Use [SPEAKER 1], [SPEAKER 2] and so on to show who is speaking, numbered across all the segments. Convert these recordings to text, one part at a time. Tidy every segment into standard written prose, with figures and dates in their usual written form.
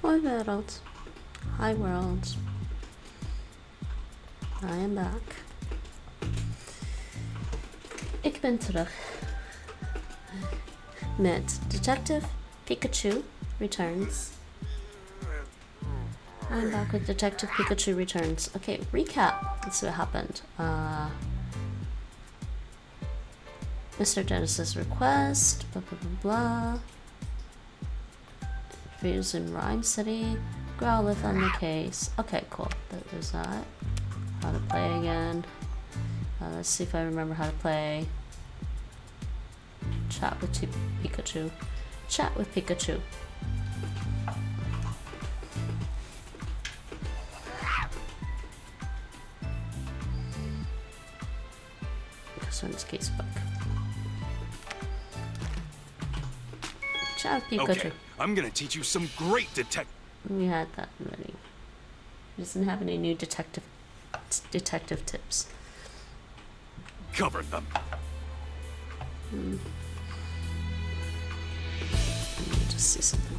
[SPEAKER 1] Hoi wereld. Hi world. I am back. Ik ben terug. Met Detective Pikachu Returns. I'm back with Detective Pikachu Returns. Okay, recap. Let's see what happened. Mr. Dennis's request. Blah blah blah blah. Interviews in Rhyme City. Growlithe on the case. Okay, cool. There's that. How to play again. Let's see if I remember how to play. Chat with Pikachu. Chat with Pikachu. Concerns casebook. Chat with Pikachu.
[SPEAKER 2] Okay, I'm gonna teach you some great
[SPEAKER 1] We had that already. Doesn't have any new detective tips.
[SPEAKER 2] Cover them.
[SPEAKER 1] Let me just see something.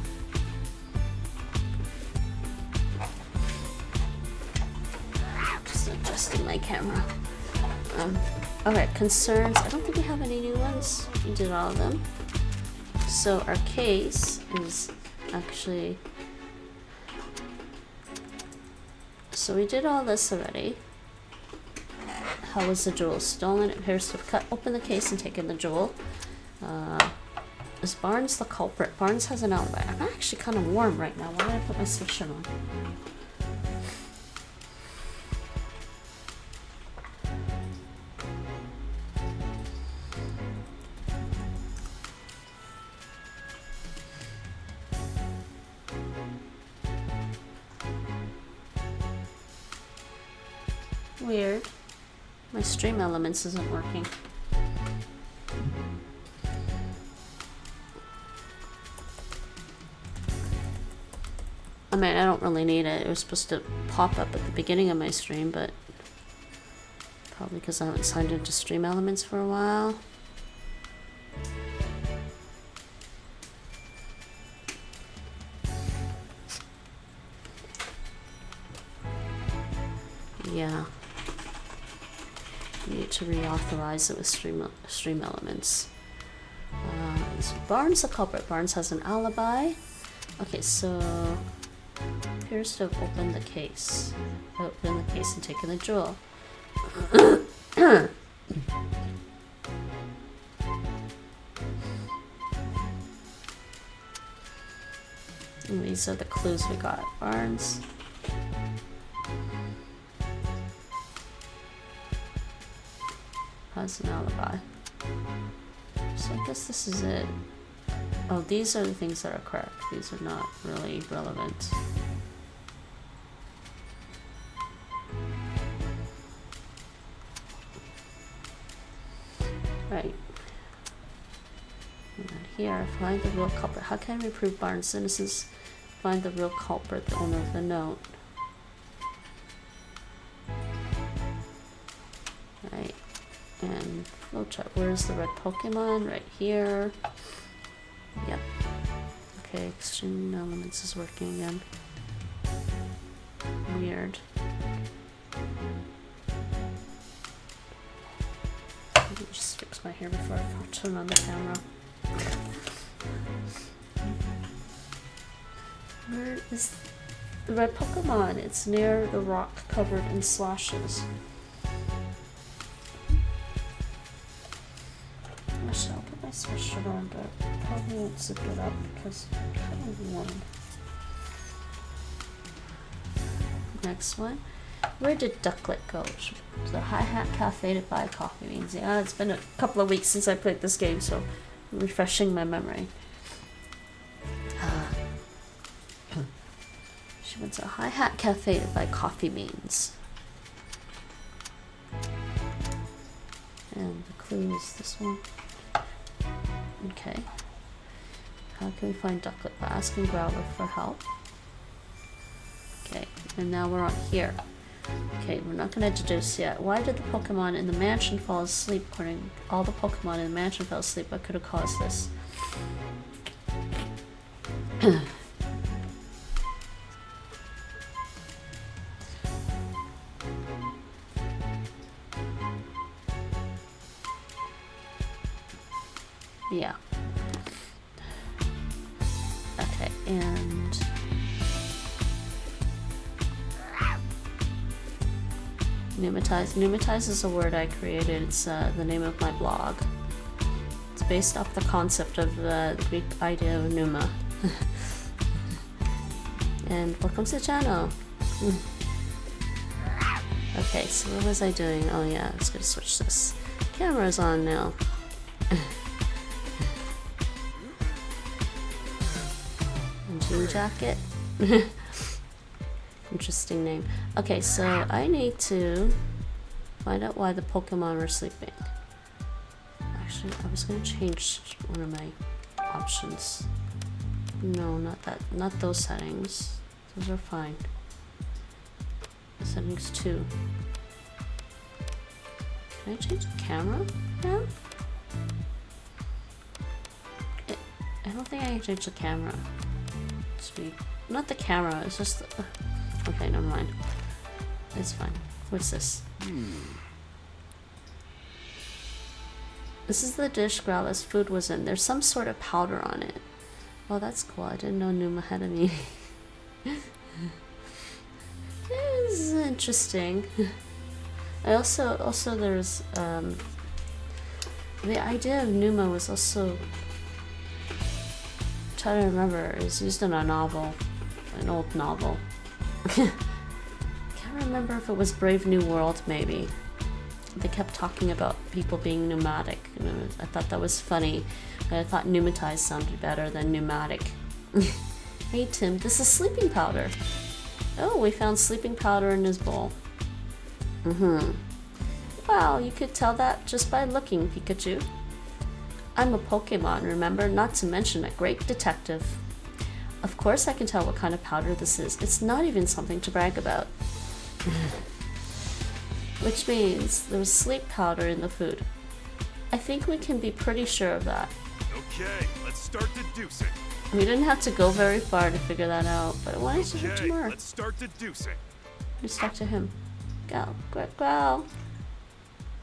[SPEAKER 1] Just adjusting my camera. Okay, concerns. I don't think we have any new ones. We did all of them. So our case is actually... So we did all this already. How was the jewel stolen? It appears to have cut open the case and taken the jewel. Is Barnes the culprit? Barnes has an alibi. I'm actually kind of warm right now. Why did I put my sweatshirt on? Weird. My stream elements isn't working. I mean, I don't really need it. It was supposed to pop up at the beginning of my stream, but probably because I haven't signed into stream elements for a while. Yeah. Need to reauthorize it with stream elements. Is Barnes the culprit? Barnes has an alibi. Okay, so appears to have opened the case. Opened the case and taken the jewel. And these are the clues we got. Barnes. Has an alibi. So I guess this is it. Oh, these are the things that are correct. These are not really relevant. Right. And then here, find the real culprit. How can we prove Barnes' innocence? Find the real culprit, the owner of the note. Right. And flowchart. Where's the red Pokemon? Right here. Yep. Okay, extreme elements is working again. Weird. Let me just fix my hair before I turn on the camera. Where is the red Pokemon? It's near the rock covered in slashes. Actually, I'll put my sweatshirt on, but probably won't zip it up because I'm kind of warm. Next one. Where did Ducklet go? To the Hi-Hat Cafe to buy coffee beans. Yeah, it's been a couple of weeks since I played this game, so I'm refreshing my memory. She went to a Hi-Hat Cafe to buy coffee beans. And the clue is this one. Okay. How can we find Ducklet? By asking Growlithe for help. Okay, and now we're on here. Okay, we're not going to deduce yet. Why did the Pokemon in the mansion fall asleep? According to all the Pokemon in the mansion fell asleep. What could have caused this? Yeah. Okay, and Pneumatized. Pneumatized is a word I created. It's the name of my blog. It's based off the concept of the Greek idea of pneuma. And welcome to the channel. Okay, so what was I doing? Oh yeah, I was gonna switch this. Camera's on now. And jean jacket. Interesting name. Okay, so I need to find out why the Pokemon were sleeping. Actually, I was gonna change one of my options. No, not that. Not those settings. Those are fine. Settings 2. Can I change the camera now? I don't think I can change the camera. Sweet. Not the camera, it's just the... Okay, never mind. It's fine. What's this? This is the dish Growlithe's food was in. There's some sort of powder on it. Oh, that's cool. I didn't know Pneuma had a meaning. This is interesting. I also there's the idea of Pneuma was also, trying to remember, is used in a novel, an old novel. Can't remember if it was Brave New World, maybe. They kept talking about people being pneumatic, and I thought that was funny, but I thought pneumatized sounded better than pneumatic. Hey Tim, this is sleeping powder. Oh, we found sleeping powder in his bowl. Well, you could tell that just by looking, Pikachu. I'm a Pokemon, remember? Not to mention a great detective. Of course I can tell what kind of powder this is. It's not even something to brag about. Which means there was sleep powder in the food. I think we can be pretty sure of that.
[SPEAKER 2] Okay, let's start deducing.
[SPEAKER 1] We didn't have to go very far to figure that out, but I wanted to talk to more.
[SPEAKER 2] Let's start deducing.
[SPEAKER 1] Let's talk to him. Growl.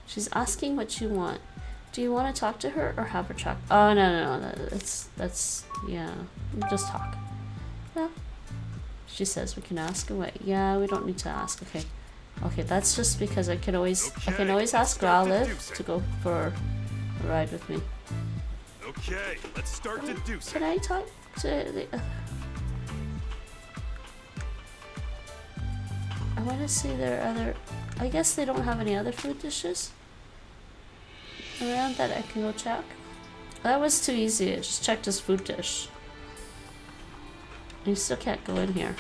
[SPEAKER 1] She's asking what you want. Do you want to talk to her or have her talk? Oh, no. That's, yeah. Just talk. Yeah. She says we can ask away. Yeah, we don't need to ask. Okay. Okay, that's just because I can always ask Growlithe to go for a ride with me.
[SPEAKER 2] Okay, let's start deducing.
[SPEAKER 1] Can I talk to the... I want to see their other... I guess they don't have any other food dishes around that I can go check. That was too easy. I just checked his food dish. You still can't go in here.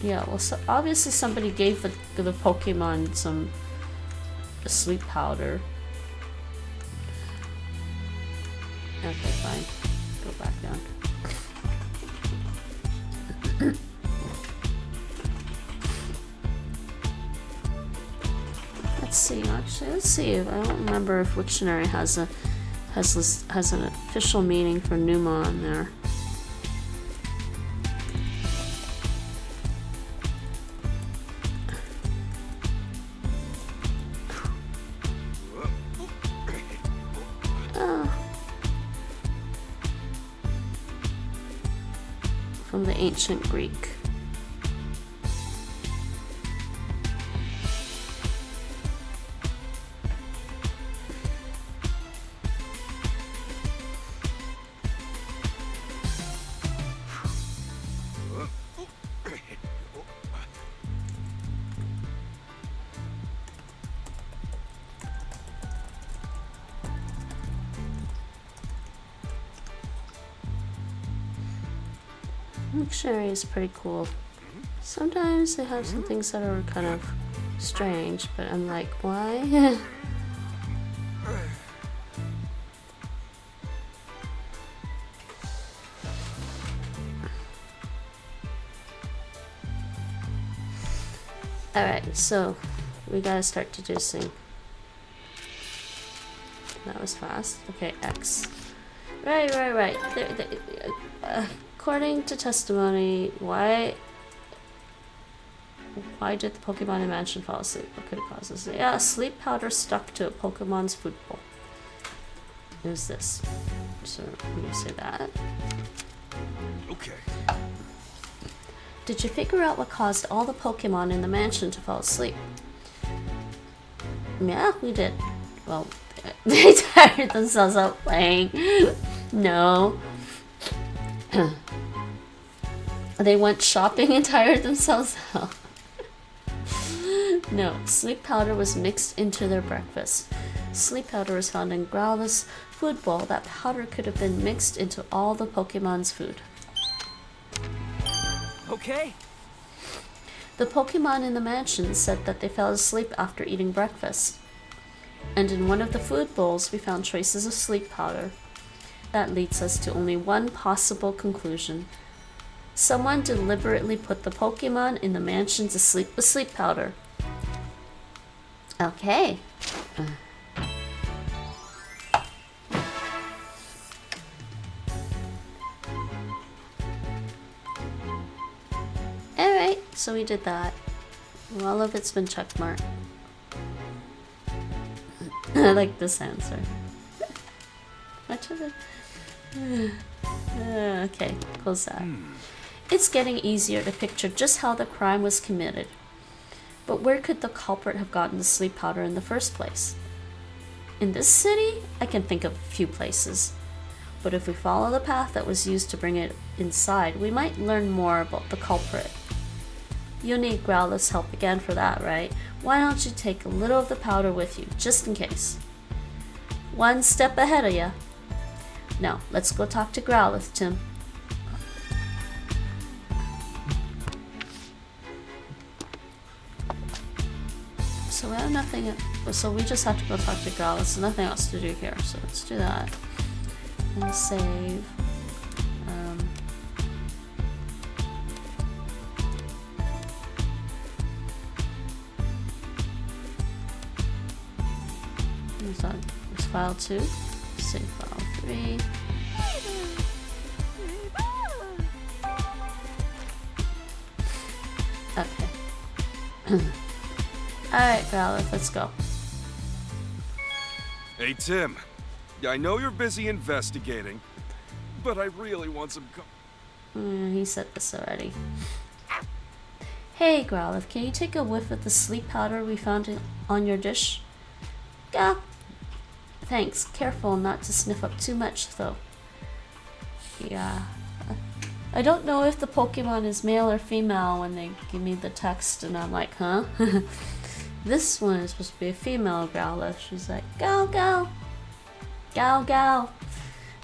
[SPEAKER 1] Yeah, well, so obviously somebody gave the Pokemon some sleep powder. Okay, fine. Go back down. Let's see. Actually, let's see. I don't remember if Wiktionary has an official meaning for pneuma on there. From the ancient Greek. Dictionary is pretty cool. Sometimes they have some things that are kind of strange, but I'm like, why? Alright, so we gotta start deducing. That was fast. Okay, X. Right. According to testimony, why did the Pokemon in mansion fall asleep? What could have caused this? Yeah, sleep powder stuck to a Pokemon's food bowl. is this. So we say that.
[SPEAKER 2] Okay.
[SPEAKER 1] Did you figure out what caused all the Pokemon in the mansion to fall asleep? Yeah, we did. Well, they tired themselves out playing. No. They went shopping and tired themselves out. No, sleep powder was mixed into their breakfast. Sleep powder was found in Growlithe's food bowl. That powder could have been mixed into all the Pokemon's food.
[SPEAKER 3] Okay.
[SPEAKER 1] The Pokemon in the mansion said that they fell asleep after eating breakfast. And in one of the food bowls, we found traces of sleep powder. That leads us to only one possible conclusion. Someone deliberately put the Pokemon in the mansion to sleep with sleep powder. Okay. Alright, so we did that. All of it's been checkmarked. I like this answer. Much of it. Okay, close that. It's getting easier to picture just how the crime was committed. But where could the culprit have gotten the sleep powder in the first place? In this city, I can think of a few places. But if we follow the path that was used to bring it inside, we might learn more about the culprit. You'll need Growlithe's help again for that, right? Why don't you take a little of the powder with you, just in case? One step ahead of ya. Now, let's go talk to Growlithe, Tim. So we have nothing, so we just have to go talk to Growlithe. There's nothing else to do here, so let's do that. And save. There's file 2, save file 3. Okay. Alright, Growlithe, let's go.
[SPEAKER 2] Hey, Tim. I know you're busy investigating, but I really want some
[SPEAKER 1] He said this already. Hey, Growlithe, can you take a whiff of the sleep powder we found on your dish? Yeah. Thanks. Careful not to sniff up too much, though. Yeah. I don't know if the Pokemon is male or female when they give me the text, and I'm like, huh? This one is supposed to be a female, Growlithe. She's like, go, go. Go, go.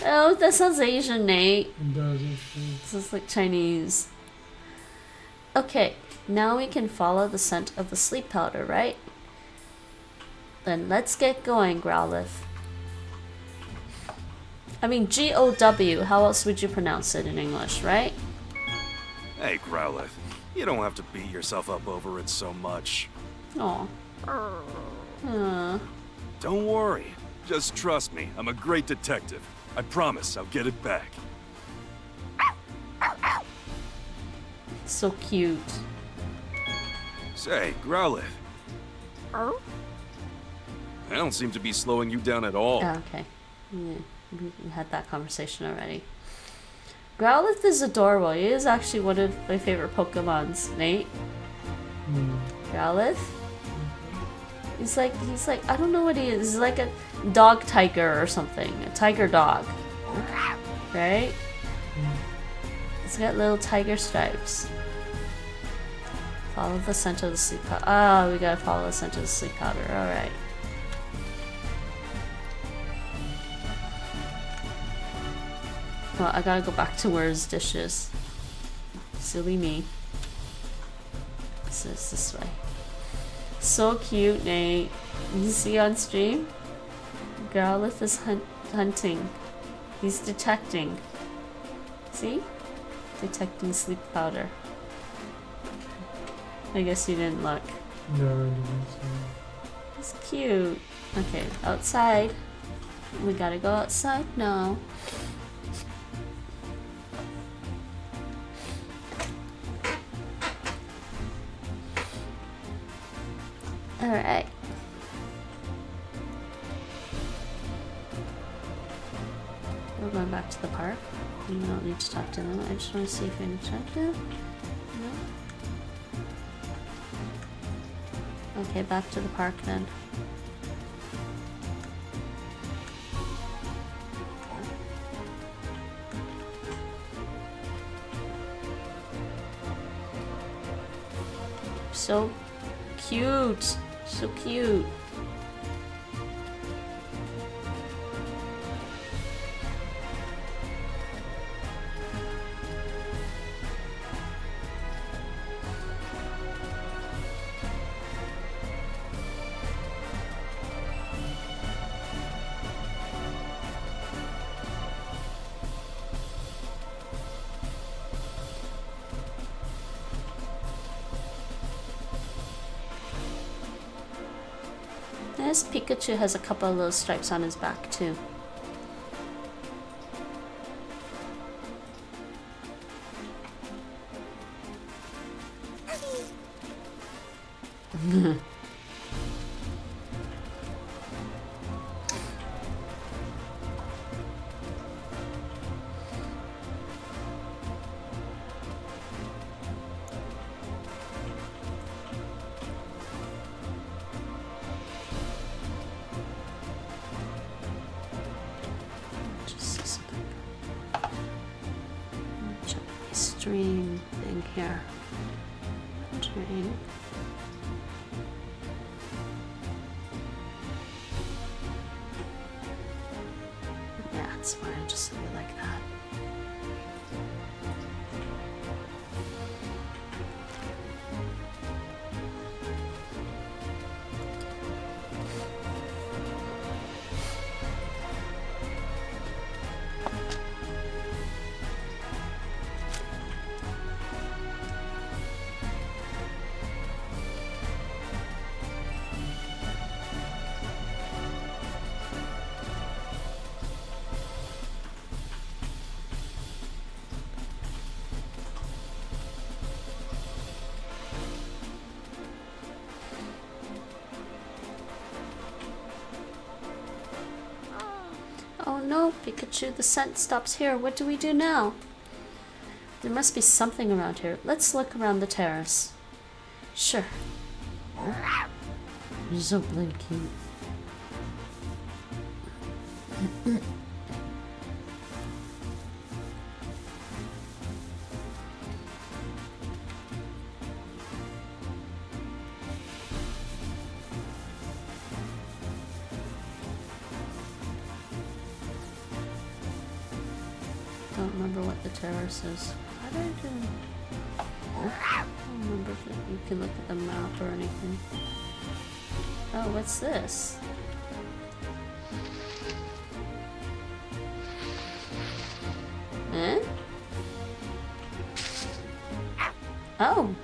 [SPEAKER 1] Oh, that sounds Asian, Nate.
[SPEAKER 4] It does, actually.
[SPEAKER 1] This is like Chinese. Okay, now we can follow the scent of the sleep powder, right? Then let's get going, Growlithe. I mean, G-O-W, how else would you pronounce it in English, right?
[SPEAKER 2] Hey, Growlithe. You don't have to beat yourself up over it so much.
[SPEAKER 1] Aw.
[SPEAKER 2] Don't worry. Just trust me. I'm a great detective. I promise I'll get it back.
[SPEAKER 1] So cute.
[SPEAKER 2] Say, Growlithe. I don't seem to be slowing you down at all.
[SPEAKER 1] Oh, okay. Yeah, we had that conversation already. Growlithe is adorable. He is actually one of my favorite Pokemons, Nate. Growlithe? He's like, I don't know what he is. He's like a dog tiger or something. A tiger dog. Right? He's got little tiger stripes. Follow the scent of the sleep powder. Oh, we gotta follow the scent of the sleep powder. Alright. Well, I gotta go back to where his dish is. Silly me. So it's this way. So cute, Nate. You see on stream? Growlithe is hunting. He's detecting. See? Detecting sleep powder. I guess you didn't look.
[SPEAKER 4] No, I didn't see.
[SPEAKER 1] It's cute. Okay, outside. We gotta go outside now. Alright. we're going back to the park. You don't need to talk to them. I just want to see if you're attractive. No? Okay, back to the park then. So cute. So cute. This Pikachu has a couple of little stripes on his back too. Stream thing here. Drain. Yeah, it's fine. Just leave it like that. Oh no, Pikachu, the scent stops here. What do we do now? There must be something around here. Let's look around the terrace. Sure. You're so blinky. Don't remember what the terrace is. How did I do? I don't remember if you can look at the map or anything. Oh, what's this? Eh? Oh.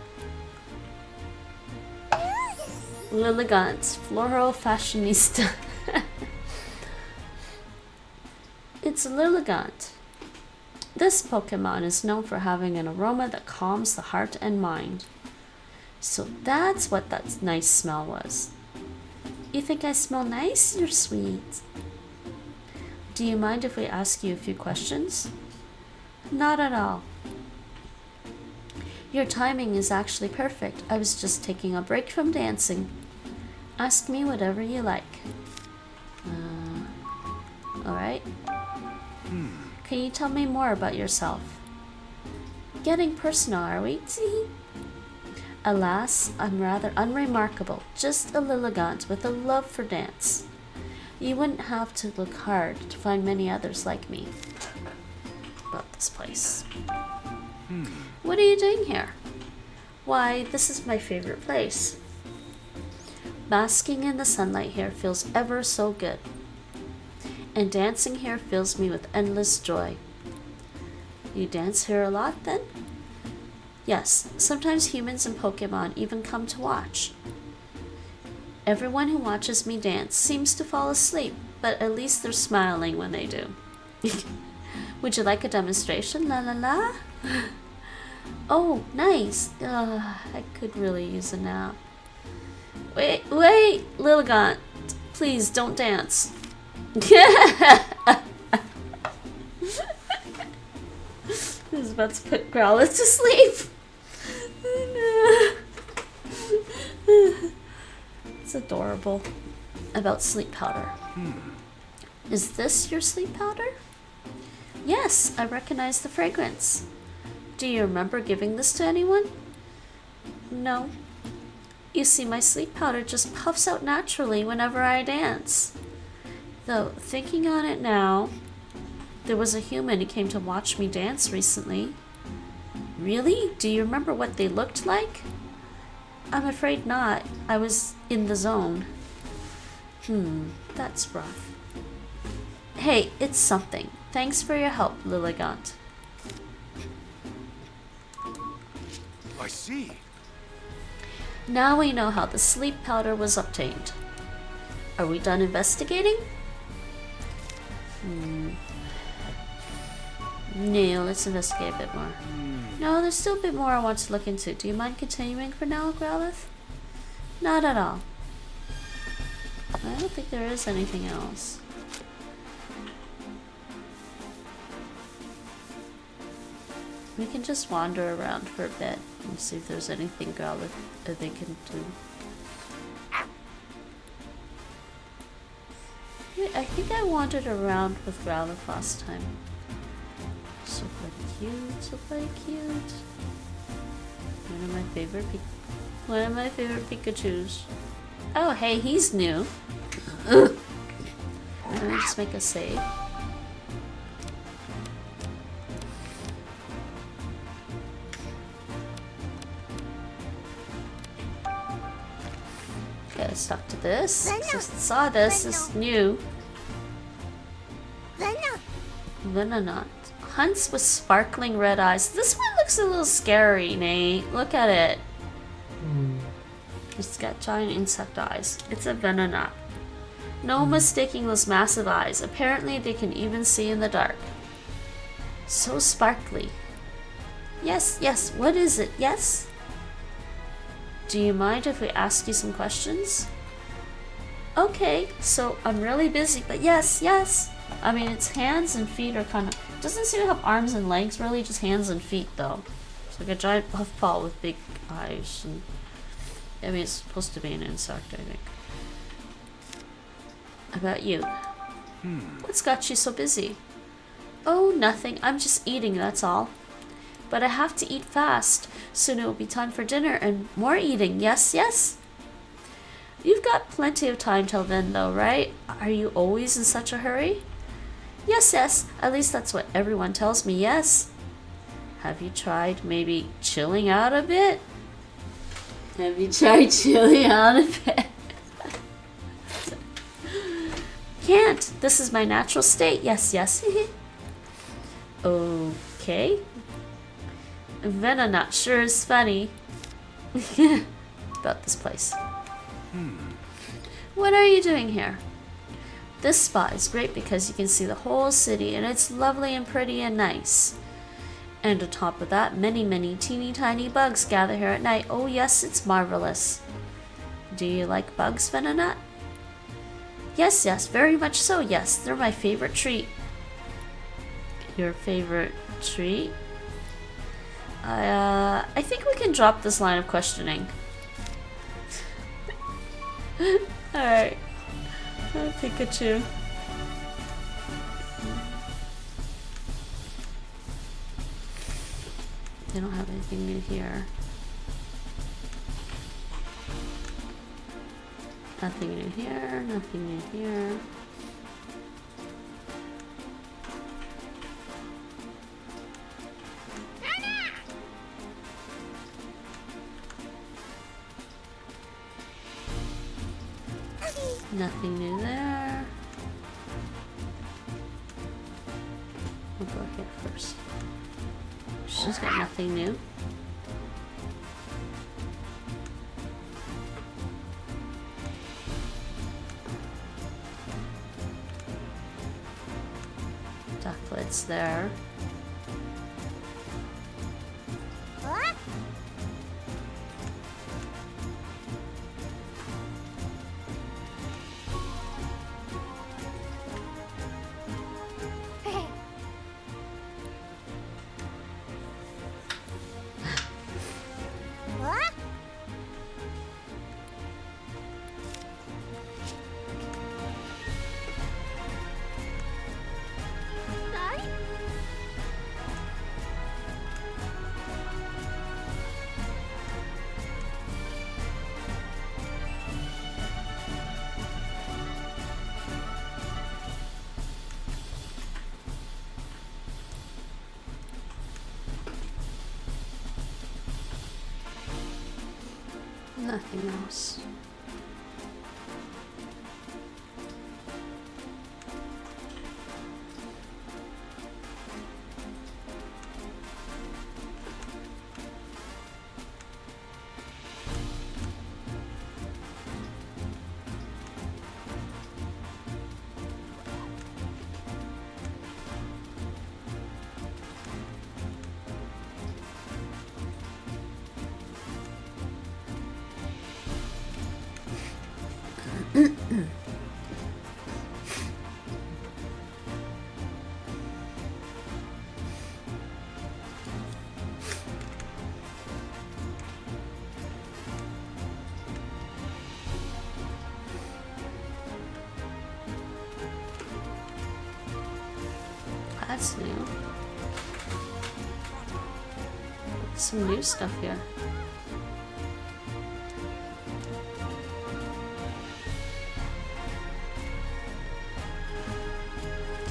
[SPEAKER 1] Lilligant, floral fashionista. It's Lilligant. This Pokemon is known for having an aroma that calms the heart and mind. So that's what that nice smell was. You think I smell nice? You're sweet. Do you mind if we ask you a few questions? Not at all. Your timing is actually perfect. I was just taking a break from dancing. Ask me whatever you like. Alright. Can you tell me more about yourself? Getting personal, are we? Alas, I'm rather unremarkable, just a Lilligant with a love for dance. You wouldn't have to look hard to find many others like me. About this place. What are you doing here? Why, this is my favorite place. Basking in the sunlight here feels ever so good. And dancing here fills me with endless joy. You dance here a lot, then? Yes, sometimes humans and Pokemon even come to watch. Everyone who watches me dance seems to fall asleep, but at least they're smiling when they do. Would you like a demonstration? La la la? Oh, nice. I could really use a nap. Wait, Lilligant. Please, don't dance. I was about to put Growlithe to sleep. It's adorable. About sleep powder. Is this your sleep powder? Yes, I recognize the fragrance. Do you remember giving this to anyone? No. You see, my sleep powder just puffs out naturally whenever I dance. Though, thinking on it now, there was a human who came to watch me dance recently. Really? Do you remember what they looked like? I'm afraid not. I was in the zone. That's rough. Hey, it's something. Thanks for your help, Lilligant.
[SPEAKER 2] I see.
[SPEAKER 1] Now we know how the sleep powder was obtained. Are we done investigating? No, let's investigate a bit more. No, there's still a bit more I want to look into. Do you mind continuing for now, Growlithe? Not at all. I don't think there is anything else. We can just wander around for a bit and see if there's anything Growlithe that they can do. Wait, I think I wandered around with Growlithe last time. So bloody cute, so bloody cute. One of my favorite Pikachus. Oh, hey, he's new. Let me just make a save. Okay, let's talk to this. Just saw this. This is new. Venonat. Hunts with sparkling red eyes. This one looks a little scary, Nate. Look at it. It's got giant insect eyes. It's a Venonat. No mistaking those massive eyes. Apparently they can even see in the dark. So sparkly. Yes, yes, what is it? Yes? Do you mind if we ask you some questions? Okay, so I'm really busy, but yes, yes. I mean, its hands and feet are kind of... Doesn't seem to have arms and legs, really, just hands and feet, though. It's like a giant puffball with big eyes. And I mean, it's supposed to be an insect, I think. About you? What's got you so busy? Oh, nothing. I'm just eating, that's all. But I have to eat fast. Soon it will be time for dinner and more eating. Yes, yes? You've got plenty of time till then, though, right? Are you always in such a hurry? Yes, yes. At least that's what everyone tells me, yes. Have you tried maybe chilling out a bit? Have you tried chilling out a bit? Can't. This is my natural state. Yes, yes. Okay. Venonat sure is funny. About this place. What are you doing here? This spot is great because you can see the whole city and it's lovely and pretty and nice. And on top of that, many, many teeny tiny bugs gather here at night. Oh yes, it's marvelous. Do you like bugs, Venonat? Yes, yes, very much so, yes. They're my favorite treat. Your favorite treat? I think we can drop this line of questioning. Alright. Pikachu. They don't have anything new here. Nothing new here, nothing new here. Nothing new there. We'll go here first. She's got nothing new. Ducklets there. Nothing else. That's new. Some new stuff here.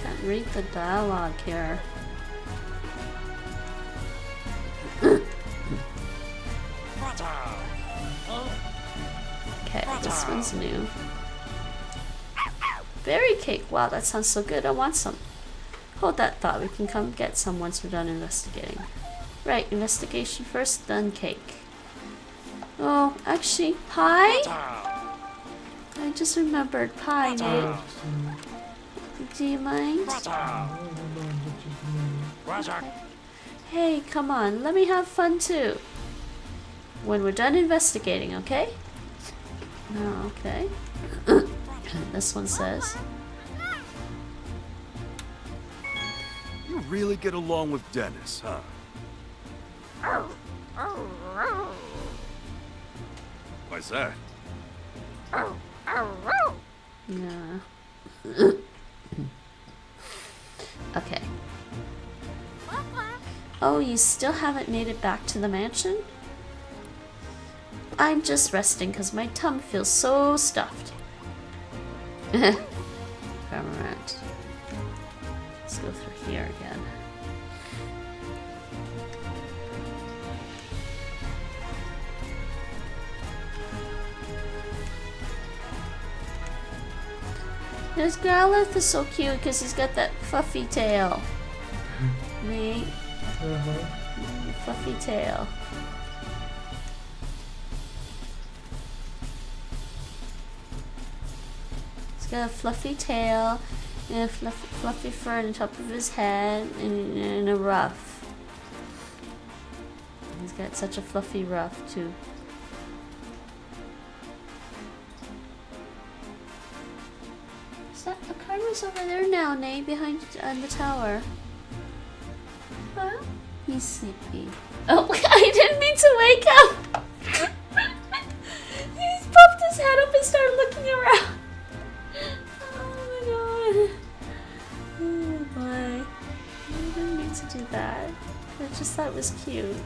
[SPEAKER 1] Can't read the dialogue here. Okay, this one's new. Berry cake. Wow, that sounds so good. I want some. Hold that thought. We can come get some once we're done investigating. Right, investigation first, then cake. Oh, actually, pie? I just remembered pie, Nate. Do you mind? Hey, come on. Let me have fun too. When we're done investigating, okay? Oh, okay. This one says...
[SPEAKER 2] You really get along with Dennis, huh? Why's that?
[SPEAKER 1] Yeah. Okay. Oh, you still haven't made it back to the mansion? I'm just resting because my tum feels so stuffed. Permanent. Let's go through here again. This Growlithe is so cute because he's got that fluffy tail. Nate. Fluffy tail. He's got a fluffy tail and a fluffy fur on the top of his head and a ruff. He's got such a fluffy ruff too. The camera's over there now, Nate, behind the tower. Huh? He's sleepy. Oh, I didn't mean to wake up! He's popped his head up and started looking around. Oh my god. Oh my. I didn't mean to do that. I just thought it was cute.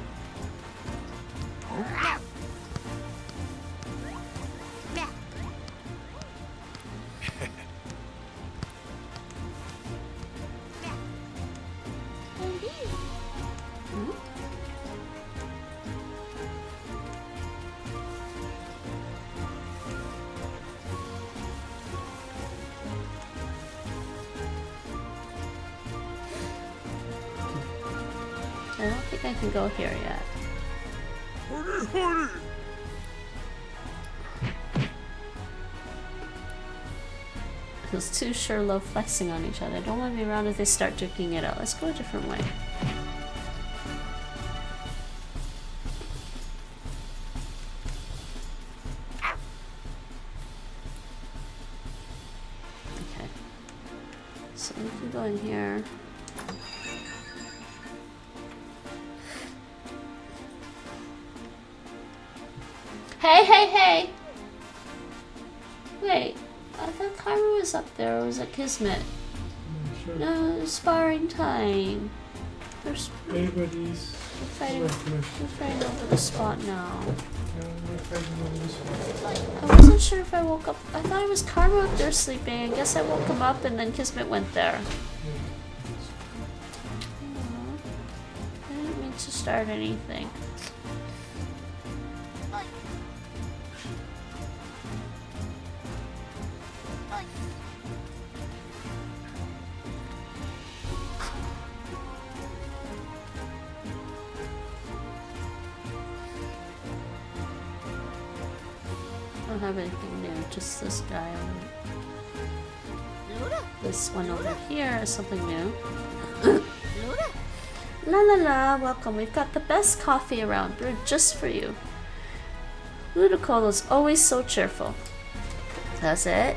[SPEAKER 1] I don't think I can go here yet. Those two sure love flexing on each other. Don't want to be around if they start duking it out. Let's go a different way. Okay. So we can go in here. Hey, hey, hey! Wait, I thought Karma was up there, or was it Kismet?
[SPEAKER 4] Sure.
[SPEAKER 1] No, it's sparring time.
[SPEAKER 4] Everybody's
[SPEAKER 1] We're fighting over the spot now.
[SPEAKER 4] we're fighting over this one.
[SPEAKER 1] I wasn't sure if I woke up. I thought it was Karma up there sleeping. I guess I woke him up and then Kismet went there. I didn't mean to start anything. don't have anything new, just this guy over. This one over here is something new. La la la, welcome. We've got the best coffee around, brewed just for you. Ludicolo's always so cheerful. That's it?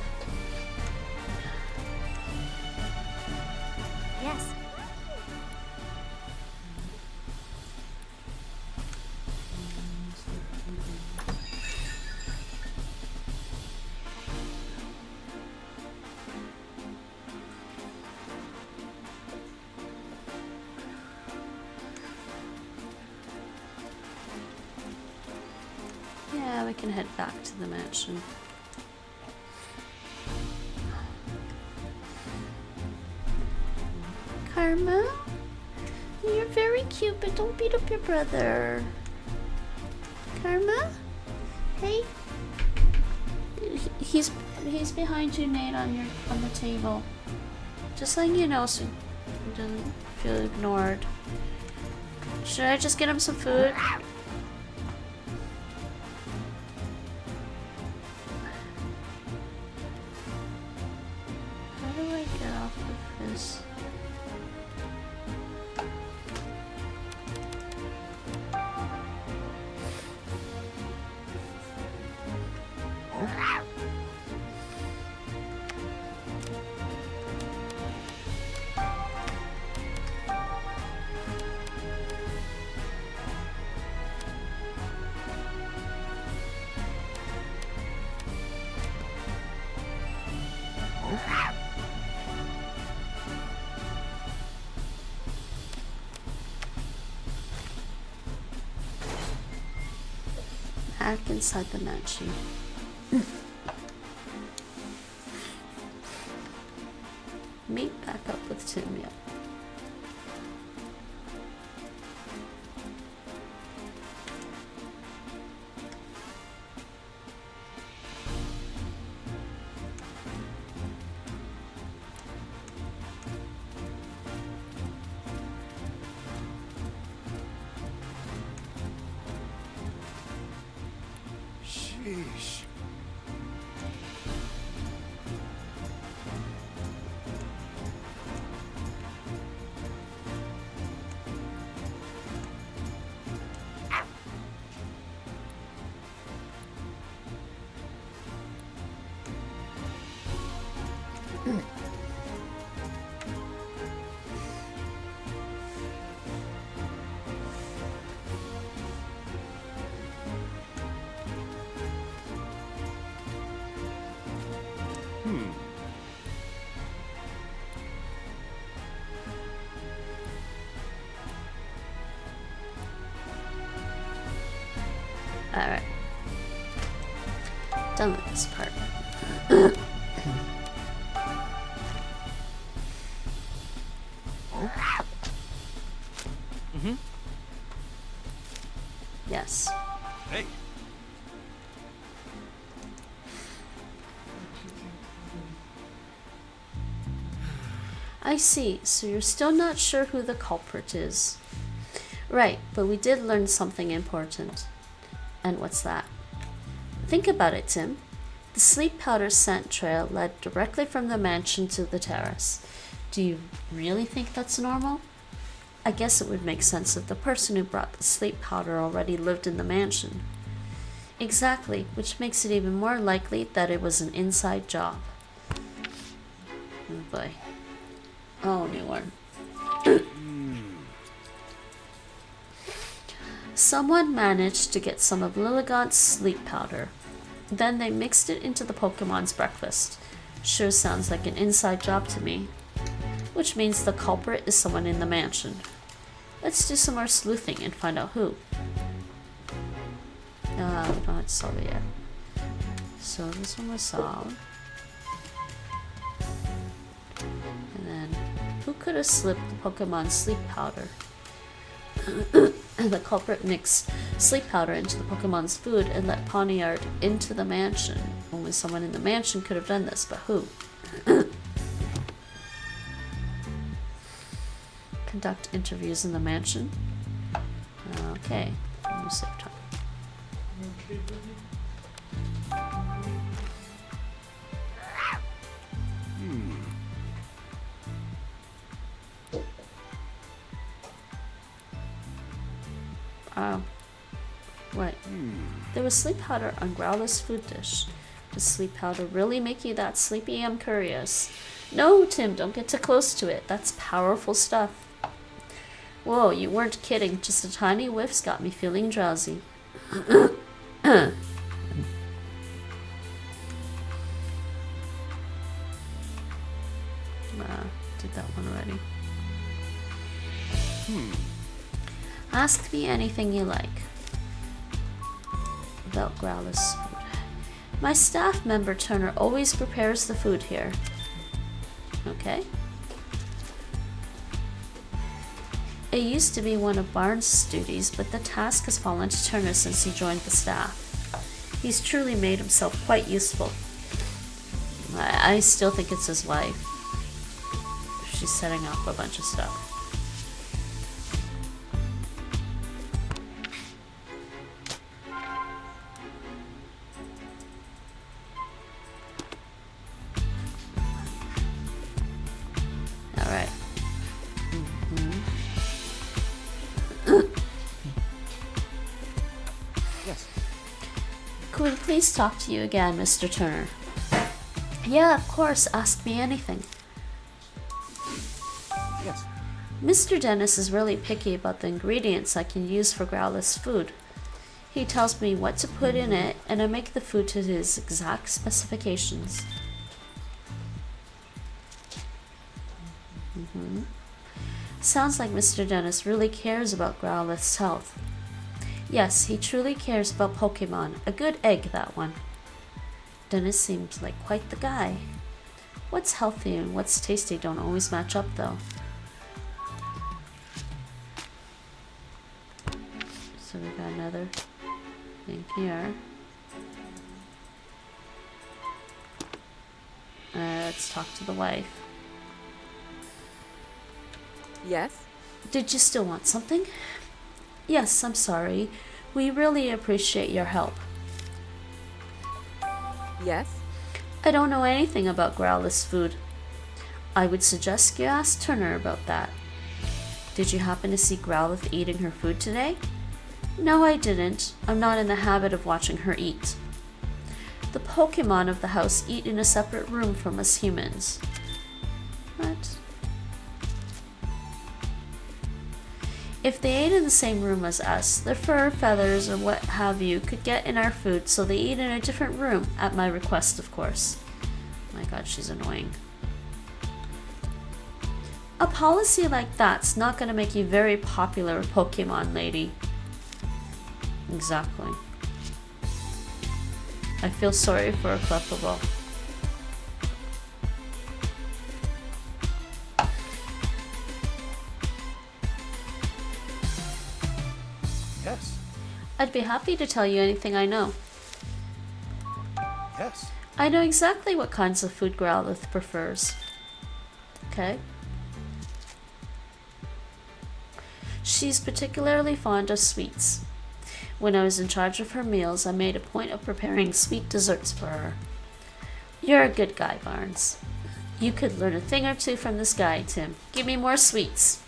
[SPEAKER 3] Yes.
[SPEAKER 1] Yeah, we can head back to the mansion. Karma? You're very cute, but don't beat up your brother. Karma? Hey? He's behind you, Nate, on the table. Just letting you know so he doesn't feel ignored. Should I just get him some food? How do I get off of this? Back inside the mansion. Meet back up with Tim, yeah.
[SPEAKER 2] Sheesh.
[SPEAKER 1] Alright. Done with this part.
[SPEAKER 2] Mm-hmm.
[SPEAKER 1] Yes.
[SPEAKER 2] Hey.
[SPEAKER 1] I see. So you're still not sure who the culprit is. Right, but we did learn something important. And what's that? Think about it, Tim. The sleep powder scent trail led directly from the mansion to the terrace. Do you really think that's normal? I guess it would make sense if the person who brought the sleep powder already lived in the mansion. Exactly, which makes it even more likely that it was an inside job. Oh boy. Oh, new one. Someone managed to get some of Lilligant's sleep powder. Then they mixed it into the Pokemon's breakfast. Sure sounds like an inside job to me. Which means the culprit is someone in the mansion. Let's do some more sleuthing and find out who. We don't have to solve it yet. So this one was solved. And then, who could have slipped the Pokemon's sleep powder? The culprit mixed sleep powder into the Pokemon's food and let Pawniard into the mansion. Only someone in the mansion could have done this, but who? Conduct interviews in the mansion. Okay, new save time.
[SPEAKER 4] Okay, buddy.
[SPEAKER 1] Oh. What? There was sleep powder on Growlithe food dish. Does sleep powder really make you that sleepy? I'm curious. No, Tim, don't get too close to it. That's powerful stuff. Whoa, you weren't kidding. Just a tiny whiff's got me feeling drowsy. Did that one already. Ask me anything you like about Growlithe's food. My staff member Turner always prepares the food here. Okay. It used to be one of Barnes' duties, but the task has fallen to Turner since he joined the staff. He's truly made himself quite useful. I still think it's his wife. She's setting up a bunch of stuff. Alright.
[SPEAKER 3] Yes.
[SPEAKER 1] Could we please talk to you again, Mr. Turner? Yeah, of course. Ask me anything.
[SPEAKER 3] Yes.
[SPEAKER 1] Mr. Dennis is really picky about the ingredients I can use for Growlithe's food. He tells me what to put in it, and I make the food to his exact specifications. Sounds like Mr. Dennis really cares about Growlithe's health. Yes, he truly cares about Pokemon. A good egg, that one. Dennis seems like quite the guy. What's healthy and what's tasty don't always match up, though. So we got another thing here. Let's talk to the wife.
[SPEAKER 5] Yes?
[SPEAKER 1] Did you still want something? Yes, I'm sorry. We really appreciate your help.
[SPEAKER 5] Yes?
[SPEAKER 1] I don't know anything about Growlithe's food. I would suggest you ask Turner about that. Did you happen to see Growlithe eating her food today? No, I didn't. I'm not in the habit of watching her eat. The Pokemon of the house eat in a separate room from us humans. What? If they ate in the same room as us, their fur, feathers, or what have you could get in our food, so they eat in a different room, at my request, of course. My god, she's annoying. A policy like that's not going to make you very popular with Pokemon, lady. Exactly. I feel sorry for a Clefable.
[SPEAKER 3] Yes.
[SPEAKER 1] I'd be happy to tell you anything I know.
[SPEAKER 3] Yes.
[SPEAKER 1] I know exactly what kinds of food Growlithe prefers. Okay. She's particularly fond of sweets. When I was in charge of her meals, I made a point of preparing sweet desserts for her. You're a good guy, Barnes. You could learn a thing or two from this guy, Tim. Give me more sweets.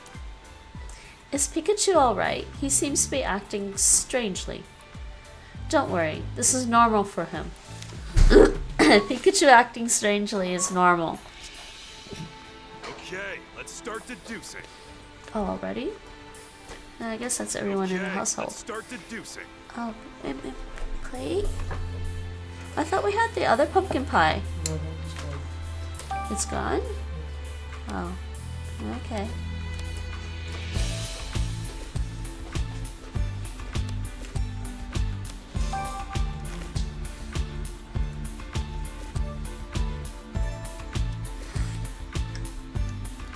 [SPEAKER 1] Is Pikachu alright? He seems to be acting strangely. Don't worry, this is normal for him. Pikachu acting strangely is normal.
[SPEAKER 2] Okay, let's start deducing.
[SPEAKER 1] Oh, already? I guess that's everyone in the household.
[SPEAKER 2] Let's start deducing.
[SPEAKER 1] Oh, plate? I thought we had the other pumpkin pie.
[SPEAKER 4] No, no, it's fine.
[SPEAKER 1] It's gone? Oh, okay.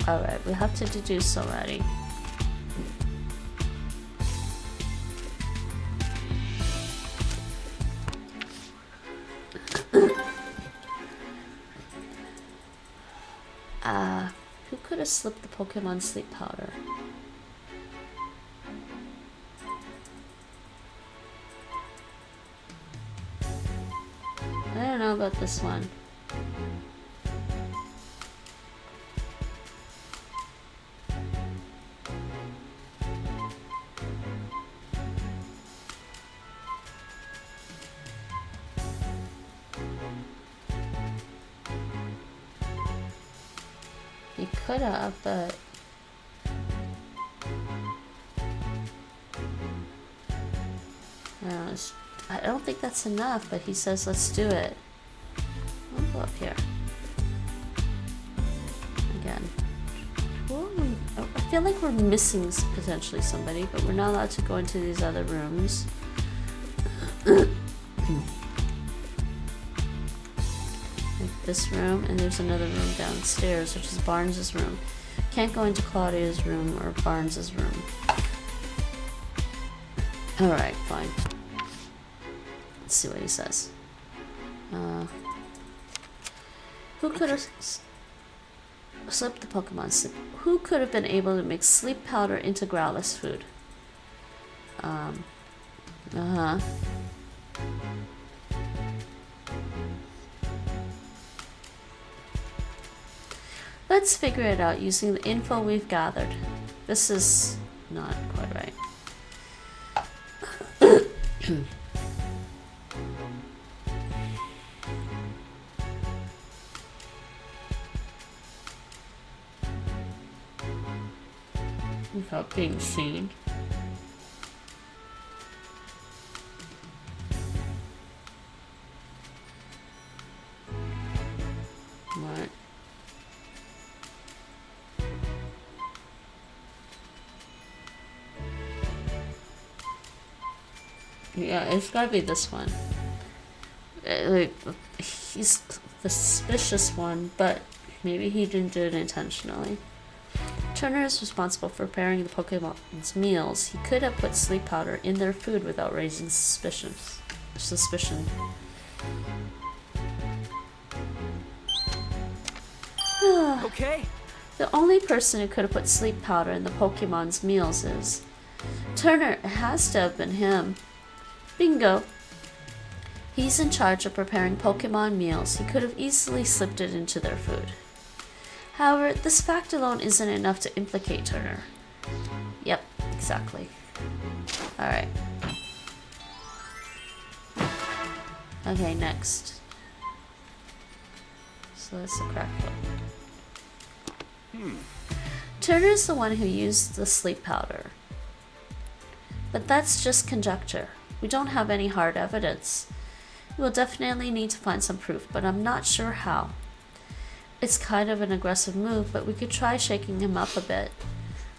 [SPEAKER 1] Alright, we have to deduce already. Who could have slipped the Pokemon sleep powder? I don't know about this one. could have, but I don't think that's enough, but he says let's do it. I'll go up here. Again. Well, I feel like we're missing potentially somebody, but we're not allowed to go into these other rooms. Like this room, and there's another room downstairs, which is Barnes's room. Can't go into Claudia's room or Barnes's room. Alright, fine. Let's see what he says. Who could have slipped the Pokemon sleep? Who could have been able to mix sleep powder into Growlithe food? Let's figure it out using the info we've gathered. This is not quite right. Without being seen. What? Yeah, it's gotta be this one. Like, he's the suspicious one, but maybe he didn't do it intentionally. Turner is responsible for preparing the Pokemon's meals. He could have put sleep powder in their food without raising suspicion.
[SPEAKER 3] Okay.
[SPEAKER 1] The only person who could have put sleep powder in the Pokemon's meals is Turner. It has to have been him. Bingo. He's in charge of preparing Pokemon meals. He could have easily slipped it into their food. However, this fact alone isn't enough to implicate Turner. Yep, exactly. Alright. Okay, next. So that's the crack one. Turner's the one who used the sleep powder. But that's just conjecture. We don't have any hard evidence. We'll definitely need to find some proof, but I'm not sure how. It's kind of an aggressive move, but we could try shaking him up a bit.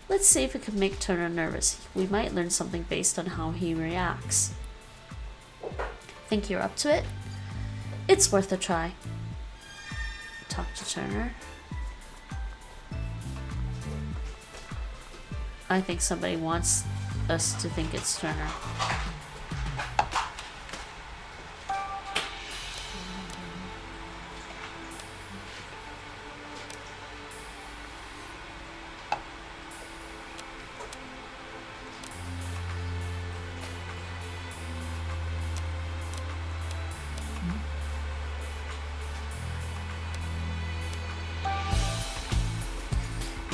[SPEAKER 1] Let's see if we can make Turner nervous. We might learn something based on how he reacts. Think you're up to it? It's worth a try. Talk to Turner. I think somebody wants us to think it's Turner.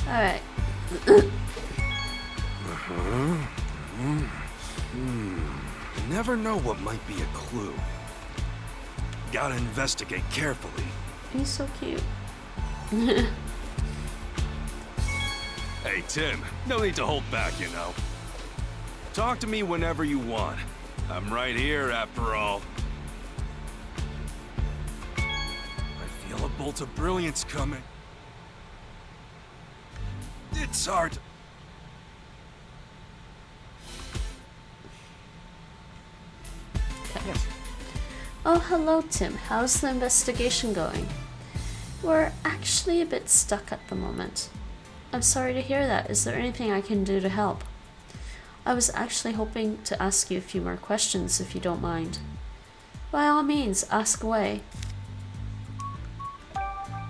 [SPEAKER 1] Alright.
[SPEAKER 2] Never know what might be a clue. Gotta investigate carefully.
[SPEAKER 1] He's so cute.
[SPEAKER 2] Hey, Tim, no need to hold back, you know. Talk to me whenever you want. I'm right here, after all. I feel a bolt of brilliance coming. It's hard to...
[SPEAKER 3] Yes.
[SPEAKER 1] Oh, hello, Tim. How's the investigation going? We're actually a bit stuck at the moment. I'm sorry to hear that. Is there anything I can do to help? I was actually hoping to ask you a few more questions, if you don't mind. By all means, ask away.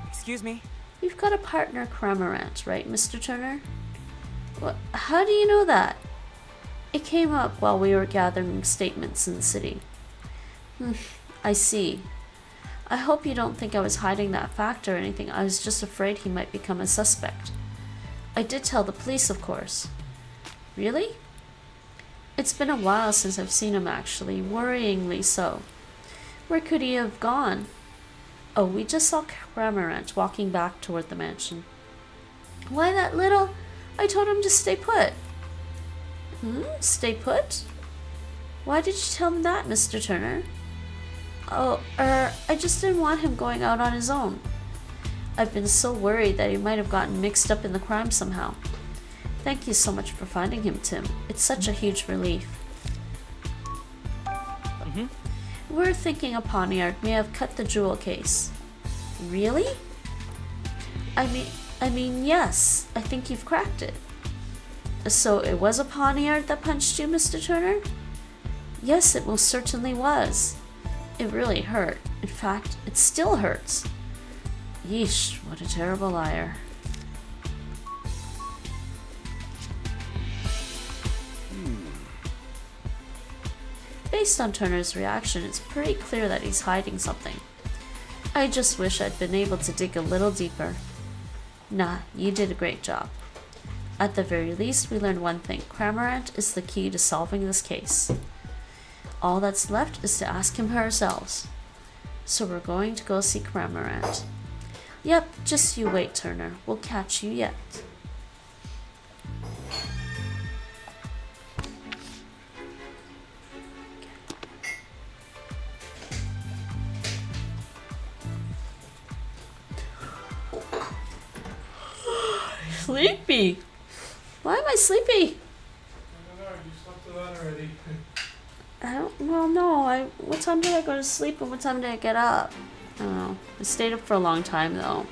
[SPEAKER 3] Excuse me?
[SPEAKER 1] You've got a partner, Cramorant, right, Mr. Turner? What? How do you know that? It came up while we were gathering statements in the city. I see. I hope you don't think I was hiding that fact or anything. I was just afraid he might become a suspect. I did tell the police, of course. Really? It's been a while since I've seen him, actually. Worryingly so. Where could he have gone? Oh, we just saw Cramorant walking back toward the mansion. Why that little? I told him to stay put. Stay put? Why did you tell him that, Mr. Turner? Oh, I just didn't want him going out on his own. I've been so worried that he might have gotten mixed up in the crime somehow. Thank you so much for finding him, Tim. It's such a huge relief. We're thinking a poniard may have cut the jewel case. Really? I mean, yes. I think you've cracked it. So it was a poniard that punched you, Mr. Turner? Yes, it most certainly was. It really hurt. In fact, it still hurts. Yeesh, what a terrible liar. Based on Turner's reaction, it's pretty clear that he's hiding something. I just wish I'd been able to dig a little deeper. Nah, you did a great job. At the very least, we learned one thing. Cramorant is the key to solving this case. All that's left is to ask him ourselves. So we're going to go see Cramorant. Yep, just you wait, Turner. We'll catch you yet. Sleepy. Why am I sleepy?
[SPEAKER 5] I don't know, you slept a lot already.
[SPEAKER 1] Well, no. What time did I go to sleep and what time did I get up? I don't know. I stayed up for a long time though.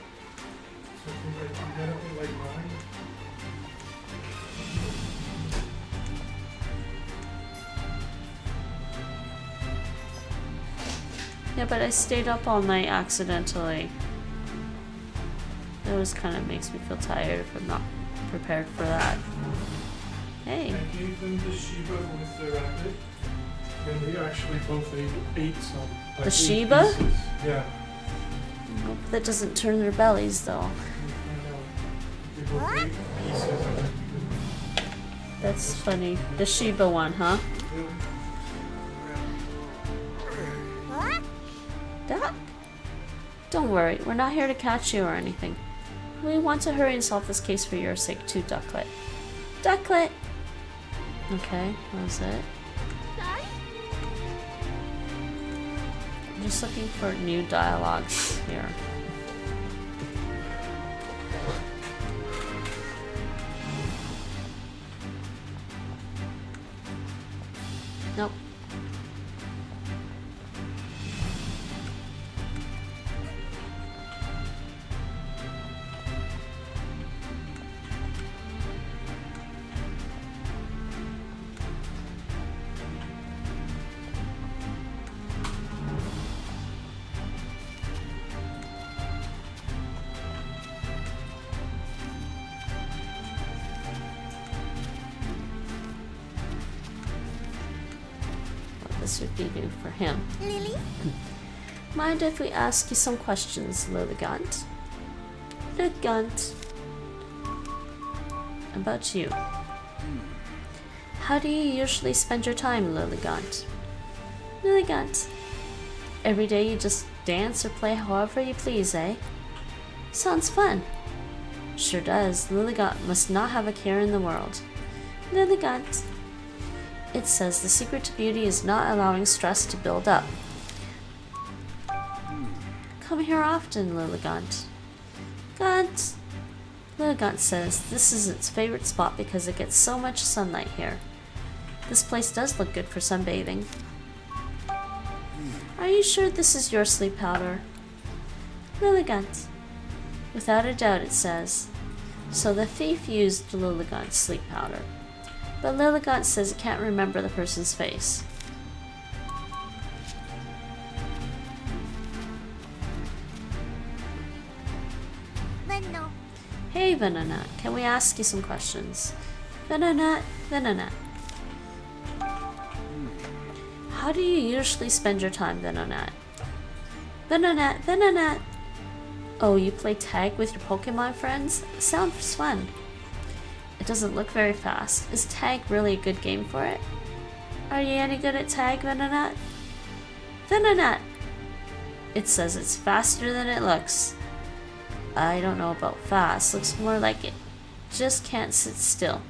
[SPEAKER 5] So you got up at like 9?
[SPEAKER 1] Yeah, but I stayed up all night accidentally. It always kind of makes me feel tired if I'm not prepared for that. Hey.
[SPEAKER 5] I gave them the Sheba with the rabbit, and they actually both ate some. Like
[SPEAKER 1] The
[SPEAKER 5] 8
[SPEAKER 1] Sheba?
[SPEAKER 5] pieces. Yeah.
[SPEAKER 1] Hope that doesn't turn their bellies though.
[SPEAKER 5] I know. They both ate pieces of it.
[SPEAKER 1] That's funny. The Sheba one, huh? Duck? Don't worry, we're not here to catch you or anything. We want to hurry and solve this case for your sake too, Ducklet. Ducklet! Okay, what was it? I'm just looking for new dialogues here. Nope. This would be new for him.
[SPEAKER 6] Lily?
[SPEAKER 1] Mind if we ask you some questions, Lilligant? Lilligant. About you. How do you usually spend your time, Lilligant? Lilligant. Every day you just dance or play however you please, eh? Sounds fun. Sure does. Lilligant must not have a care in the world. Lilligant. It says the secret to beauty is not allowing stress to build up. Come here often, Lilligant. Gant. Lilligant says this is its favorite spot because it gets so much sunlight here. This place does look good for sunbathing. Are you sure this is your sleep powder? Lilligant. Without a doubt, it says. So the thief used Lilligant's sleep powder. But Lilligant says it can't remember the person's face.
[SPEAKER 6] Venno.
[SPEAKER 1] Hey, Venonat, can we ask you some questions? Venonat, Venonat. How do you usually spend your time, Venonat? Venonat, Venonat. Oh, you play tag with your Pokemon friends? Sounds fun. It doesn't look very fast. Is tag really a good game for it? Are you any good at tag, Venonat? Venonat! It says it's faster than it looks. I don't know about fast. Looks more like just can't sit still.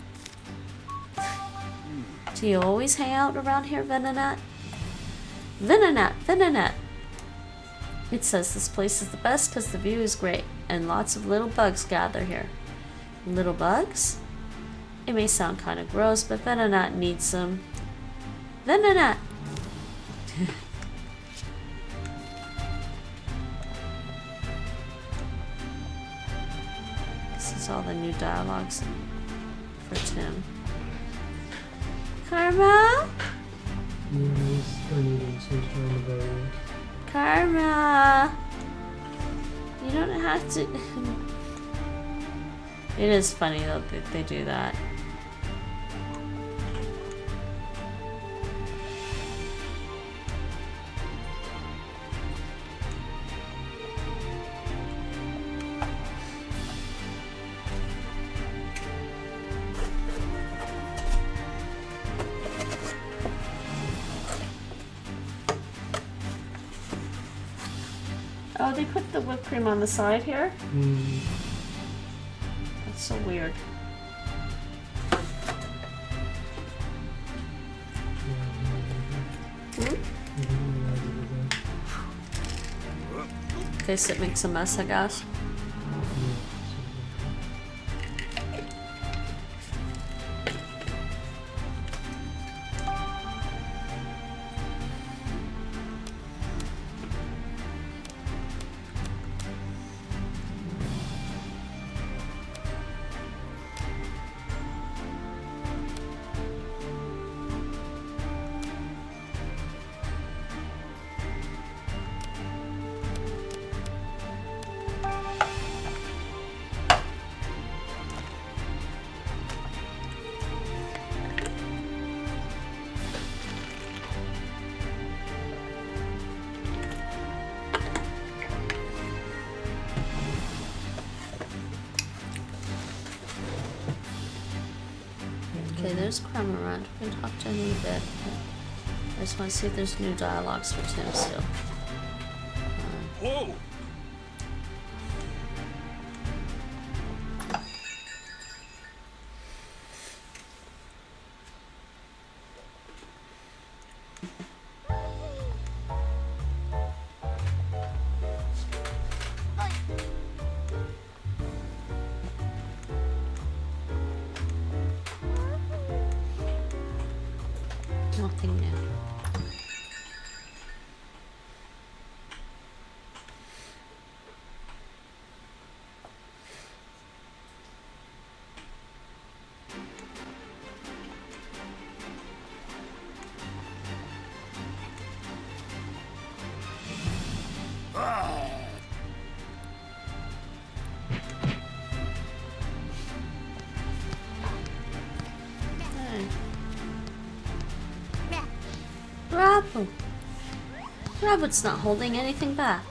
[SPEAKER 1] Do you always hang out around here, Venonat? Venonat! Venonat! It says this place is the best because the view is great and lots of little bugs gather here. Little bugs? It may sound kind of gross, but Venonat needs some. Venonat! This is all the new dialogues for Tim. Karma? Karma! You don't have to. It is funny though that they do that. Oh, they put the whipped cream on the side here? That's so weird. In case it makes a mess, I guess. Okay, there's Crumb around. We can talk to him in a bit. I just want to see if there's new dialogues for Tim still.
[SPEAKER 2] Whoa!
[SPEAKER 1] Nothing new. Bravo! Rabbit's not holding anything back.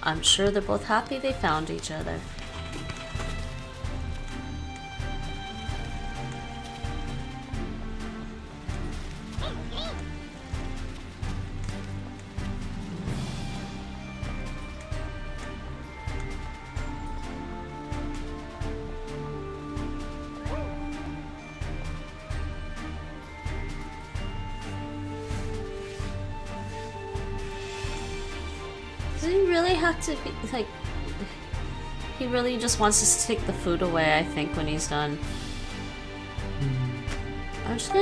[SPEAKER 1] I'm sure they're both happy they found each other. Does he really have to be, like, he really just wants us to take the food away, I think, when he's done. I'm just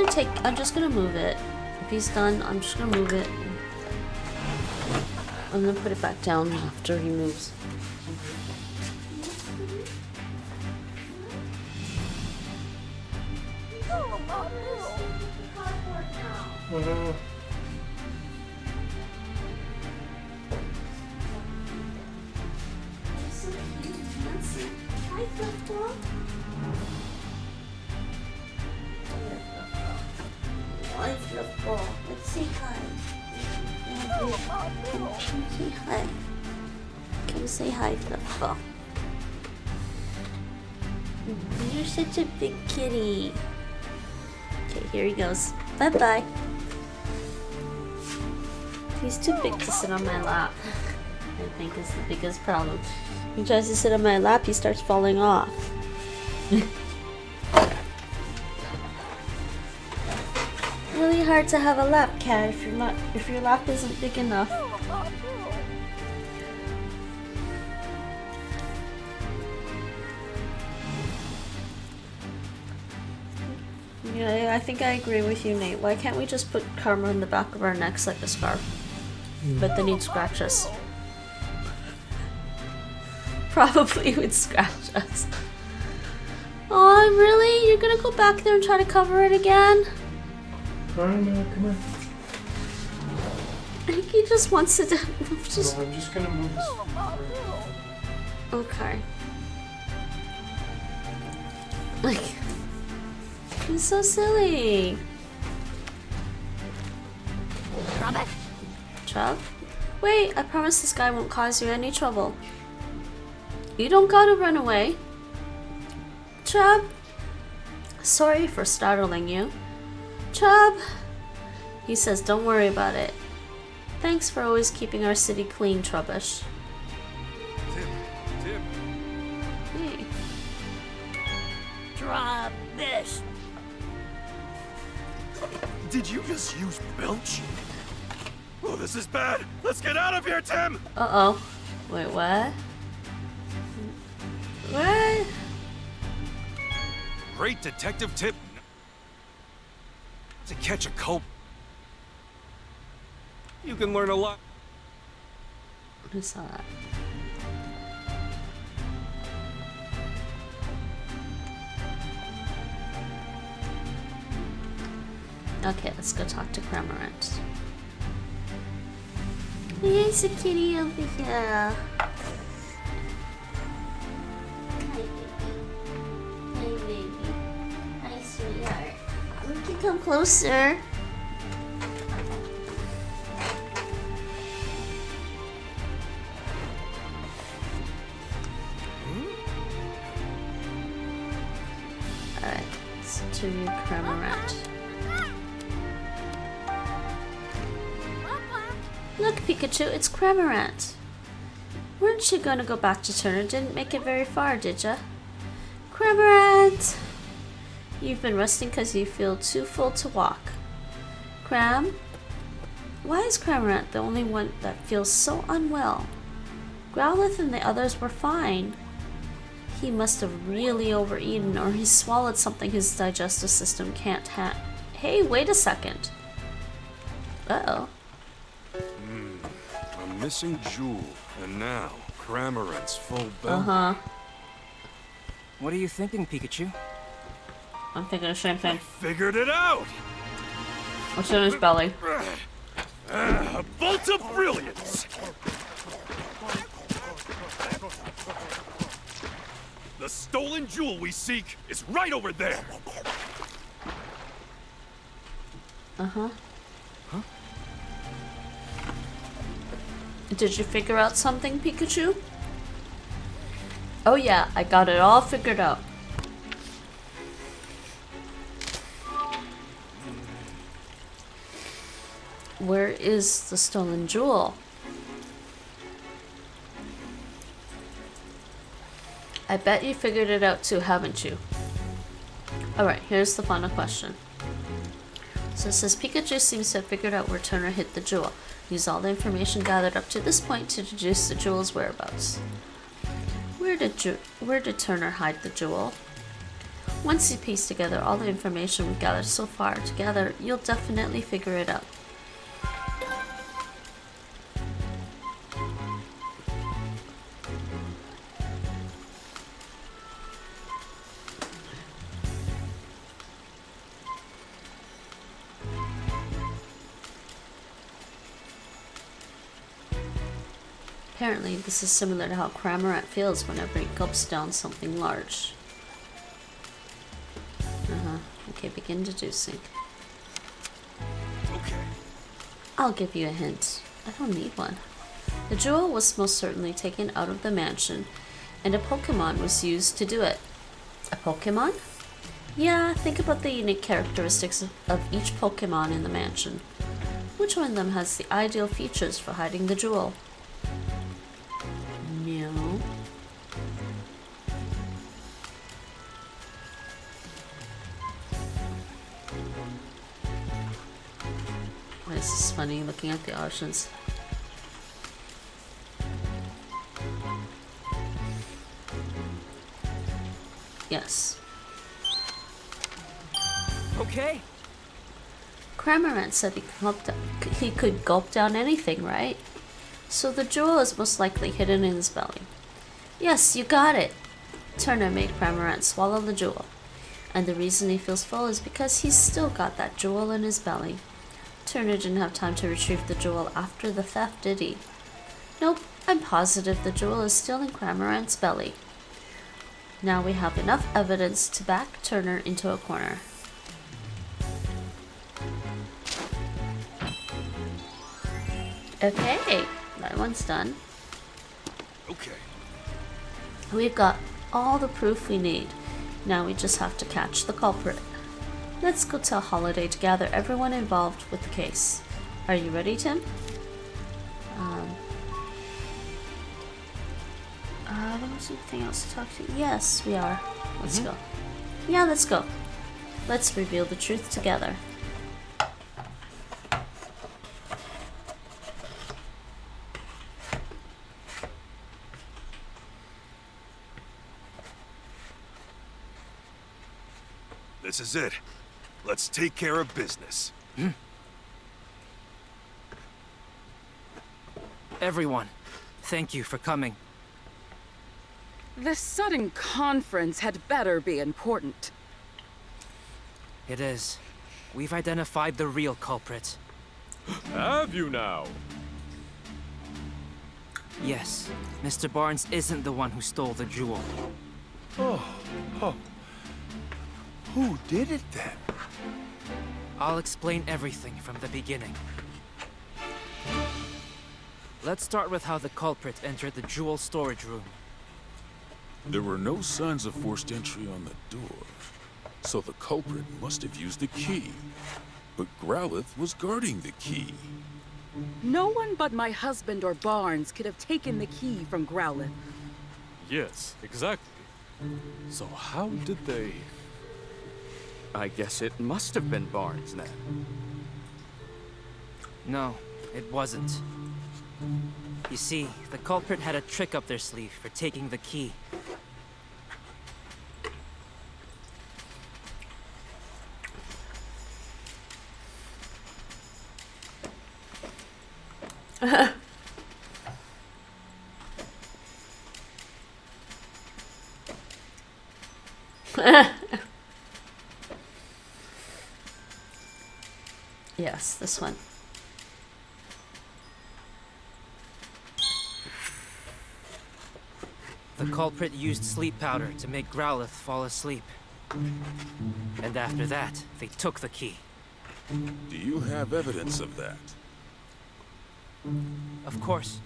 [SPEAKER 1] gonna move it. If he's done, I'm just gonna move it. I'm gonna put it back down after he moves. Let's say hi. Come say hi. Come say hi, Fluffball. You're such a big kitty. Okay, here he goes. Bye-bye. He's too big to sit on my lap. I think is the biggest problem. He tries to sit on my lap, he starts falling off. really hard to have a lap, cat, if your lap isn't big enough. Yeah, I think I agree with you, Nate. Why can't we just put Karma in the back of our necks like a scarf? But then he'd scratch us. Probably would scratch us. Oh, really? You're gonna go back there and try to cover it again?
[SPEAKER 5] Karma, come on.
[SPEAKER 1] I think he just wants to just...
[SPEAKER 5] So I'm just gonna move this.
[SPEAKER 1] Okay. Like... He's so silly. Chub? Wait, I promise this guy won't cause you any trouble. You don't gotta run away. Chub? Sorry for startling you. Chub? He says don't worry about it. Thanks for always keeping our city clean, Trubbish.
[SPEAKER 2] Tim.
[SPEAKER 1] Hey.
[SPEAKER 4] Trubbish.
[SPEAKER 2] Did you just use belch? Oh, this is bad. Let's get out of here, Tim!
[SPEAKER 1] Uh-oh. Wait, what? What?
[SPEAKER 2] Great detective tip to catch a culprit. You can learn a lot.
[SPEAKER 1] Who saw that? Okay, let's go talk to Cramorant. There's a kitty over here. Hi, baby. Hi, sweetheart. We can come closer. Alright, let's interview Cramorant. Look, Pikachu, it's Cramorant. Weren't you gonna go back to Turner? Didn't make it very far, did ya? Cramorant! You've been resting because you feel too full to walk. Cram? Why is Cramorant the only one that feels so unwell? Growlithe and the others were fine. He must have really overeaten, or he swallowed something his digestive system can't handle. Hey, wait a second. Uh-oh.
[SPEAKER 2] I'm missing Jewel, and now Cramorant's full belly.
[SPEAKER 1] Uh-huh.
[SPEAKER 3] What are you thinking, Pikachu?
[SPEAKER 1] I'm thinking the same thing.
[SPEAKER 2] Figured it out!
[SPEAKER 1] What's in his belly?
[SPEAKER 2] A bolt of brilliance! The stolen jewel we seek is right over there!
[SPEAKER 1] Uh-huh. Did you figure out something, Pikachu? Oh yeah, I got it all figured out. Where is the stolen jewel? I bet you figured it out too, haven't you? Alright, here's the final question. So it says Pikachu seems to have figured out where Turner hid the jewel. Use all the information gathered up to this point to deduce the jewel's whereabouts. Where did Turner hide the jewel? Once you piece together all the information we've gathered so far together, you'll definitely figure it out. Apparently, this is similar to how Cramorant feels whenever he gulps down something large. Okay, begin deducing.
[SPEAKER 2] Okay.
[SPEAKER 1] I'll give you a hint. I don't need one. The jewel was most certainly taken out of the mansion, and a Pokemon was used to do it. A Pokemon? Yeah, think about the unique characteristics of each Pokemon in the mansion. Which one of them has the ideal features for hiding the jewel? No. This is funny looking at the options. Yes.
[SPEAKER 3] Okay.
[SPEAKER 1] Cramorant said he could gulp down anything, right? So the jewel is most likely hidden in his belly. Yes, you got it. Turner made Cramorant swallow the jewel. And the reason he feels full is because he's still got that jewel in his belly. Turner didn't have time to retrieve the jewel after the theft, did he? Nope, I'm positive the jewel is still in Cramorant's belly. Now we have enough evidence to back Turner into a corner. Okay, that one's done.
[SPEAKER 2] Okay.
[SPEAKER 1] We've got all the proof we need. Now we just have to catch the culprit. Let's go tell Holiday to gather everyone involved with the case. Are you ready, Tim? There was anything else to talk to? Yes, we are. Let's go. Yeah, let's go. Let's reveal the truth together.
[SPEAKER 2] This is it. Let's take care of business.
[SPEAKER 3] Everyone, thank you for coming.
[SPEAKER 7] This sudden conference had better be important.
[SPEAKER 3] It is. We've identified the real culprit.
[SPEAKER 8] Have you now?
[SPEAKER 3] Yes, Mr. Barnes isn't the one who stole the jewel.
[SPEAKER 8] Oh. Who did it then?
[SPEAKER 3] I'll explain everything from the beginning. Let's start with how the culprit entered the jewel storage room.
[SPEAKER 9] There were no signs of forced entry on the door, so the culprit must have used the key. But Growlithe was guarding the key.
[SPEAKER 7] No one but my husband or Barnes could have taken the key from Growlithe.
[SPEAKER 8] Yes, exactly. So how did they...
[SPEAKER 10] I guess it must have been Barnes then.
[SPEAKER 3] No, it wasn't. You see, the culprit had a trick up their sleeve for taking the key.
[SPEAKER 1] Yes, this one.
[SPEAKER 3] The culprit used sleep powder to make Growlithe fall asleep. And after that, they took the key.
[SPEAKER 9] Do you have evidence of that?
[SPEAKER 3] Of course.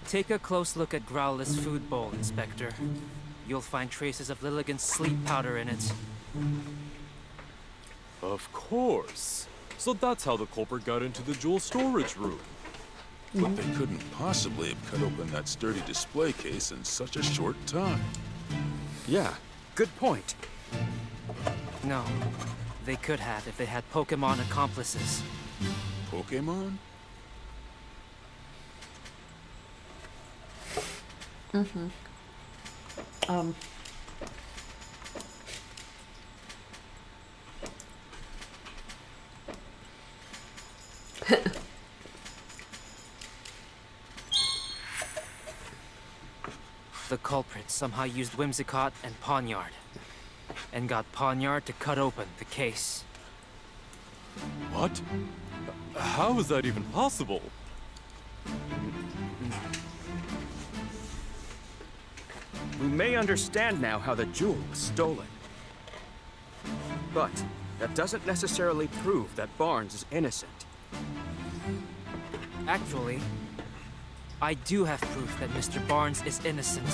[SPEAKER 3] Take a close look at Growlithe's food bowl, Inspector. You'll find traces of Lilligant's sleep powder in it.
[SPEAKER 8] Of course. So that's how the culprit got into the jewel storage room.
[SPEAKER 9] But they couldn't possibly have cut open that sturdy display case in such a short time.
[SPEAKER 10] Yeah, good point.
[SPEAKER 3] No, they could have if they had Pokemon accomplices.
[SPEAKER 9] Pokemon?
[SPEAKER 3] The culprit somehow used Whimsicott and Pawniard, and got Pawniard to cut open the case.
[SPEAKER 8] What? How is that even possible?
[SPEAKER 10] We may understand now how the jewel was stolen. But that doesn't necessarily prove that Barnes is innocent.
[SPEAKER 3] Actually, I do have proof that Mr. Barnes is innocent.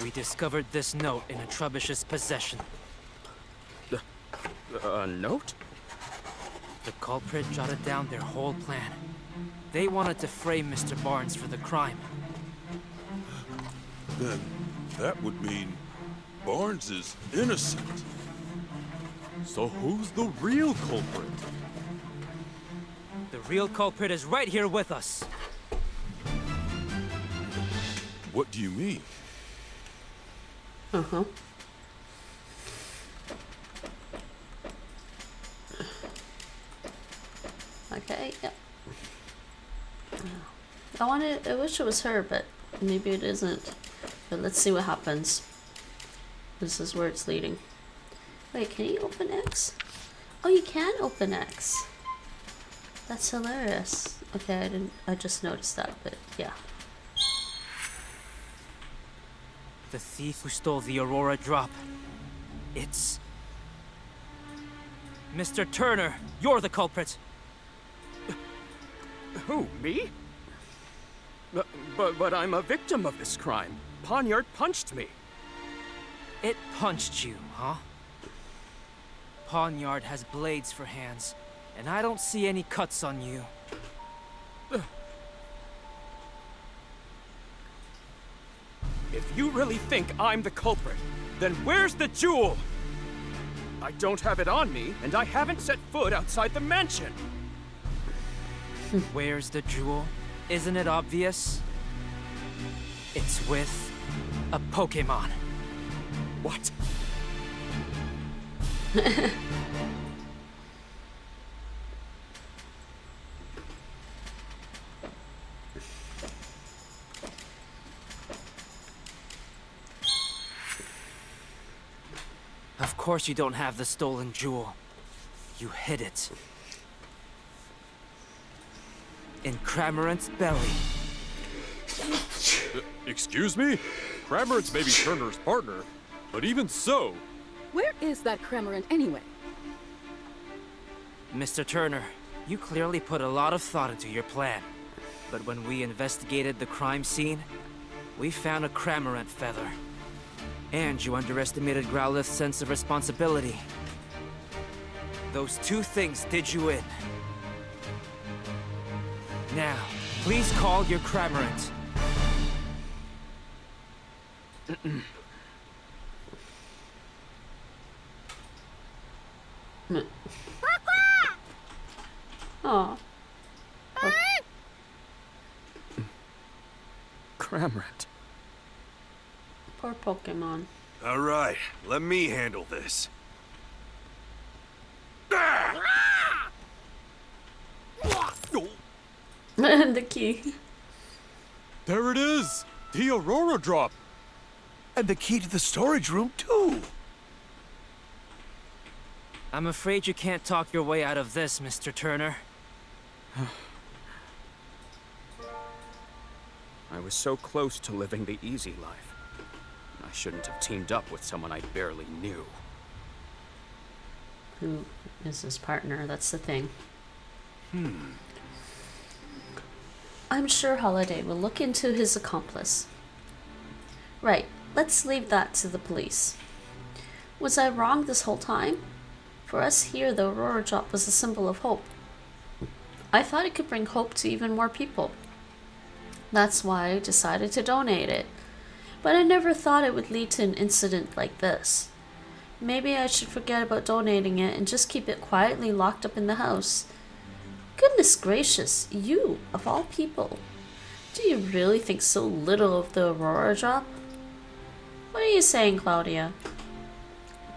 [SPEAKER 3] We discovered this note in a Trubbish's possession.
[SPEAKER 10] A note?
[SPEAKER 3] The culprit jotted down their whole plan. They wanted to frame Mr. Barnes for the crime.
[SPEAKER 9] Then that would mean Barnes is innocent.
[SPEAKER 8] So who's the real culprit?
[SPEAKER 3] The real culprit is right here with us.
[SPEAKER 9] What do you mean?
[SPEAKER 1] Uh-huh. Okay, yep. I wish it was her, but maybe it isn't. But let's see what happens. This is where it's leading. Wait, can you open X? Oh, you can open X. That's hilarious. Okay, I just noticed that, but yeah.
[SPEAKER 3] The thief who stole the Aurora drop. It's... Mr. Turner, you're the culprit.
[SPEAKER 10] Who, me? But I'm a victim of this crime. Poniard punched me.
[SPEAKER 3] It punched you, huh? Poniard has blades for hands, and I don't see any cuts on you.
[SPEAKER 10] If you really think I'm the culprit, then where's the jewel? I don't have it on me, and I haven't set foot outside the mansion.
[SPEAKER 3] Where's the jewel? Isn't it obvious? It's with a Pokemon.
[SPEAKER 10] What?
[SPEAKER 3] Of course you don't have the stolen jewel. You hid it. In Cramorant's belly.
[SPEAKER 8] Excuse me? Cramorant's may be Turner's partner, but even so...
[SPEAKER 7] Where is that Cramorant anyway?
[SPEAKER 3] Mr. Turner, you clearly put a lot of thought into your plan. But when we investigated the crime scene, we found a Cramorant feather. And you underestimated Growlith's sense of responsibility. Those two things did you in. Now, please call your Cramorant.
[SPEAKER 1] Aw.
[SPEAKER 10] Cramorant.
[SPEAKER 1] Poor Pokemon.
[SPEAKER 2] All right, let me handle this.
[SPEAKER 1] And the key.
[SPEAKER 8] There it is! The Aurora drop!
[SPEAKER 11] And the key to the storage room, too.
[SPEAKER 3] I'm afraid you can't talk your way out of this, Mr. Turner.
[SPEAKER 10] I was so close to living the easy life. I shouldn't have teamed up with someone I barely knew.
[SPEAKER 1] Who is his partner? That's the thing. I'm sure Holiday will look into his accomplice. Right, let's leave that to the police. Was I wrong this whole time? For us here, the Aurora drop was a symbol of hope. I thought it could bring hope to even more people. That's why I decided to donate it. But I never thought it would lead to an incident like this. Maybe I should forget about donating it and just keep it quietly locked up in the house. Goodness gracious, you, of all people. Do you really think so little of the Aurora drop? What are you saying, Claudia?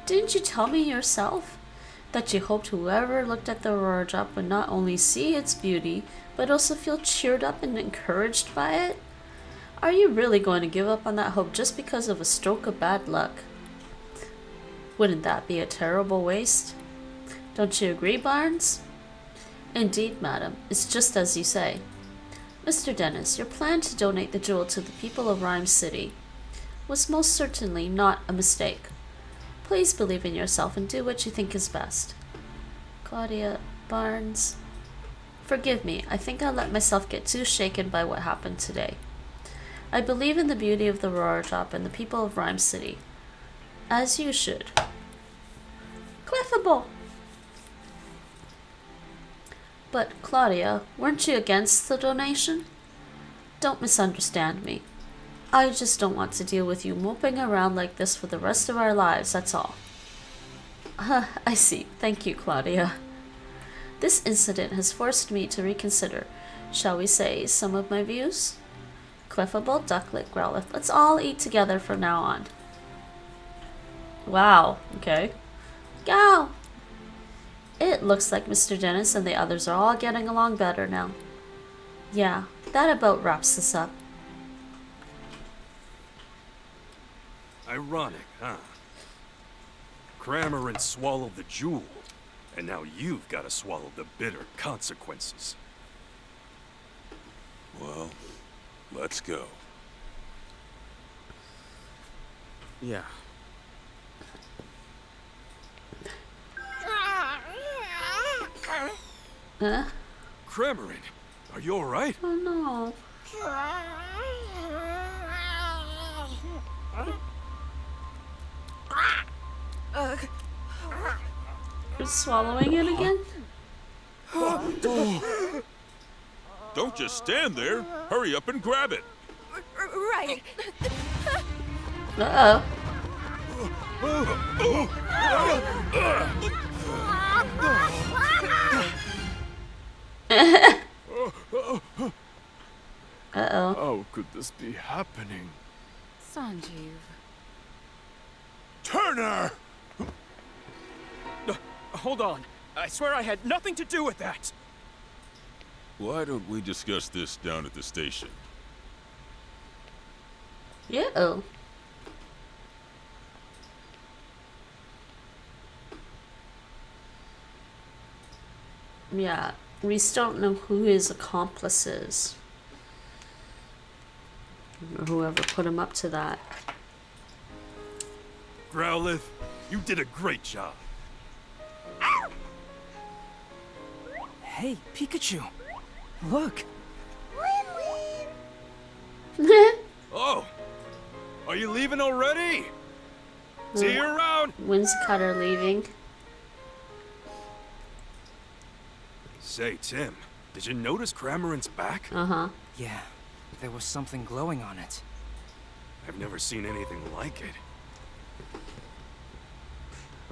[SPEAKER 1] Didn't you tell me yourself that you hoped whoever looked at the Aurora drop would not only see its beauty, but also feel cheered up and encouraged by it? Are you really going to give up on that hope just because of a stroke of bad luck? Wouldn't that be a terrible waste? Don't you agree, Barnes? Indeed, madam, it's just as you say. Mr. Dennis, your plan to donate the jewel to the people of Rhyme City was most certainly not a mistake. Please believe in yourself and do what you think is best. Claudia, Barnes... Forgive me, I think I let myself get too shaken by what happened today. I believe in the beauty of the Aurora Drop and the people of Rhyme City. As you should. Clefable! But, Claudia, weren't you against the donation? Don't misunderstand me. I just don't want to deal with you moping around like this for the rest of our lives, that's all. I see. Thank you, Claudia. This incident has forced me to reconsider, shall we say, some of my views? Clefable, Ducklet, Growlithe. Let's all eat together from now on. Wow. Okay. Go! It looks like Mr. Dennis and the others are all getting along better now. Yeah, that about wraps this up.
[SPEAKER 2] Ironic, huh? Cramorant swallowed the jewel, and now you've got to swallow the bitter consequences.
[SPEAKER 9] Well, let's go.
[SPEAKER 10] Yeah.
[SPEAKER 1] Huh?
[SPEAKER 2] Cramorant, are you alright?
[SPEAKER 1] Oh no. You're swallowing it again?
[SPEAKER 9] Don't just stand there. Hurry up and grab it.
[SPEAKER 6] Right.
[SPEAKER 1] Uh-oh. Uh-oh.
[SPEAKER 8] How could this be happening?
[SPEAKER 7] Sanjeev.
[SPEAKER 11] Turner!
[SPEAKER 10] Hold on. I swear I had nothing to do with that.
[SPEAKER 9] Why don't we discuss this down at the station?
[SPEAKER 1] Yeah. Yeah, we still don't know who his accomplice is. Or whoever put him up to that.
[SPEAKER 2] Growlithe, you did a great job.
[SPEAKER 3] Hey, Pikachu. Look.
[SPEAKER 2] Oh, are you leaving already? See you around.
[SPEAKER 1] Whimsicott leaving.
[SPEAKER 2] Say, Tim, did you notice Cramorant's back?
[SPEAKER 1] Uh-huh.
[SPEAKER 3] Yeah, there was something glowing on it.
[SPEAKER 2] I've never seen anything like it.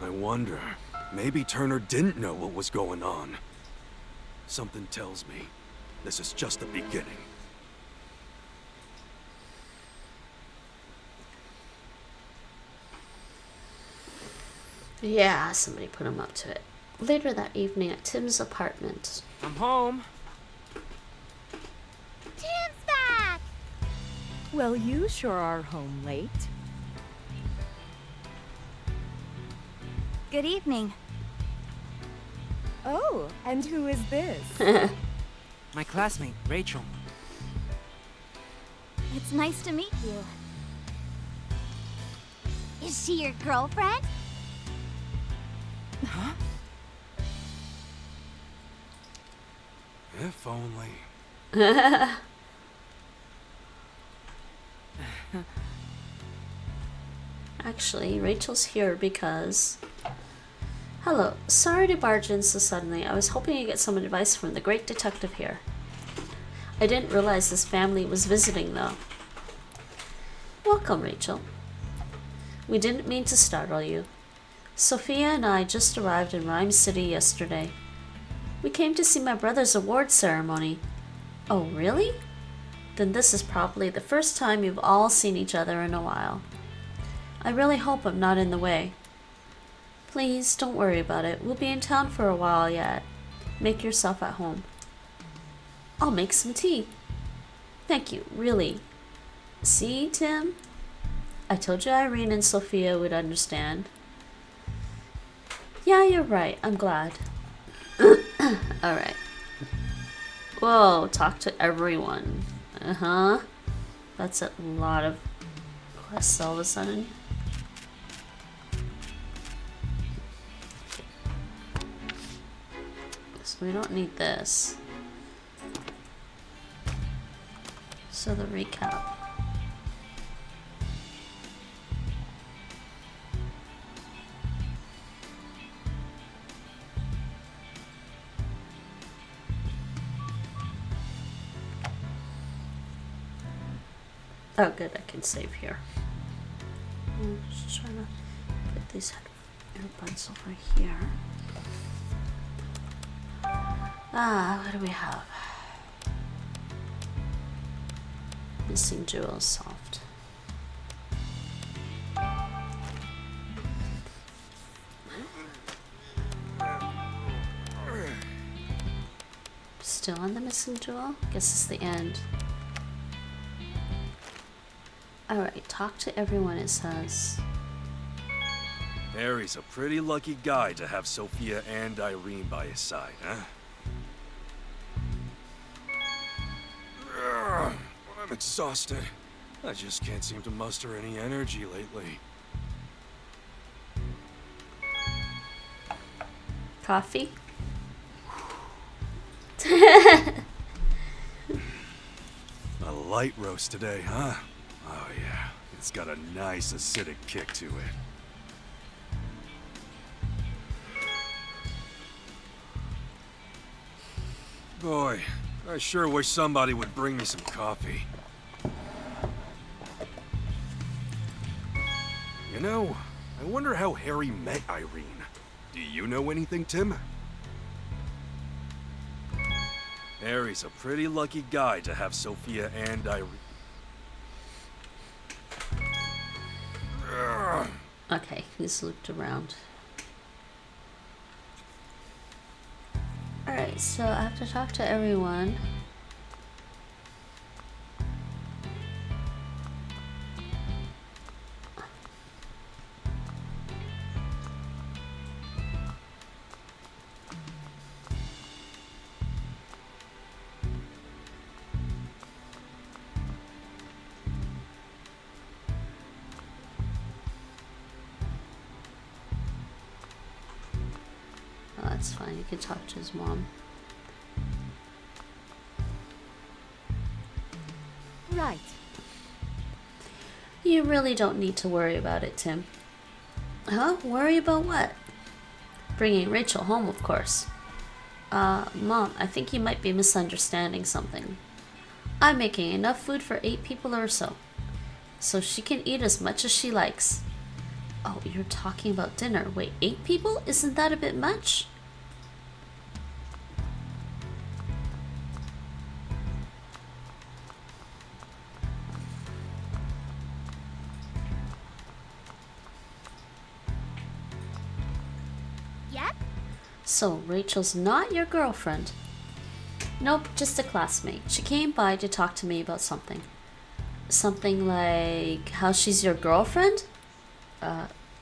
[SPEAKER 2] I wonder, maybe Turner didn't know what was going on. Something tells me this is just the beginning.
[SPEAKER 1] Yeah, somebody put him up to it. Later that evening at Tim's apartment.
[SPEAKER 3] I'm home.
[SPEAKER 6] Tim's back!
[SPEAKER 12] Well, you sure are home late.
[SPEAKER 6] Good evening.
[SPEAKER 12] Oh, and who is this?
[SPEAKER 3] My classmate, Rachel.
[SPEAKER 6] It's nice to meet you. Is she your girlfriend?
[SPEAKER 3] Huh?
[SPEAKER 2] If only.
[SPEAKER 1] Actually, Rachel's here because... Hello, sorry to barge in so suddenly. I was hoping to get some advice from the great detective here. I didn't realize his family was visiting, though. Welcome, Rachel. We didn't mean to startle you. Sophia and I just arrived in Rhyme City yesterday. We came to see my brother's award ceremony. Oh, really? Then this is probably the first time you've all seen each other in a while. I really hope I'm not in the way. Please, don't worry about it. We'll be in town for a while yet. Make yourself at home. I'll make some tea. Thank you, really. See, Tim? I told you Irene and Sophia would understand. Yeah, you're right. I'm glad. Alright. Whoa, talk to everyone. Uh-huh. That's a lot of quests all of a sudden. So we don't need this. So the recap. Oh, good, I can save here. I'm just trying to put these earbuds over here. What do we have? Missing jewels solved. Still on the missing jewel? Guess it's the end. Alright, talk to everyone, it says.
[SPEAKER 2] Harry's a pretty lucky guy to have Sophia and Irene by his side, huh? I'm exhausted. I just can't seem to muster any energy lately.
[SPEAKER 1] Coffee?
[SPEAKER 2] A light roast today, huh? Oh yeah, it's got a nice acidic kick to it. Boy, I sure wish somebody would bring me some coffee. You know, I wonder how Harry met Irene. Do you know anything, Tim? Harry's a pretty lucky guy to have Sophia and Irene.
[SPEAKER 1] Okay, he's looped around. Alright, so I have to talk to everyone. Oh, that's fine, you can talk to his mom.
[SPEAKER 12] Right.
[SPEAKER 1] You really don't need to worry about it, Tim. Huh? Worry about what? Bringing Rachel home, of course. Mom, I think you might be misunderstanding something. I'm making enough food for 8 people or so. So she can eat as much as she likes. Oh, you're talking about dinner. Wait, 8 people? Isn't that a bit much?
[SPEAKER 6] Yep.
[SPEAKER 1] So, Rachel's not your girlfriend? Nope, just a classmate. She came by to talk to me about something. Something like how she's your girlfriend?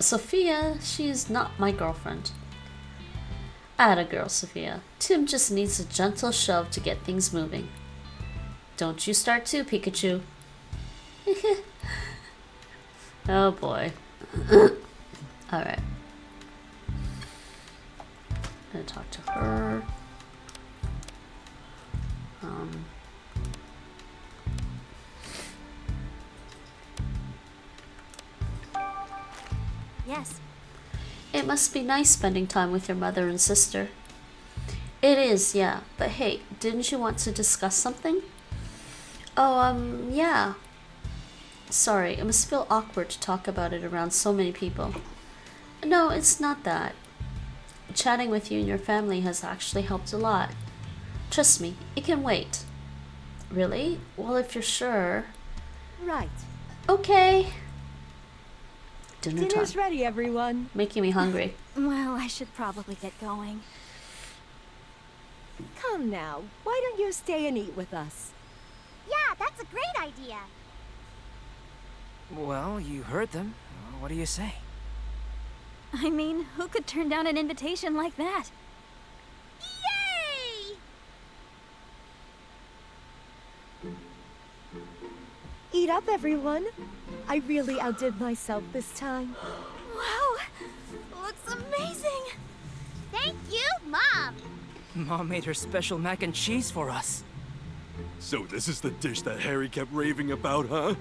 [SPEAKER 1] Sophia, she's not my girlfriend. Atta girl, Sophia. Tim just needs a gentle shove to get things moving. Don't you start too, Pikachu. Oh boy. Alright. Gonna talk to her.
[SPEAKER 6] Yes.
[SPEAKER 1] It must be nice spending time with your mother and sister. It is, yeah. But hey, didn't you want to discuss something? Oh, yeah. Sorry, it must feel awkward to talk about it around so many people. No, it's not that. Chatting with you and your family has actually helped a lot. Trust me, it can wait. Really? Well, if you're sure.
[SPEAKER 12] Right.
[SPEAKER 1] Okay.
[SPEAKER 12] Dinner's ready, everyone.
[SPEAKER 1] Making me hungry.
[SPEAKER 6] Well, I should probably get going.
[SPEAKER 12] Come now. Why don't you stay and eat with us?
[SPEAKER 6] Yeah, that's a great idea.
[SPEAKER 3] Well, you heard them. What do you say?
[SPEAKER 6] I mean, who could turn down an invitation like that? Yay!
[SPEAKER 12] Eat up, everyone. I really outdid myself this time.
[SPEAKER 6] Wow! Looks amazing! Thank you, Mom!
[SPEAKER 3] Mom made her special mac and cheese for us.
[SPEAKER 2] So this is the dish that Harry kept raving about, huh?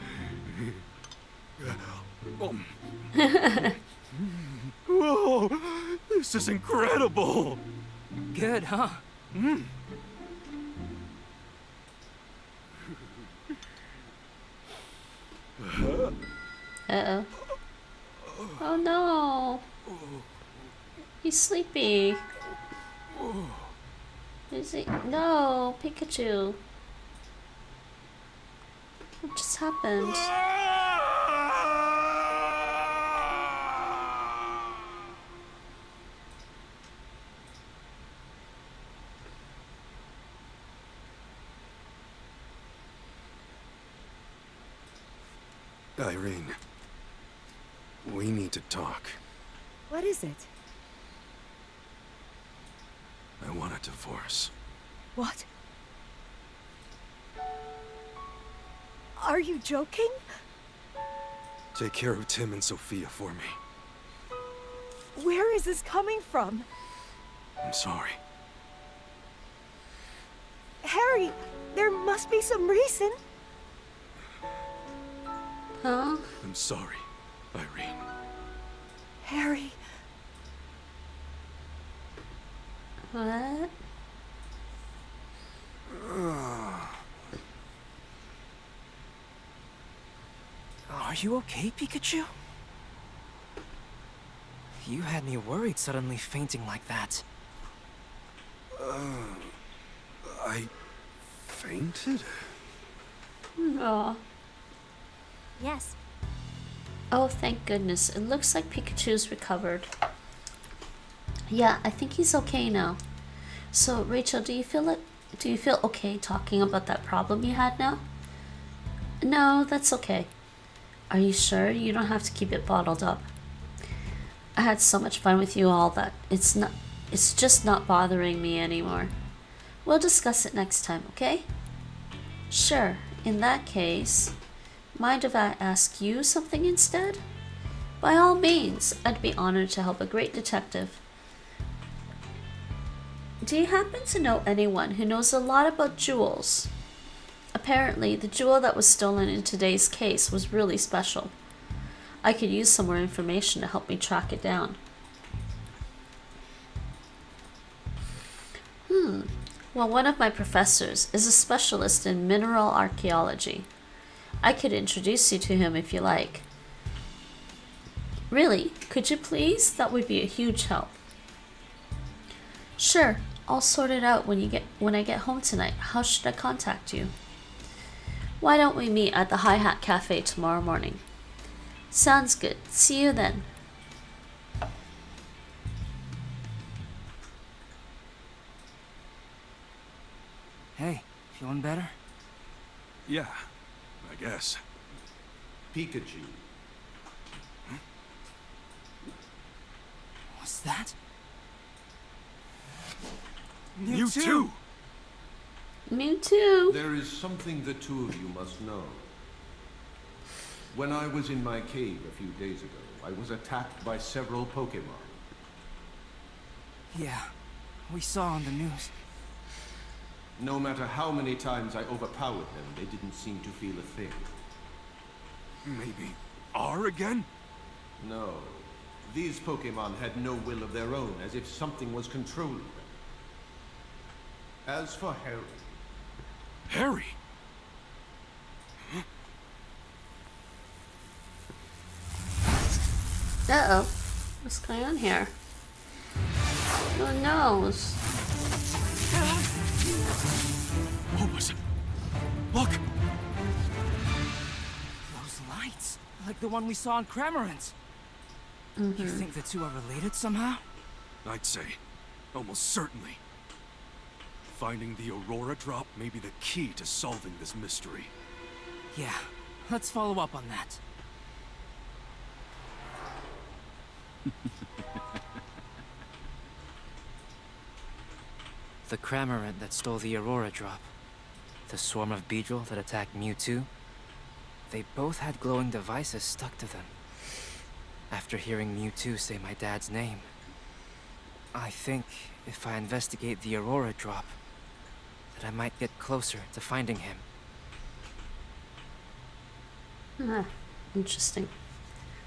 [SPEAKER 2] Whoa! This is incredible!
[SPEAKER 3] Good, huh?
[SPEAKER 1] Uh-oh. Oh no! He's sleepy. Is he? No, Pikachu. What just happened?
[SPEAKER 2] Irene, we need to talk.
[SPEAKER 12] What is it?
[SPEAKER 2] I want a divorce.
[SPEAKER 12] What? Are you joking?
[SPEAKER 2] Take care of Tim and Sophia for me.
[SPEAKER 12] Where is this coming from?
[SPEAKER 2] I'm sorry.
[SPEAKER 12] Harry, there must be some reason.
[SPEAKER 1] Huh?
[SPEAKER 2] I'm sorry, Irene.
[SPEAKER 12] Harry.
[SPEAKER 1] What?
[SPEAKER 3] Are you okay, Pikachu? You had me worried suddenly fainting like that.
[SPEAKER 2] I fainted?
[SPEAKER 1] Aw.
[SPEAKER 6] Yes.
[SPEAKER 1] Oh, thank goodness. It looks like Pikachu's recovered. Yeah, I think he's okay now. So, Rachel, do you feel okay talking about that problem you had now? No, that's okay. Are you sure you don't have to keep it bottled up? I had so much fun with you all that it's just not bothering me anymore. We'll discuss it next time, okay? Sure. In that case, mind if I ask you something instead? By all means, I'd be honored to help a great detective. Do you happen to know anyone who knows a lot about jewels? Apparently, the jewel that was stolen in today's case was really special. I could use some more information to help me track it down. Well, one of my professors is a specialist in mineral archaeology. I could introduce you to him if you like. Really? Could you please? That would be a huge help. Sure, I'll sort it out when I get home tonight. How should I contact you? Why don't we meet at the Hi Hat Cafe tomorrow morning? Sounds good. See you then.
[SPEAKER 3] Hey, feeling better?
[SPEAKER 2] Yeah, I guess.
[SPEAKER 11] Pikachu.
[SPEAKER 3] What's that?
[SPEAKER 2] Mewtwo!
[SPEAKER 1] Mewtwo!
[SPEAKER 11] There is something the two of you must know. When I was in my cave a few days ago, I was attacked by several Pokemon.
[SPEAKER 3] Yeah, we saw on the news.
[SPEAKER 11] No matter how many times I overpowered them, they didn't seem to feel a thing.
[SPEAKER 2] Maybe R again?
[SPEAKER 11] No. These Pokemon had no will of their own, as if something was controlling them. As for Harry...
[SPEAKER 2] Harry?
[SPEAKER 1] Uh-oh. What's going on here? Oh no.
[SPEAKER 2] What was it? Look!
[SPEAKER 3] Those lights, like the one we saw in Cramorant's. You think the two are related somehow?
[SPEAKER 2] I'd say. Almost certainly. Finding the Aurora drop may be the key to solving this mystery.
[SPEAKER 3] Yeah, let's follow up on that. The Cramorant that stole the Aurora drop. The swarm of Beedrill that attacked Mewtwo. They both had glowing devices stuck to them. After hearing Mewtwo say my dad's name, I think if I investigate the Aurora drop, that I might get closer to finding him.
[SPEAKER 1] Interesting.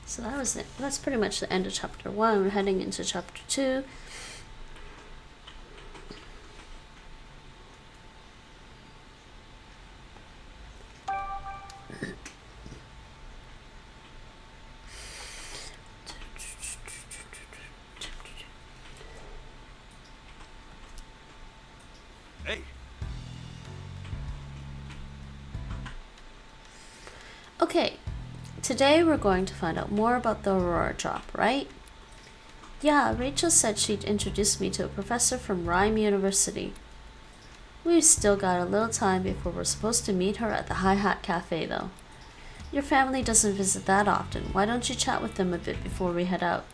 [SPEAKER 1] So that was it. That's pretty much the end of chapter 1. We're heading into chapter 2.
[SPEAKER 2] Hey.
[SPEAKER 1] Okay, today we're going to find out more about the Aurora job, right? Yeah, Rachel said she'd introduce me to a professor from Rhyme University. We've still got a little time before we're supposed to meet her at the High Hat Cafe, though. Your family doesn't visit that often. Why don't you chat with them a bit before we head out?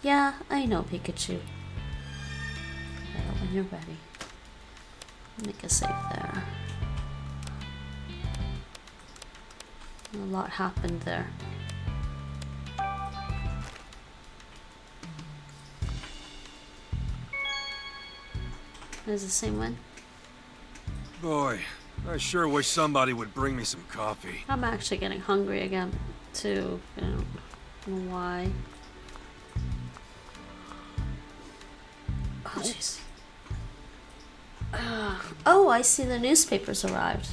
[SPEAKER 1] Yeah, I know, Pikachu. Well, when you're ready. Make a save there. A lot happened there. Is the same one?
[SPEAKER 2] Boy, I sure wish somebody would bring me some coffee.
[SPEAKER 1] I'm actually getting hungry again, too. I don't know why. Oh, jeez. Oh, I see the newspaper's arrived.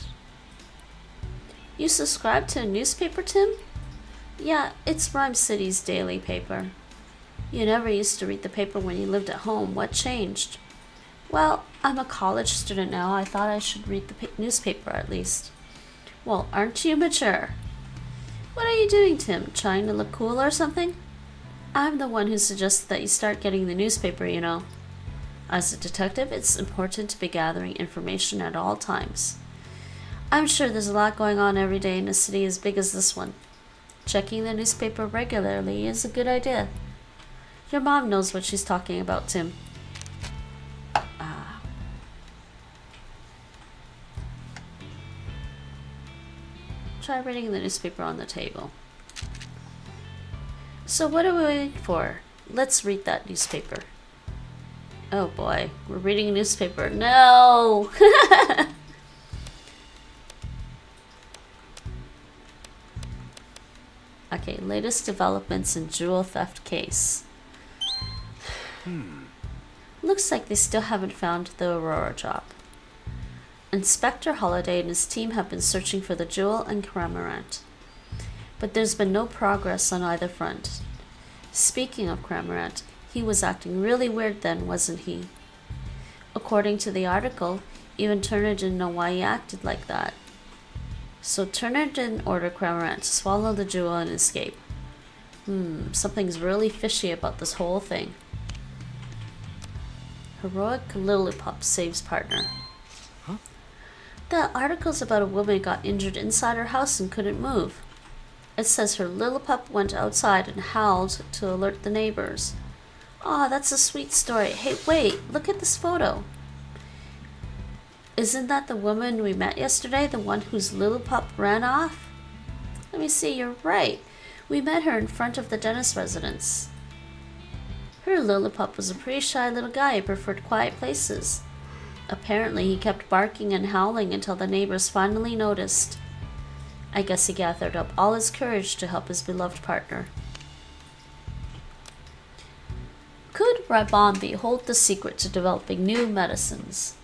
[SPEAKER 1] You subscribe to a newspaper, Tim? Yeah, it's Rhyme City's daily paper. You never used to read the paper when you lived at home. What changed? Well, I'm a college student now. I thought I should read the newspaper at least. Well, aren't you mature? What are you doing, Tim? Trying to look cool or something? I'm the one who suggested that you start getting the newspaper, you know. As a detective, it's important to be gathering information at all times. I'm sure there's a lot going on every day in a city as big as this one. Checking the newspaper regularly is a good idea. Your mom knows what she's talking about, Tim. Try reading the newspaper on the table. So what are we waiting for? Let's read that newspaper. Oh boy, we're reading a newspaper. No! Okay, latest developments in jewel theft case. Looks like they still haven't found the Aurora job. Inspector Holliday and his team have been searching for the jewel and Cramorant, but there's been no progress on either front. Speaking of Cramorant, he was acting really weird then, wasn't he? According to the article, even Turner didn't know why he acted like that. So Turner didn't order Cramorant to swallow the jewel and escape. Something's really fishy about this whole thing. Heroic Lillipup saves partner. The article's about a woman who got injured inside her house and couldn't move. It says her Lillipup went outside and howled to alert the neighbors. Aw, that's a sweet story. Hey, wait, look at this photo. Isn't that the woman we met yesterday, the one whose Lillipup ran off? Let me see, you're right. We met her in front of the dentist residence. Her Lillipup was a pretty shy little guy who preferred quiet places. Apparently, he kept barking and howling until the neighbors finally noticed. I guess he gathered up all his courage to help his beloved partner. Could Ribombi hold the secret to developing new medicines?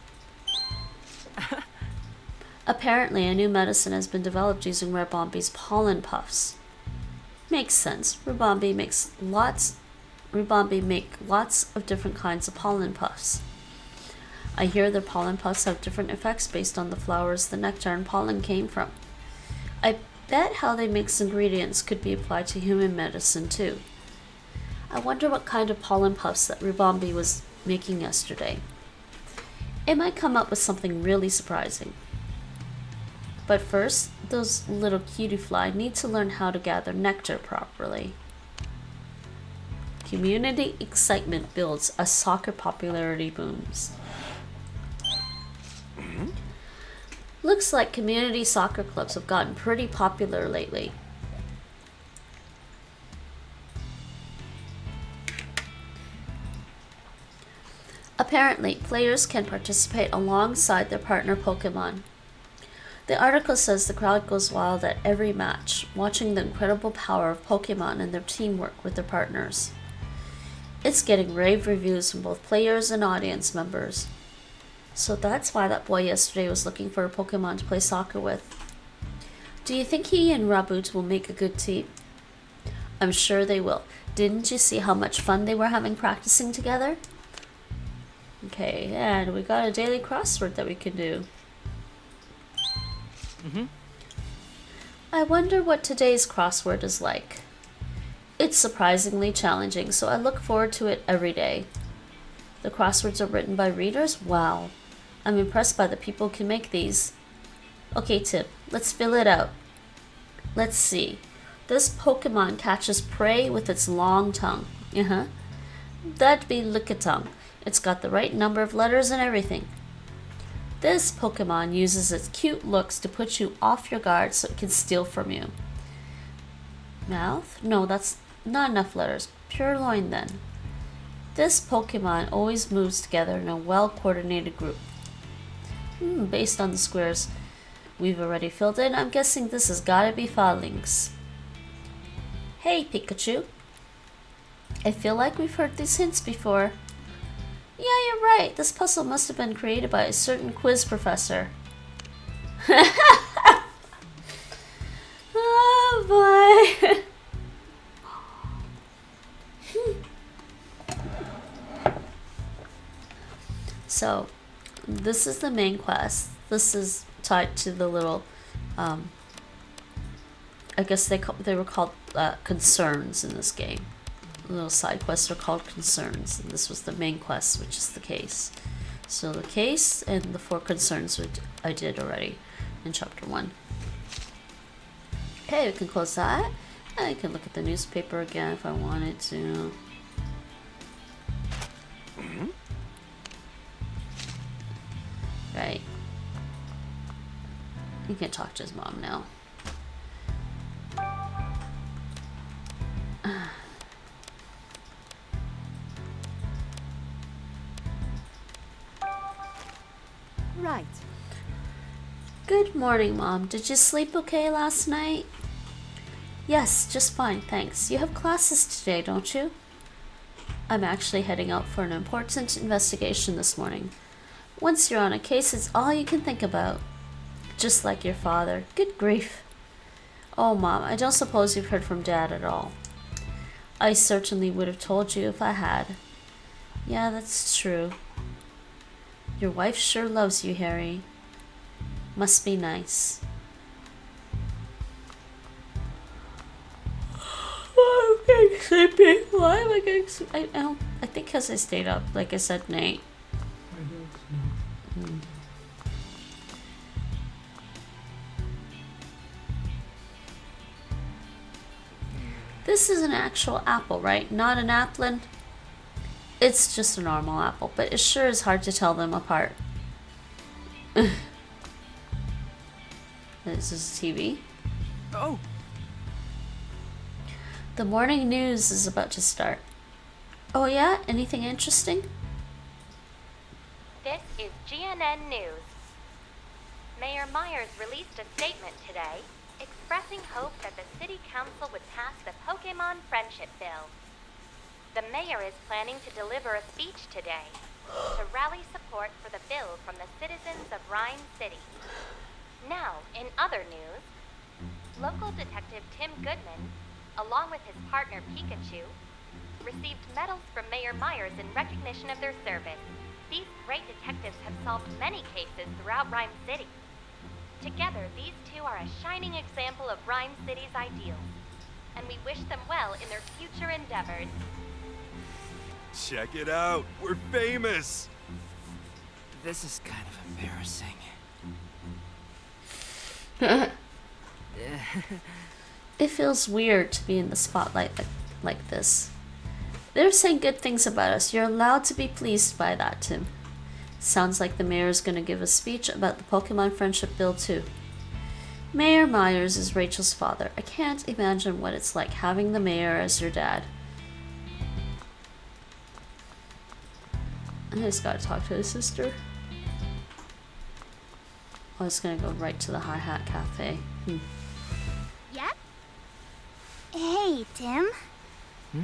[SPEAKER 1] Apparently, a new medicine has been developed using Ribombi's pollen puffs. Makes sense. Ribombi make lots of different kinds of pollen puffs. I hear their pollen puffs have different effects based on the flowers the nectar and pollen came from. I bet how they mix ingredients could be applied to human medicine too. I wonder what kind of pollen puffs that Ribombi was making yesterday. It might come up with something really surprising. But first, those little cutie fly need to learn how to gather nectar properly. Community excitement builds as soccer popularity booms. Looks like community soccer clubs have gotten pretty popular lately. Apparently, players can participate alongside their partner Pokemon. The article says the crowd goes wild at every match, watching the incredible power of Pokemon and their teamwork with their partners. It's getting rave reviews from both players and audience members. So that's why that boy yesterday was looking for a Pokemon to play soccer with. Do you think he and Raboot will make a good team? I'm sure they will. Didn't you see how much fun they were having practicing together? Okay, and we got a daily crossword that we can do. I wonder what today's crossword is like. It's surprisingly challenging, so I look forward to it every day. The crosswords are written by readers? Wow. I'm impressed by the people who can make these. Okay, Tim, let's fill it out. Let's see. This Pokemon catches prey with its long tongue. That'd be Lickitung. It's got the right number of letters and everything. This Pokemon uses its cute looks to put you off your guard so it can steal from you. Mouth? No, that's not enough letters. Purloin then. This Pokemon always moves together in a well-coordinated group. Based on the squares we've already filled in, I'm guessing this has gotta be Fabled. Hey, Pikachu. I feel like we've heard these hints before. Yeah, you're right. This puzzle must have been created by a certain quiz professor. Oh boy. So, this is the main quest. This is tied to the little, I guess they were called concerns in this game. Little side quests are called concerns, and this was the main quest, which is the case. So the case and the 4 concerns, which I did already in chapter 1. Okay, we can close that. I can look at the newspaper again if I wanted to. Right. He can talk to his mom now.
[SPEAKER 12] Right.
[SPEAKER 1] Good morning, Mom. Did you sleep okay last night? Yes, just fine, thanks. You have classes today, don't you? I'm actually heading out for an important investigation this morning. Once you're on a case, it's all you can think about. Just like your father. Good grief. Oh, Mom, I don't suppose you've heard from Dad at all. I certainly would have told you if I had. Yeah, that's true. Your wife sure loves you, Harry. Must be nice. Oh, I'm getting sleepy. Why am I getting sleepy? I think because I stayed up, like I said, Nate. This is an actual apple, right? Not an applin? It's just a normal apple, but it sure is hard to tell them apart. This is TV.
[SPEAKER 3] Oh!
[SPEAKER 1] The morning news is about to start. Oh yeah? Anything interesting?
[SPEAKER 13] This is GNN News. Mayor Myers released a statement today expressing hope that the City Council would pass the Pokemon Friendship Bill. The mayor is planning to deliver a speech today to rally support for the bill from the citizens of Rhyme City. Now, in other news, local detective Tim Goodman, along with his partner Pikachu, received medals from Mayor Myers in recognition of their service. These great detectives have solved many cases throughout Rhyme City. Together, these two are a shining example of Rhyme City's ideals, and we wish them well in their future endeavors.
[SPEAKER 2] Check it out. We're famous.
[SPEAKER 3] This is kind of embarrassing.
[SPEAKER 1] It feels weird to be in the spotlight like this. They're saying good things about us. You're allowed to be pleased by that, Tim. Sounds like the mayor is going to give a speech about the Pokemon Friendship Bill too. Mayor Myers is Rachel's father. I can't imagine what it's like having the mayor as your dad. I just gotta talk to his sister. I was gonna go right to the Hi-Hat Cafe.
[SPEAKER 6] Yep. Hey, Tim.
[SPEAKER 3] Hmm?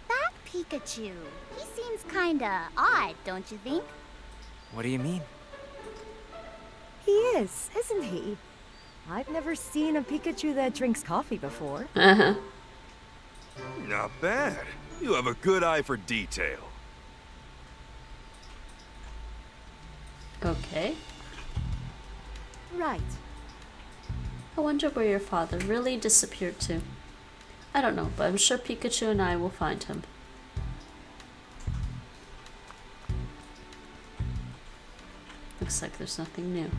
[SPEAKER 6] That Pikachu, he seems kinda odd, don't you think?
[SPEAKER 3] What do you mean?
[SPEAKER 12] He is, isn't he? I've never seen a Pikachu that drinks coffee before.
[SPEAKER 1] Uh-huh.
[SPEAKER 2] Not bad. You have a good eye for detail.
[SPEAKER 1] Okay.
[SPEAKER 12] Right.
[SPEAKER 1] I wonder where your father really disappeared to. I don't know, but I'm sure Pikachu and I will find him. Looks like there's nothing new.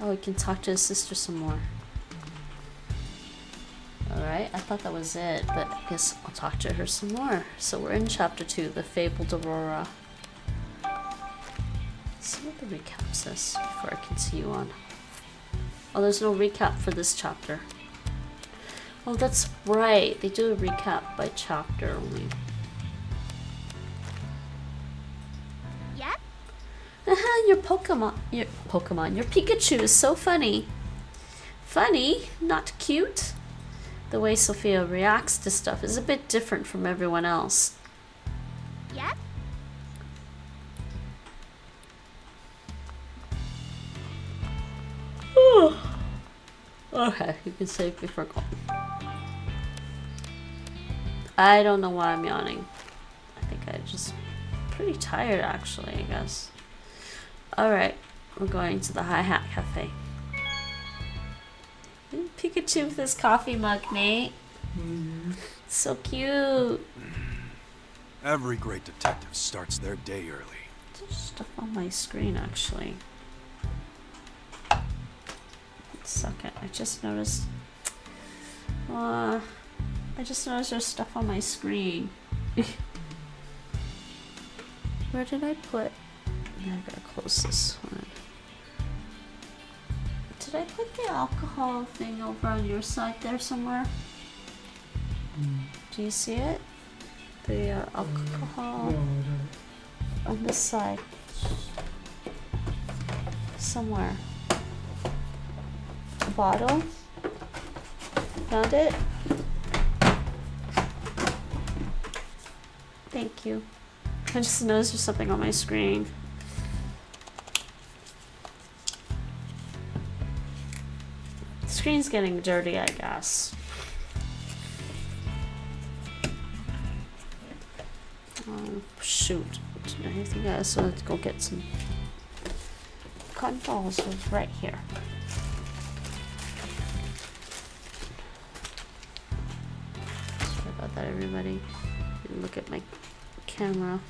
[SPEAKER 1] Oh, we can talk to his sister some more. Alright, I thought that was it, but I guess I'll talk to her some more. So we're in chapter 2, the Fabled Aurora. Let's see what the recap says before I continue on. Oh, there's no recap for this chapter. Oh, that's right. They do a recap by chapter only.
[SPEAKER 6] Yep.
[SPEAKER 1] Your Pikachu is so funny. Funny, not cute. The way Sophia reacts to stuff is a bit different from everyone else.
[SPEAKER 6] Yep.
[SPEAKER 1] Okay, you can save before going. I don't know why I'm yawning. I think I'm just pretty tired actually, I guess. Alright, we're going to the Hi-Hat Cafe. Pikachu with his coffee mug, Nate. So cute.
[SPEAKER 2] Every great detective starts their day early.
[SPEAKER 1] There's stuff on my screen actually. Second, I just noticed there's stuff on my screen. Where did I put? I gotta close this one. Did I put the alcohol thing over on your side there somewhere? Do you see it? The alcohol
[SPEAKER 5] No, I don't.
[SPEAKER 1] on this side. Somewhere. Bottle. Found it? Thank you. I just noticed there's something on my screen. The screen's getting dirty, I guess. Oh, shoot. I think I also have to go get some cotton balls. It was right here. Sorry about that, everybody. Look at my camera.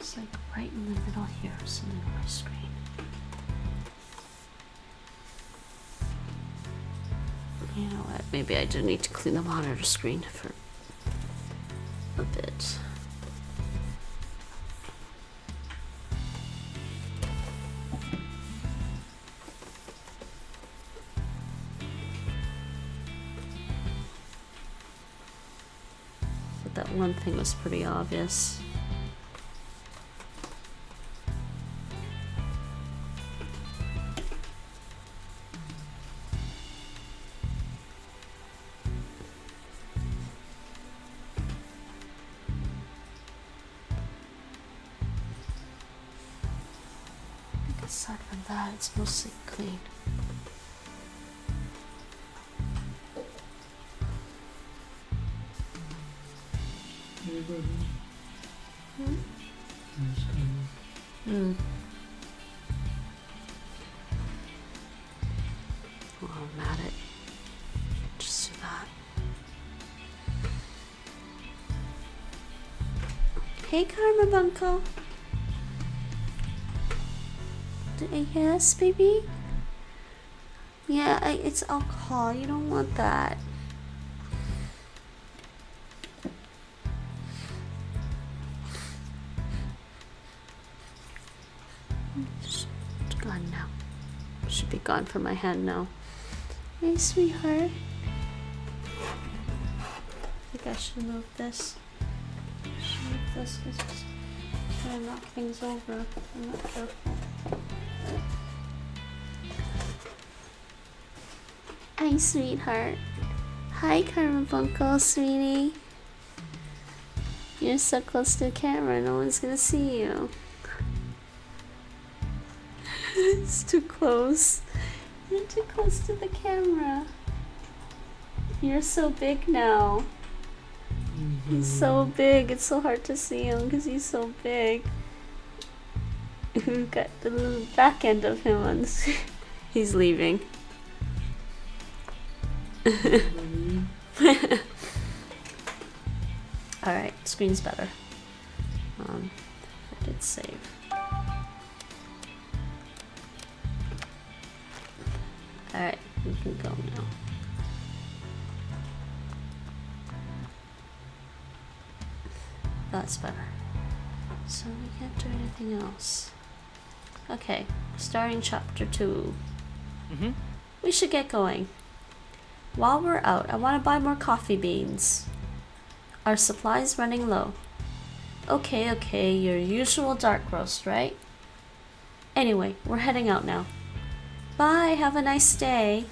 [SPEAKER 1] It's like right in the middle here, something on my screen. You know what? Maybe I do need to clean the monitor screen for a bit. But that one thing was pretty obvious. Aside from that, it's mostly clean.
[SPEAKER 5] Anybody?
[SPEAKER 1] Hmm?
[SPEAKER 5] Yes,
[SPEAKER 1] Hmm. Well, I'm at it. Just do that. Hey, Karma Bunko. Yes, baby? Yeah, it's alcohol. You don't want that. It's gone now. should be gone from my hand now. Hey, sweetheart. I think I should move this. Because it's trying to knock things over. I'm not careful. Hi, sweetheart. Hi, Carbuncle, sweetie. You're so close to the camera, no one's gonna see you. It's too close. You're too close to the camera. You're so big now. He's so big, it's so hard to see him because he's so big. We've got the little back end of him on the he's leaving. Alright, screen's better. I did save. Alright, we can go now. That's better. So we can't do anything else. Okay, starting chapter 2. We should get going. While we're out, I want to buy more coffee beans. Our supply's running low. Okay, your usual dark roast, right? Anyway, we're heading out now. Bye, have a nice day.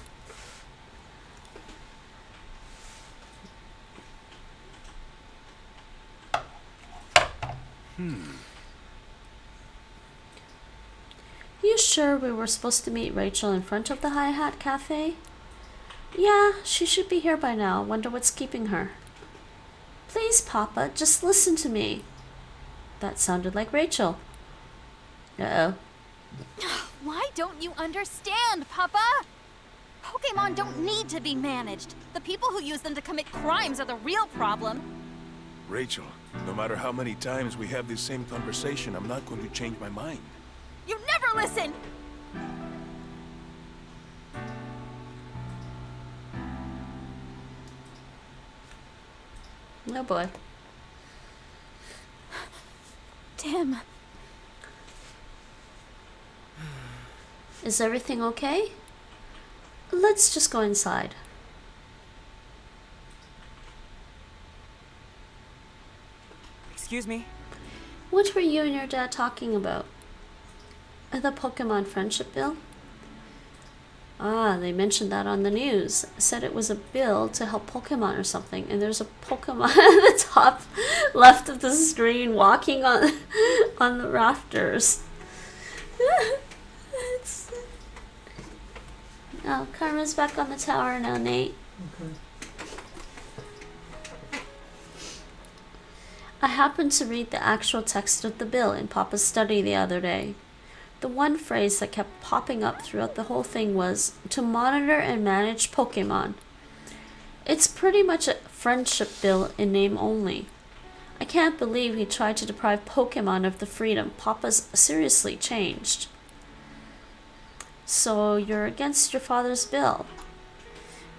[SPEAKER 1] You sure we were supposed to meet Rachel in front of the High Hat Cafe? Yeah, she should be here by now. Wonder what's keeping her. Please, Papa, just listen to me. That sounded like Rachel. Uh-oh.
[SPEAKER 6] Why don't you understand, Papa? Pokemon don't need to be managed. The people who use them to commit crimes are the real problem.
[SPEAKER 9] Rachel, no matter how many times we have this same conversation, I'm not going to change my mind.
[SPEAKER 6] You never listen!
[SPEAKER 1] Oh boy.
[SPEAKER 6] Tim.
[SPEAKER 1] Is everything okay? Let's just go inside.
[SPEAKER 3] Excuse me?
[SPEAKER 1] What were you and your dad talking about? The Pokemon Friendship Bill? Ah, they mentioned that on the news. Said it was a bill to help Pokemon or something, and there's a Pokemon at the top left of the screen walking on on the rafters. Oh, Karma's back on the tower now, Nate.
[SPEAKER 5] Okay.
[SPEAKER 1] I happened to read the actual text of the bill in Papa's study the other day. The one phrase that kept popping up throughout the whole thing was, to monitor and manage Pokemon. It's pretty much a friendship bill in name only. I can't believe he tried to deprive Pokemon of the freedom Papa's seriously changed. So you're against your father's bill.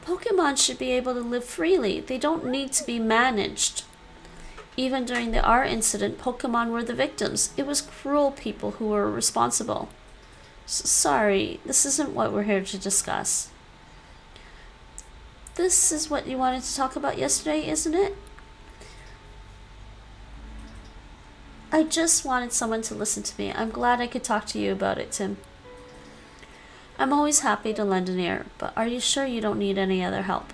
[SPEAKER 1] Pokemon should be able to live freely. They don't need to be managed. Even during the R incident, Pokemon were the victims. It was cruel people who were responsible. Sorry, this isn't what we're here to discuss. This is what you wanted to talk about yesterday, isn't it? I just wanted someone to listen to me. I'm glad I could talk to you about it, Tim. I'm always happy to lend an ear, but are you sure you don't need any other help?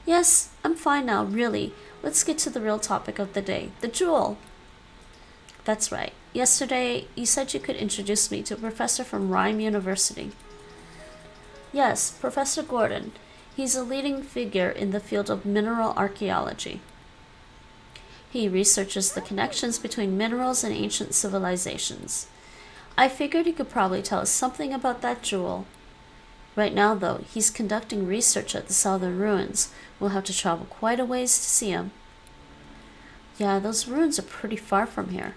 [SPEAKER 1] Yes, I'm fine now, really. Let's get to the real topic of the day, the jewel. That's right. Yesterday, you said you could introduce me to a professor from Rhyme University. Yes, Professor Gordon. He's a leading figure in the field of mineral archaeology. He researches the connections between minerals and ancient civilizations. I figured he could probably tell us something about that jewel. Right now, though, he's conducting research at the southern ruins. We'll have to travel quite a ways to see him. Yeah, those ruins are pretty far from here.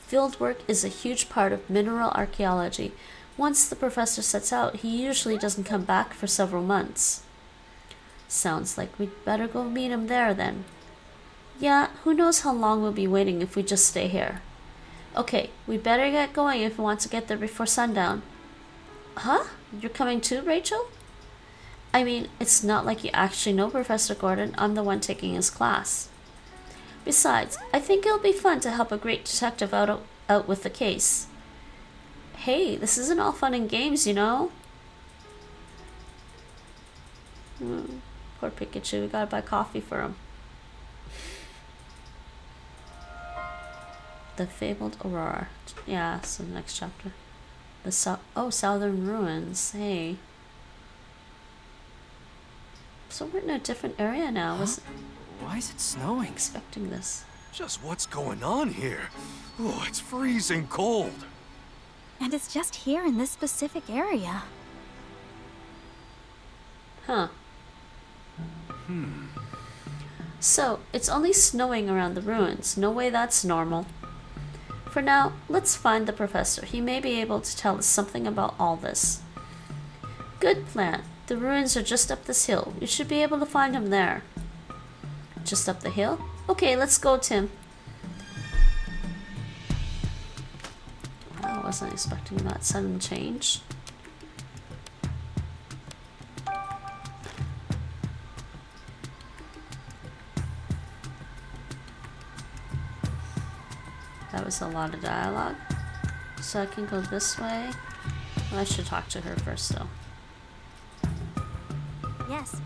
[SPEAKER 1] Field work is a huge part of mineral archaeology. Once the professor sets out, he usually doesn't come back for several months. Sounds like we'd better go meet him there, then. Yeah, who knows how long we'll be waiting if we just stay here. Okay, we better get going if we want to get there before sundown. Huh? You're coming too, Rachel? I mean, it's not like you actually know Professor Gordon. I'm the one taking his class. Besides, I think it'll be fun to help a great detective out with the case. Hey, this isn't all fun and games, you know? Poor Pikachu, we gotta buy coffee for him. The Fabled Aurora. Yeah, so the next chapter. The Southern Ruins. Hey. So we're in a different area now.
[SPEAKER 3] Huh? Why is it snowing?
[SPEAKER 1] Expecting this.
[SPEAKER 2] Just what's going on here? Oh, it's freezing cold.
[SPEAKER 6] And it's just here in this specific area.
[SPEAKER 1] Huh. So, it's only snowing around the ruins. No way that's normal. For now, let's find the professor. He may be able to tell us something about all this. Good plan. The ruins are just up this hill. You should be able to find him there. Just up the hill? Okay, let's go, Tim. I wasn't expecting that sudden change. That was a lot of dialogue. So I can go this way. I should talk to her first, though.
[SPEAKER 6] Yes.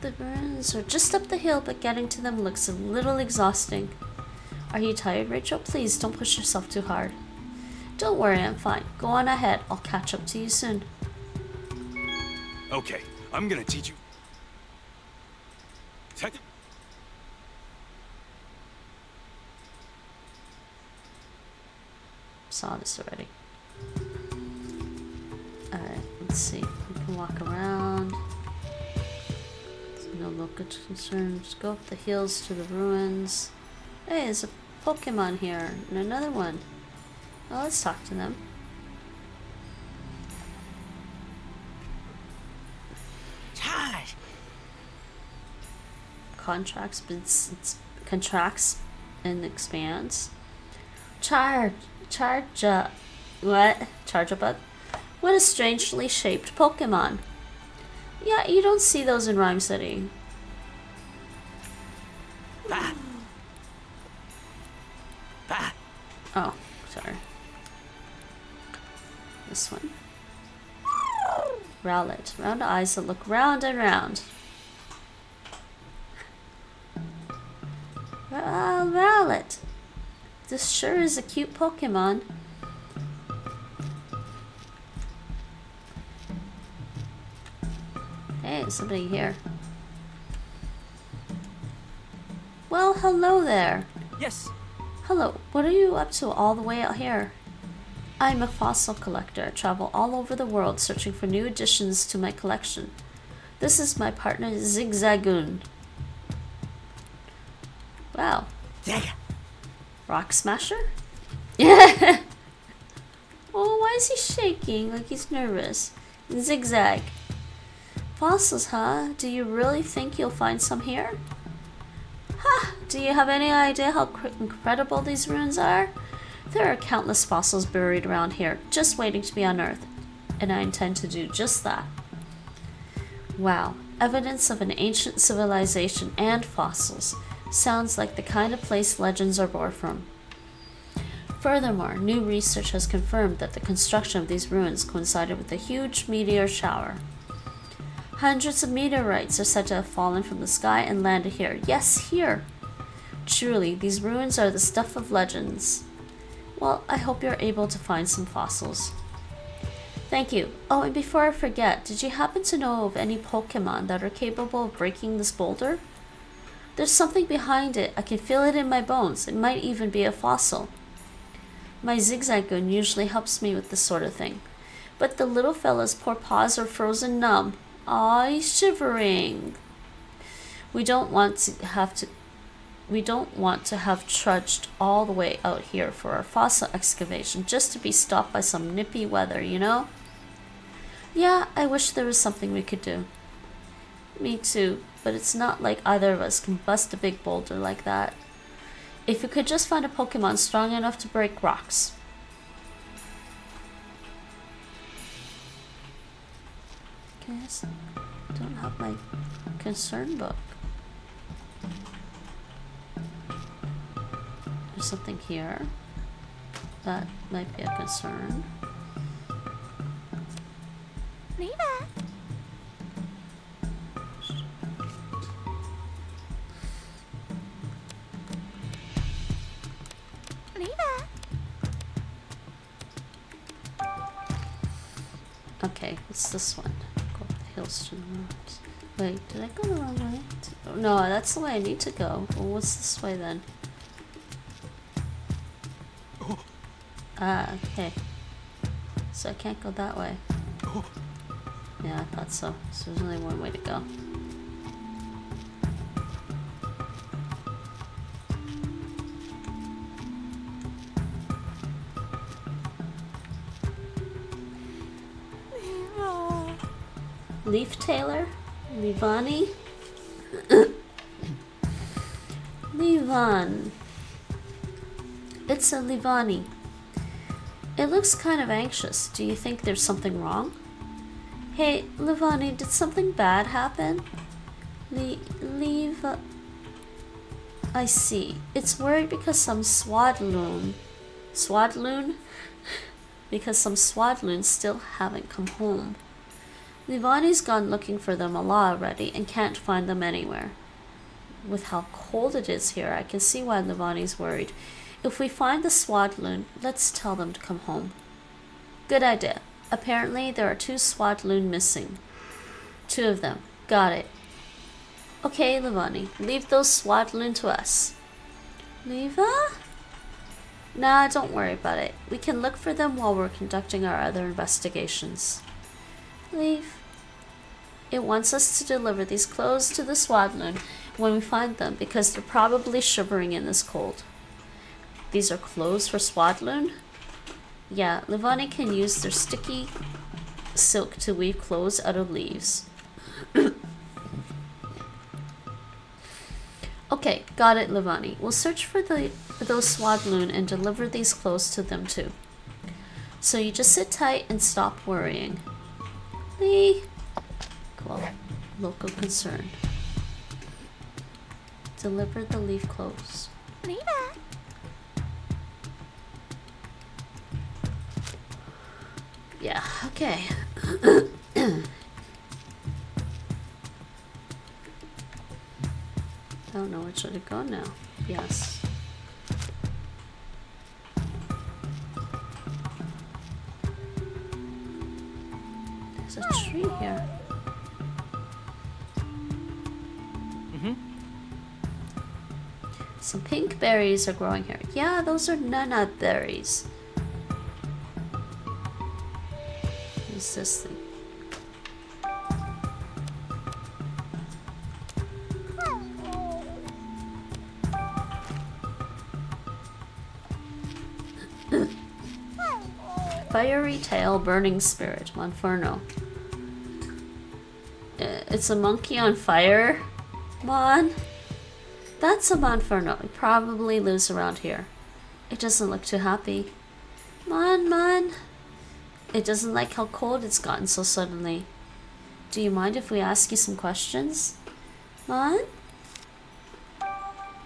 [SPEAKER 1] The ruins are just up the hill, but getting to them looks a little exhausting. Are you tired, Rachel? Please don't push yourself too hard. Don't worry, I'm fine. Go on ahead. I'll catch up to you soon.
[SPEAKER 2] Okay, I'm gonna teach you.
[SPEAKER 1] Saw this already. Alright, let's see. We can walk around. No local concern. Just go up the hills to the ruins. Hey, there's a Pokemon here. And another one. Well, let's talk to them.
[SPEAKER 3] Gosh.
[SPEAKER 1] Contracts, but it's contracts and expands. Charjabug? What a strangely shaped Pokemon. Yeah, you don't see those in Rhyme City.
[SPEAKER 3] Ah. Ah.
[SPEAKER 1] Oh, sorry. This one. Rowlet. Round eyes that look round and round. Rowlet. This sure is a cute Pokemon. Hey, somebody here. Well, hello there.
[SPEAKER 3] Yes.
[SPEAKER 1] Hello, what are you up to all the way out here? I'm a fossil collector. I travel all over the world searching for new additions to my collection. This is my partner, Zigzagoon. Wow. Rock Smasher? Yeah. Oh, why is he shaking like he's nervous? Zigzag. Fossils, huh? Do you really think you'll find some here? Ha! Do you have any idea how incredible these ruins are? There are countless fossils buried around here, just waiting to be unearthed. And I intend to do just that. Wow. Evidence of an ancient civilization and fossils. Sounds like the kind of place legends are born from. Furthermore, new research has confirmed that the construction of these ruins coincided with a huge meteor shower. Hundreds of meteorites are said to have fallen from the sky and landed here. Yes, here! Truly, these ruins are the stuff of legends. Well, I hope you're able to find some fossils. Thank you. Oh, and before I forget, did you happen to know of any Pokemon that are capable of breaking this boulder? There's something behind it. I can feel it in my bones. It might even be a fossil. My Zigzagoon usually helps me with this sort of thing. But the little fella's poor paws are frozen numb. Aw, he's shivering. We don't want to have trudged all the way out here for our fossil excavation just to be stopped by some nippy weather, you know? Yeah, I wish there was something we could do. Me too, but it's not like either of us can bust a big boulder like that. If we could just find a Pokemon strong enough to break rocks. Yes. Don't have my concern book. There's something here. That might be a concern.
[SPEAKER 6] Neva!
[SPEAKER 1] Okay, what's this one? Go up the hills to the roads. Wait, did I go the wrong way? Oh, no, that's the way I need to go. Well, what's this way then? Ah, okay. So I can't go that way. Yeah, I thought so. So there's only one way to go. Leaf Taylor? Levani? Levan. It's a Levani. It looks kind of anxious. Do you think there's something wrong? Hey, Levani, did something bad happen? I see. It's worried because some swadloon? Because some swadloons still haven't come home. Levani's gone looking for them a lot already and can't find them anywhere. With how cold it is here, I can see why Levani's worried. If we find the swadloon, let's tell them to come home. Good idea. Apparently, there are 2 swadloon missing. 2 of them. Got it. Okay, Levani, leave those swadloon to us. Leva? Nah, don't worry about it. We can look for them while we're conducting our other investigations. Leave. It wants us to deliver these clothes to the swadloon when we find them because they're probably shivering in this cold. These are clothes for swadloon? Yeah, Levani can use their sticky silk to weave clothes out of leaves. Okay, got it, Levani. We'll search for those swadloon and deliver these clothes to them too. So you just sit tight and stop worrying. Lee. Cool. Local concern. Deliver the leaf clothes.
[SPEAKER 6] Neva.
[SPEAKER 1] Yeah, okay. I don't know which way to go now. Yes. There's a tree here. Some pink berries are growing here. Yeah, those are nana berries. What's this thing? Fiery tail, burning spirit, Monferno. It's a monkey on fire, Mon. That's a Monferno. It probably lives around here. It doesn't look too happy. Mon. It doesn't like how cold it's gotten so suddenly. Do you mind if we ask you some questions? Mon?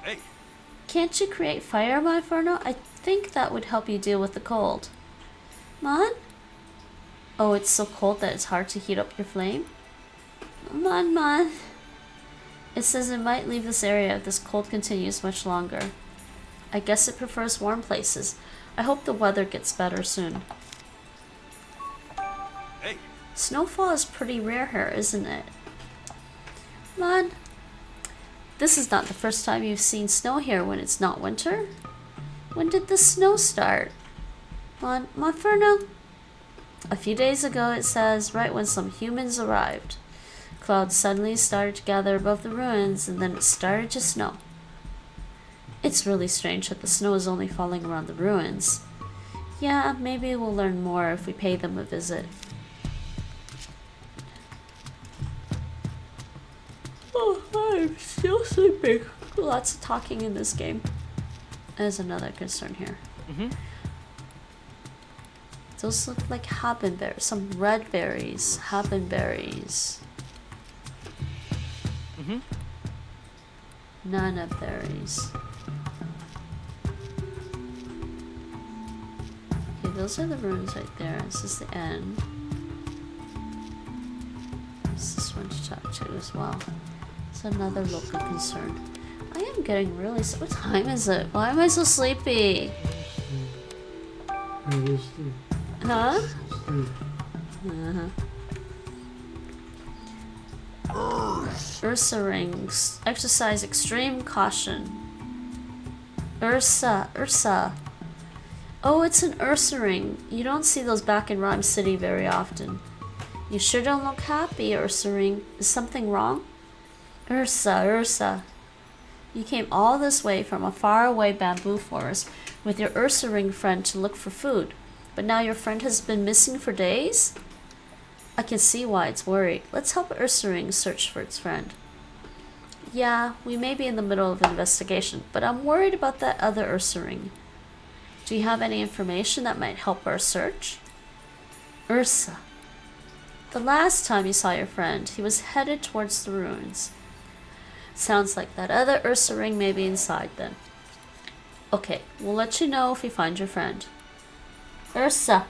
[SPEAKER 2] Hey.
[SPEAKER 1] Can't you create fire, Monferno? I think that would help you deal with the cold. Mon? Oh, it's so cold that it's hard to heat up your flame? Mon. It says it might leave this area if this cold continues much longer. I guess it prefers warm places. I hope the weather gets better soon.
[SPEAKER 2] Hey.
[SPEAKER 1] Snowfall is pretty rare here, isn't it? Mon, this is not the first time you've seen snow here when it's not winter. When did the snow start? Monferno? A few days ago, it says, right when some humans arrived. Clouds suddenly started to gather above the ruins, and then it started to snow. It's really strange that the snow is only falling around the ruins. Yeah, maybe we'll learn more if we pay them a visit. Oh, I'm still sleeping. Lots of talking in this game. There's another concern here. Those look like habenberries. Some red berries. Habenberries. Nana berries. Okay, those are the runes right there. This is the end. There's this one to talk to as well. It's another local concern. I am getting really. What time is it? Why am I so sleepy? Huh? Ursa rings. Exercise extreme caution. Ursa. Oh, it's an Ursa ring. You don't see those back in Rhyme City very often. You sure don't look happy, Ursa ring. Is something wrong? Ursa. You came all this way from a faraway bamboo forest with your Ursa ring friend to look for food. But now your friend has been missing for days? I can see why it's worried. Let's help Ursa ring search for its friend. Yeah, we may be in the middle of an investigation, but I'm worried about that other Ursa ring. Do you have any information that might help our search? Ursa. The last time you saw your friend, he was headed towards the ruins. Sounds like that other Ursa ring may be inside them. Okay, we'll let you know if we find your friend. Ursa.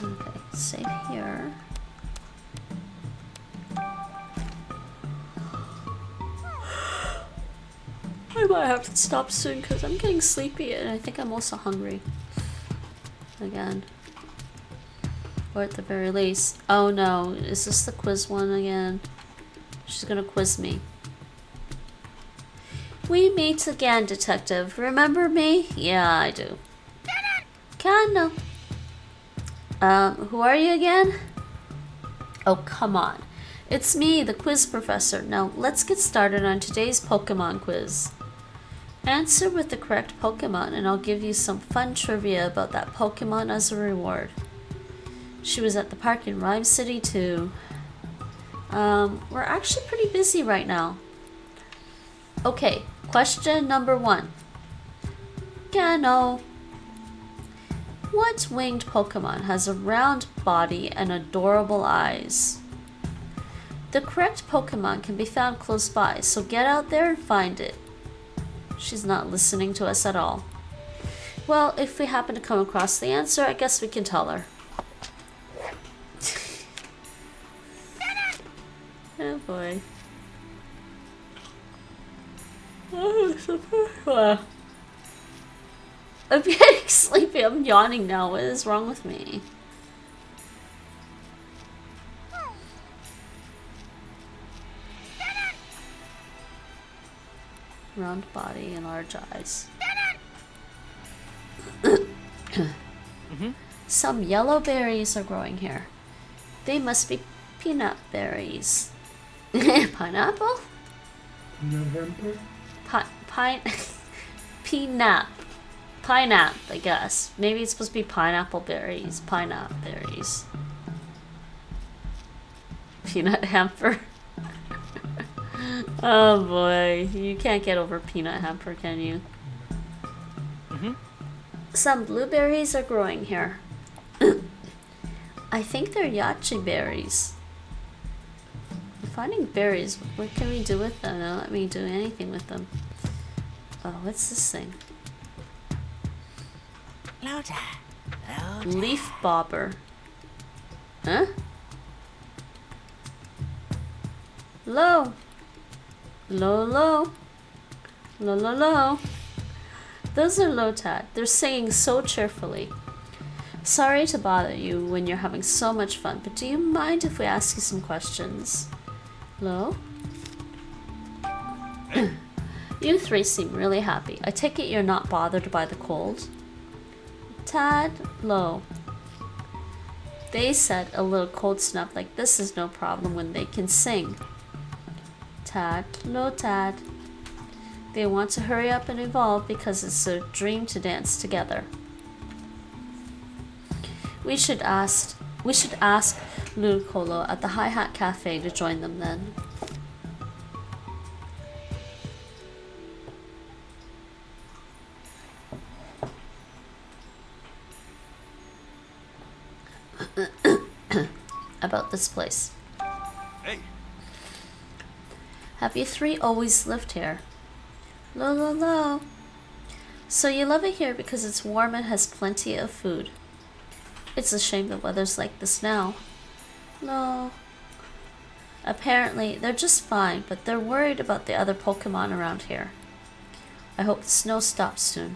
[SPEAKER 1] Okay, save here. I might have to stop soon because I'm getting sleepy and I think I'm also hungry. Again. Or at the very least. Oh no, is this the quiz one again? She's gonna quiz me. We meet again, detective. Remember me? Yeah, I do. Canno. Who are you again? Oh, come on. It's me, the quiz professor. Now, let's get started on today's Pokemon quiz. Answer with the correct Pokemon, and I'll give you some fun trivia about that Pokemon as a reward. She was at the park in Rhyme City, too. We're actually pretty busy right now. Okay, question number 1. Gano. What winged Pokemon has a round body and adorable eyes? The correct Pokemon can be found close by, so get out there and find it. She's not listening to us at all. Well, if we happen to come across the answer, I guess we can tell her. Oh boy. Oh, I'm getting sleepy. I'm yawning now. What is wrong with me? Round body and large eyes. Some yellow berries are growing here. They must be peanut berries. Pineapple? Peanut. Pineapple, I guess. Maybe it's supposed to be pineapple berries. Pineapple berries. Peanut hamper. Oh boy, you can't get over peanut hamper, can you? Some blueberries are growing here. I think they're yachi berries. I'm finding berries. What can we do with them? Don't let me do anything with them. Oh, what's this thing? Leaf bobber. Huh? Low. Low. Those are Lotad. They're singing so cheerfully. Sorry to bother you when you're having so much fun, but do you mind if we ask you some questions? Lo? You three seem really happy. I take it you're not bothered by the cold? Tad, Lo. They said a little cold snap like this is no problem when they can sing. Tad, Lo Tad. They want to hurry up and evolve because it's their dream to dance together. We should ask Ludicolo at the Hi Hat Cafe to join them then. About this place.
[SPEAKER 2] Hey.
[SPEAKER 1] Have you three always lived here? Lo. So you love it here because it's warm and has plenty of food. It's a shame the weather's like this now. No. Apparently, they're just fine, but they're worried about the other Pokemon around here. I hope the snow stops soon.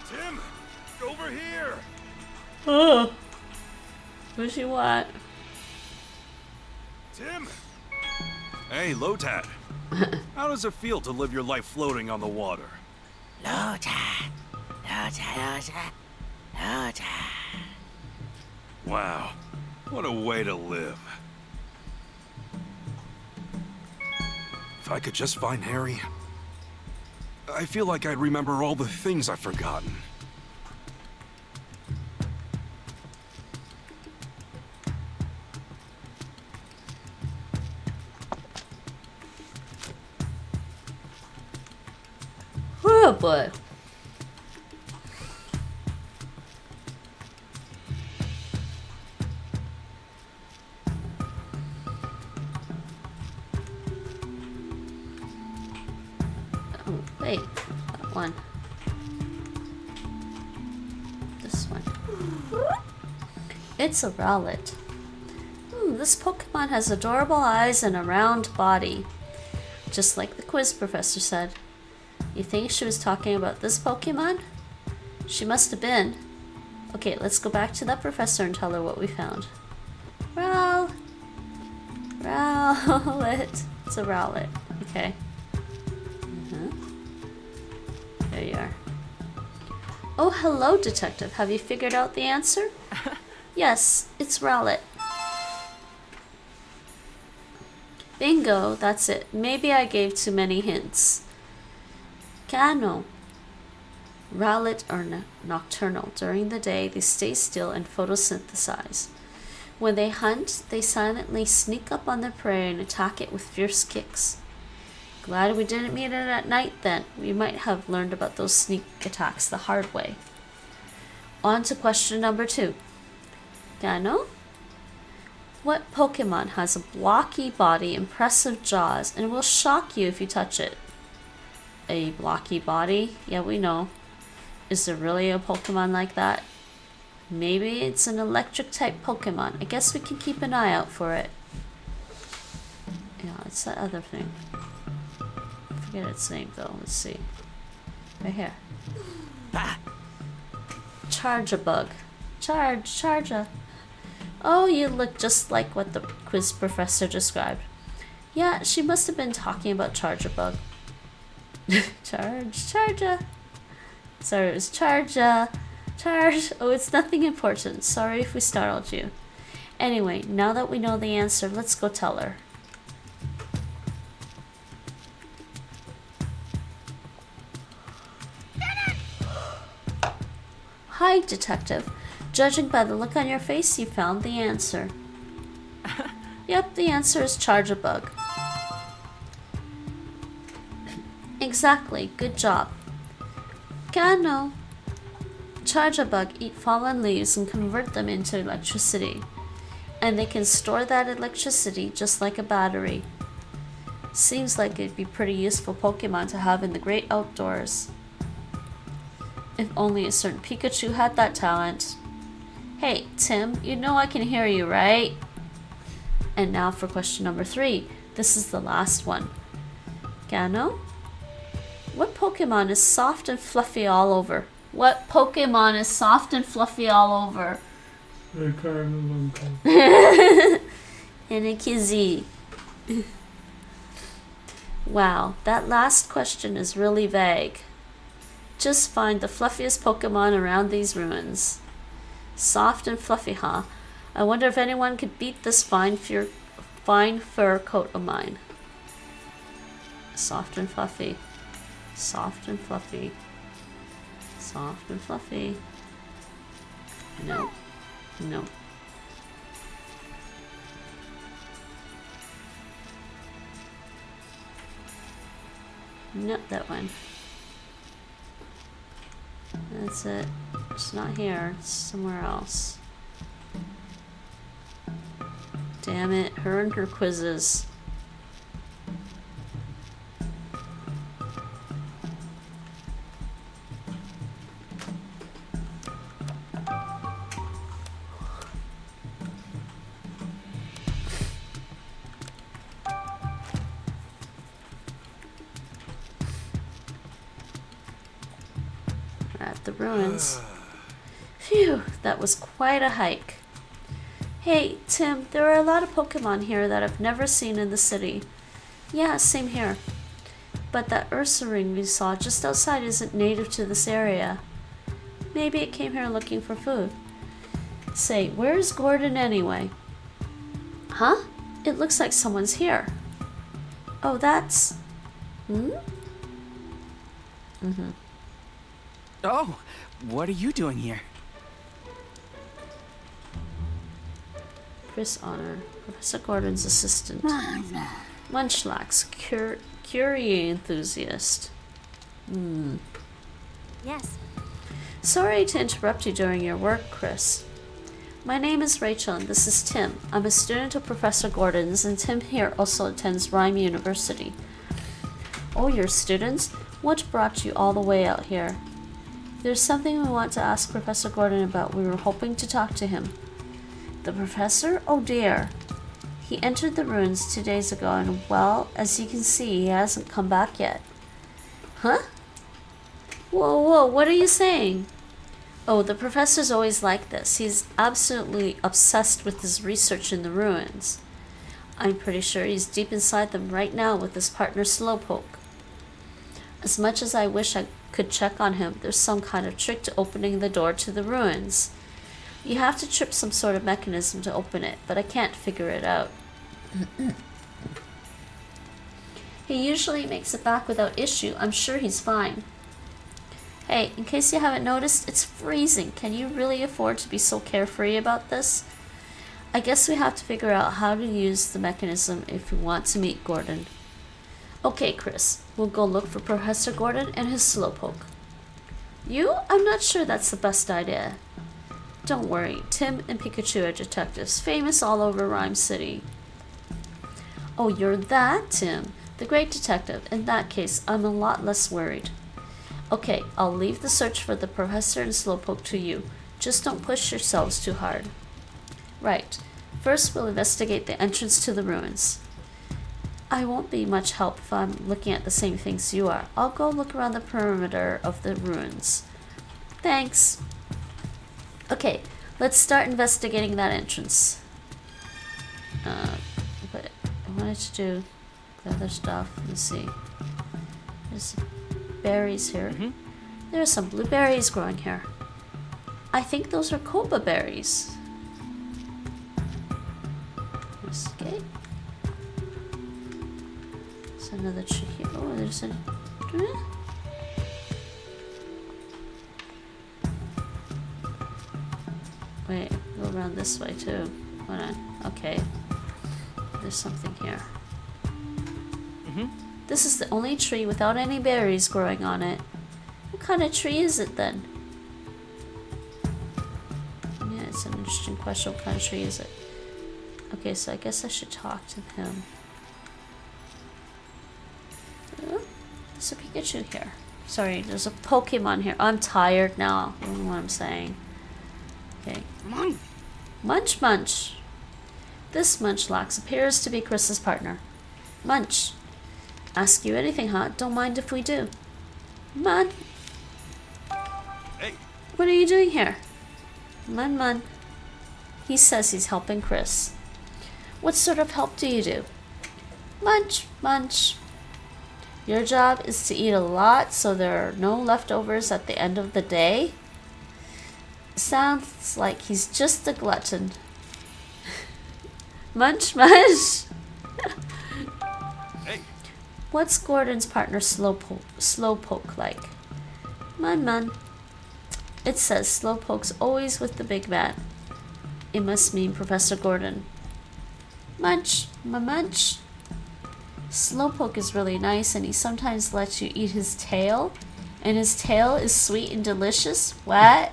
[SPEAKER 2] Tim, over here.
[SPEAKER 1] Oh. What you want?
[SPEAKER 2] Tim. Hey, Lotad. How does it feel to live your life floating on the water?
[SPEAKER 3] Lotad.
[SPEAKER 2] Wow, what a way to live. If I could just find Harry, I feel like I'd remember all the things I've forgotten.
[SPEAKER 1] Oh boy. Oh, wait. That one. This one. It's a Rowlet. This Pokemon has adorable eyes and a round body. Just like the quiz professor said. You think she was talking about this Pokemon? She must have been. Okay, let's go back to that professor and tell her what we found. Rowlet. It's a Rowlet. Okay. There you are. Oh, hello, detective. Have you figured out the answer? Yes, it's Rowlet. Bingo, that's it. Maybe I gave too many hints. Cano. Rowlet are nocturnal. During the day, they stay still and photosynthesize. When they hunt, they silently sneak up on their prey and attack it with fierce kicks. Glad we didn't meet it at night then. We might have learned about those sneak attacks the hard way. On to question number 2. Cano? What Pokemon has a blocky body, impressive jaws, and will shock you if you touch it? A blocky body? Yeah, we know. Is there really a Pokemon like that? Maybe it's an electric type Pokemon. I guess we can keep an eye out for it. Yeah, it's that other thing. I forget its name though. Let's see. Right here. Charge-a-bug. Charge-a. Oh, you look just like what the quiz professor described. Yeah, she must have been talking about Charge-a-bug. Charge-a. Sorry, it was Charge-a. Charge. Oh, it's nothing important. Sorry if we startled you. Anyway, now that we know the answer, let's go tell her. Hi, detective. Judging by the look on your face, you found the answer. Yep, the answer is Charge-a-bug. Exactly. Good job. Cano. Charge-a-bug eat fallen leaves and convert them into electricity. And they can store that electricity just like a battery. Seems like it'd be pretty useful Pokemon to have in the great outdoors. If only a certain Pikachu had that talent. Hey, Tim, you know I can hear you, right? And now for question number 3. This is the last one. Cano? What Pokemon is soft and fluffy all over? What Pokemon is soft and fluffy all over? And a Kizzy. Wow, that last question is really vague. Just find the fluffiest Pokemon around these ruins. Soft and fluffy, huh? I wonder if anyone could beat this fine fur coat of mine. Soft and fluffy. Soft and fluffy. Soft and fluffy. No. No. Not that one. That's it. It's not here. It's somewhere else. Damn it. Her and her quizzes. At the ruins. Phew, that was quite a hike. Hey, Tim, there are a lot of Pokemon here that I've never seen in the city. Yeah, same here. But that Ursaring we saw just outside isn't native to this area. Maybe it came here looking for food. Say, where's Gordon anyway? Huh? It looks like someone's here. Oh, that's... Hmm? Mm-hmm.
[SPEAKER 14] Oh, what are you doing here?
[SPEAKER 1] Chris Honor, Professor Gordon's assistant. Munchlax, curie enthusiast. Hmm.
[SPEAKER 6] Yes.
[SPEAKER 1] Sorry to interrupt you during your work, Chris. My name is Rachel and this is Tim. I'm a student of Professor Gordon's and Tim here also attends Rhyme University. Oh, you're students? What brought you all the way out here? There's something we want to ask Professor Gordon about. We were hoping to talk to him. The professor? Oh dear. He entered the ruins 2 days ago and, well, as you can see, he hasn't come back yet. Huh? Whoa, whoa, what are you saying? Oh, the professor's always like this. He's absolutely obsessed with his research in the ruins. I'm pretty sure he's deep inside them right now with his partner Slowpoke. As much as I wish I could check on him, there's some kind of trick to opening the door to the ruins. You have to trip some sort of mechanism to open it, but I can't figure it out. He usually makes it back without issue. I'm sure he's fine. Hey, in case you haven't noticed, it's freezing. Can you really afford to be so carefree about this? I guess we have to figure out how to use the mechanism if we want to meet Gordon. Okay, Chris, we'll go look for Professor Gordon and his Slowpoke. You? I'm not sure that's the best idea. Don't worry, Tim and Pikachu are detectives, famous all over Rhyme City. Oh, you're that Tim, the great detective. In that case, I'm a lot less worried. Okay, I'll leave the search for the Professor and Slowpoke to you. Just don't push yourselves too hard. Right. First, we'll investigate the entrance to the ruins. I won't be much help if I'm looking at the same things you are. I'll go look around the perimeter of the ruins. Thanks. Okay, let's start investigating that entrance. But I wanted to do the other stuff. Let's see. There's berries here. There are some blueberries growing here. I think those are copa berries. Okay. There's another tree here. Oh, there's a... Wait, go around this way too. Hold on. Okay. There's something here. This is the only tree without any berries growing on it. What kind of tree is it then? Yeah, it's an interesting question. What kind of tree is it? Okay, so I guess I should talk to him. There's a Pikachu here. Sorry, there's a Pokemon here. I'm tired now. I don't know what I'm saying. Okay. Munch Munch. This Munchlax appears to be Chris's partner. Munch. Ask you anything, huh? Don't mind if we do. Mun.
[SPEAKER 2] Hey.
[SPEAKER 1] What are you doing here? Mun. He says he's helping Chris. What sort of help do you do? Munch. Your job is to eat a lot so there are no leftovers at the end of the day? Sounds like he's just a glutton. Munch.
[SPEAKER 2] Hey.
[SPEAKER 1] What's Gordon's partner Slowpoke like? Man. It says Slowpoke's always with the big man. It must mean Professor Gordon. Munch. Slowpoke is really nice and he sometimes lets you eat his tail. And his tail is sweet and delicious. What?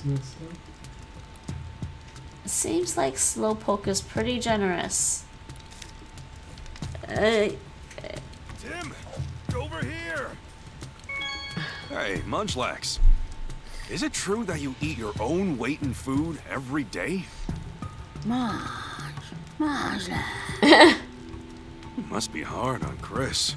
[SPEAKER 1] It seems like Slowpoke is pretty generous.
[SPEAKER 2] Tim, over here. Hey, Munchlax. Is it true that you eat your own weight in food every day? Must be hard on Chris.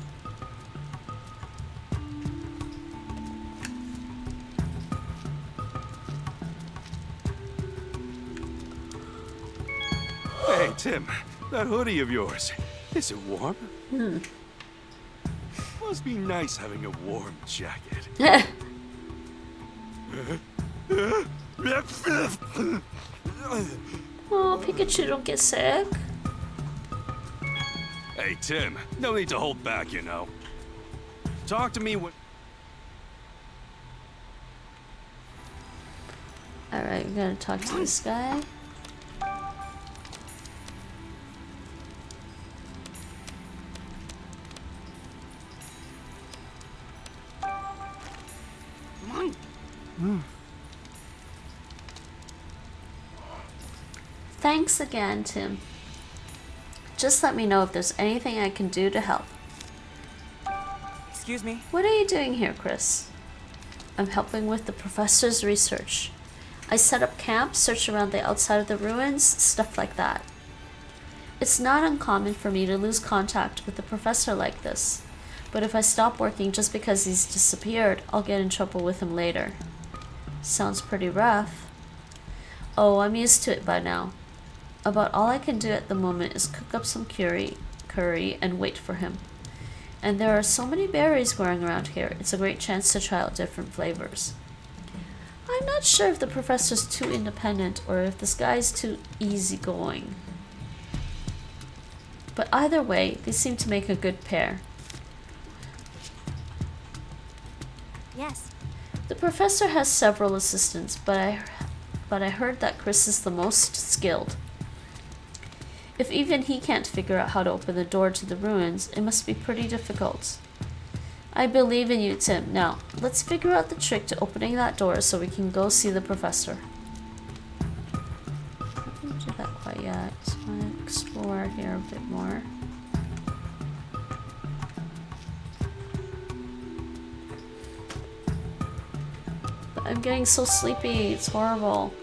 [SPEAKER 2] Hey, Tim, that hoodie of yours, is it warm? Must be nice having a warm jacket.
[SPEAKER 1] Oh, Pikachu, don't get sick.
[SPEAKER 2] Hey, Tim, no need to hold back, you know. Talk to me when...
[SPEAKER 1] Alright, we gotta talk to this guy. Thanks again, Tim. Just let me know if there's anything I can do to help.
[SPEAKER 3] Excuse me?
[SPEAKER 1] What are you doing here, Chris? I'm helping with the professor's research. I set up camp, search around the outside of the ruins, stuff like that. It's not uncommon for me to lose contact with the professor like this, but if I stop working just because he's disappeared, I'll get in trouble with him later. Sounds pretty rough. Oh, I'm used to it by now. About all I can do at the moment is cook up some curry and wait for him. And there are so many berries growing around here, it's a great chance to try out different flavors. I'm not sure if the professor's too independent or if this guy's too easygoing. But either way, they seem to make a good pair.
[SPEAKER 6] Yes.
[SPEAKER 1] The professor has several assistants, but I heard that Chris is the most skilled. If even he can't figure out how to open the door to the ruins, it must be pretty difficult. I believe in you, Tim. Now, let's figure out the trick to opening that door so we can go see the professor. I didn't do that quite yet. Just want to explore here a bit more. But I'm getting so sleepy. It's horrible.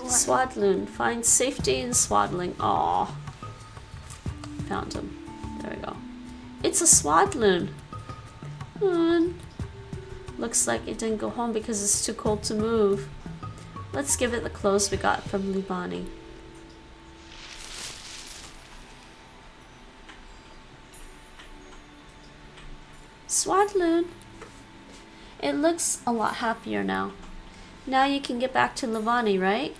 [SPEAKER 1] Swadloon. Find safety in swaddling. Aww. Found him. There we go. It's a Swadloon. Looks like it didn't go home because it's too cold to move. Let's give it the clothes we got from Libani. Swadloon. It looks a lot happier now. Now you can get back to Livani, right?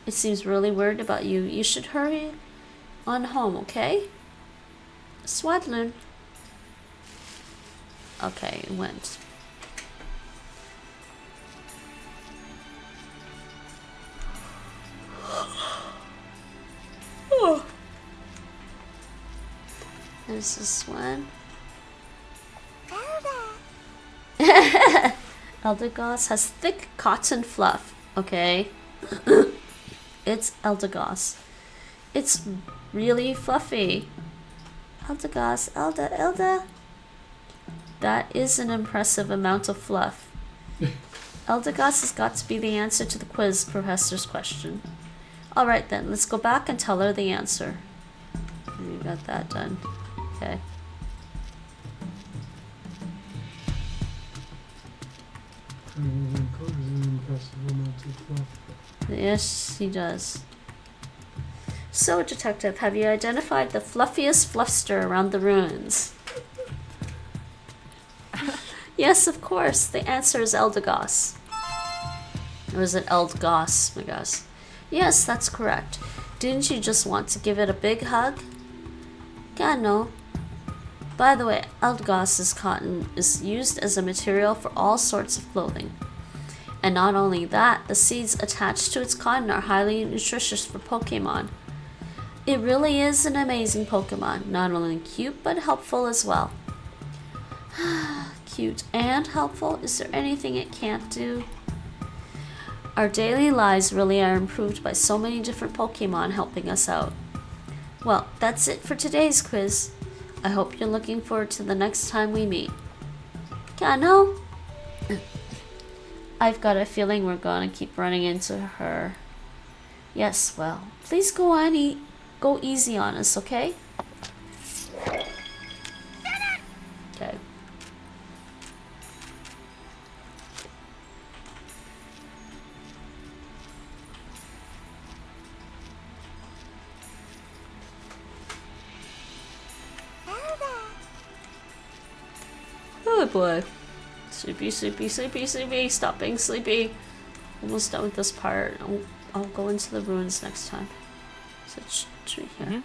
[SPEAKER 1] It seems really worried about you. You should hurry on home, okay? Swadloon. Okay, it went. Oh. There's this one. Eldegoss has thick cotton fluff. Okay. It's Eldegoss. It's really fluffy. Eldegoss, Elda. That is an impressive amount of fluff. Eldegoss has got to be the answer to the quiz professor's question. Alright then, let's go back and tell her the answer. We got that done. Okay. Yes, he does. So, Detective, have you identified the fluffiest fluffster around the ruins? Yes, of course. The answer is Eldegoss. Or is it Eldgoss? My gosh. Yes, that's correct. Didn't you just want to give it a big hug? God, no. By the way, Eldgoss's cotton is used as a material for all sorts of clothing. And not only that, the seeds attached to its cotton are highly nutritious for Pokemon. It really is an amazing Pokemon, not only cute but helpful as well. Cute and helpful? Is there anything it can't do? Our daily lives really are improved by so many different Pokemon helping us out. Well, that's it for today's quiz. I hope you're looking forward to the next time we meet. Kano? I've got a feeling we're gonna keep running into her. Yes, well, please go on, go easy on us, okay? Okay. Oh boy. Sleepy, sleepy, sleepy, sleepy. Stop being sleepy. Almost done with this part. I'll go into the ruins next time. Such tree here.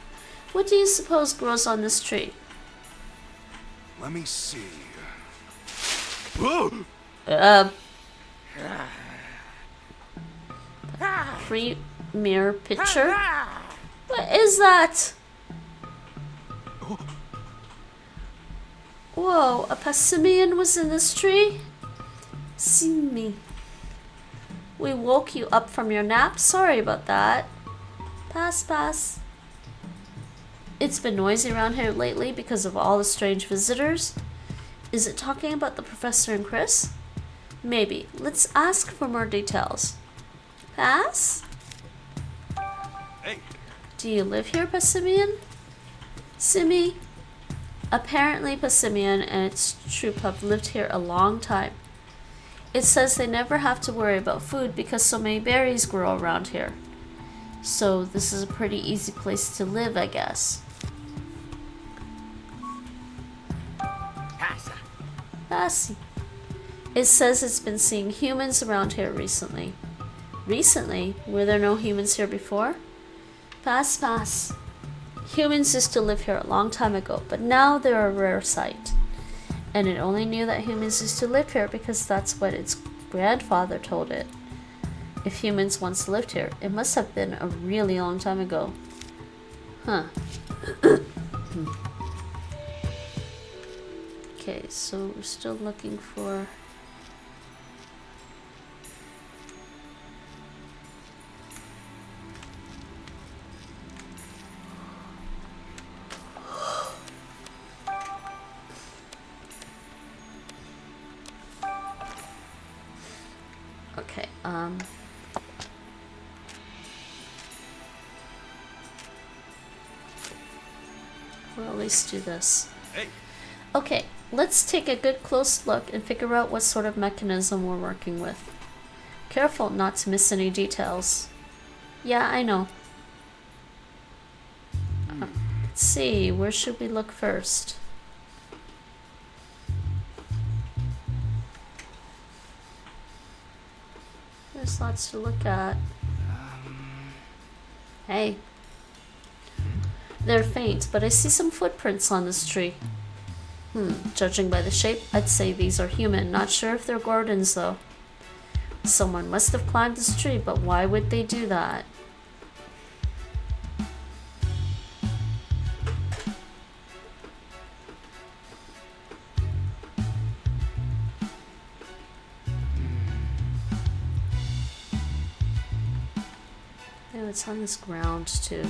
[SPEAKER 1] What do you suppose grows on this tree?
[SPEAKER 2] Let me see.
[SPEAKER 1] Premier picture? What is that? Whoa, a Passimian was in this tree? See me. We woke you up from your nap. Sorry about that. Pass. It's been noisy around here lately because of all the strange visitors. Is it talking about the professor and Chris? Maybe. Let's ask for more details. Pass?
[SPEAKER 2] Hey.
[SPEAKER 1] Do you live here, Passimian? Simi? Apparently Passimian and its troop have lived here a long time. It says they never have to worry about food because so many berries grow around here. So this is a pretty easy place to live, I guess. Passy. It says it's been seeing humans around here recently. Recently? Were there no humans here before? Pass. Humans used to live here a long time ago, but now they're a rare sight. And it only knew that humans used to live here because that's what its grandfather told it. If humans once lived here, it must have been a really long time ago. Huh. Okay, so we're still looking for... Okay, we'll at least do this.
[SPEAKER 2] Hey.
[SPEAKER 1] Okay, let's take a good close look and figure out what sort of mechanism we're working with. Careful not to miss any details. Yeah, I know. Let's see, where should we look first? There's lots to look at. Hey. They're faint, but I see some footprints on this tree. Judging by the shape, I'd say these are human. Not sure if they're Gordons, though. Someone must have climbed this tree, but why would they do that? Oh, it's on this ground, too.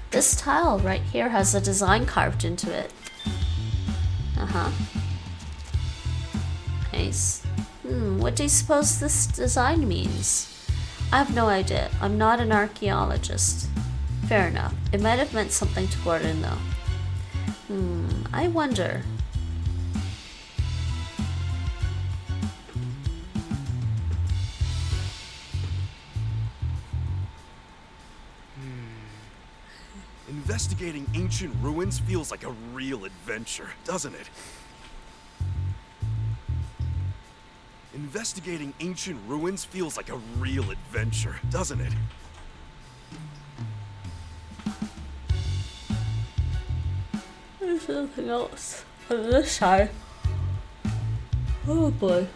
[SPEAKER 1] This tile right here has a design carved into it. Nice. What do you suppose this design means? I have no idea. I'm not an archaeologist. Fair enough. It might have meant something to Gordon, though. I wonder.
[SPEAKER 2] Investigating ancient ruins feels like a real adventure, doesn't it? Investigating ancient ruins feels like a real adventure, doesn't it?
[SPEAKER 1] There's nothing else on this side. Oh boy.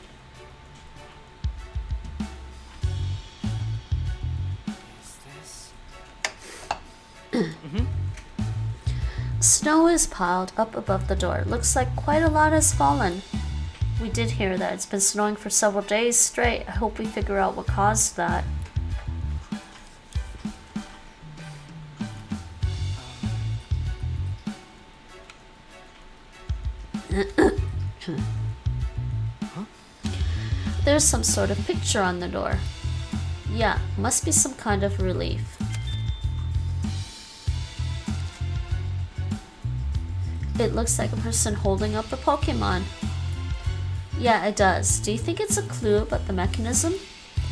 [SPEAKER 1] Snow is piled up above the door. Looks like quite a lot has fallen. We did hear that it's been snowing for several days straight. I hope we figure out what caused that. There's some sort of picture on the door. Yeah, must be some kind of relief. It looks like a person holding up a Pokemon. Yeah, it does. Do you think it's a clue about the mechanism?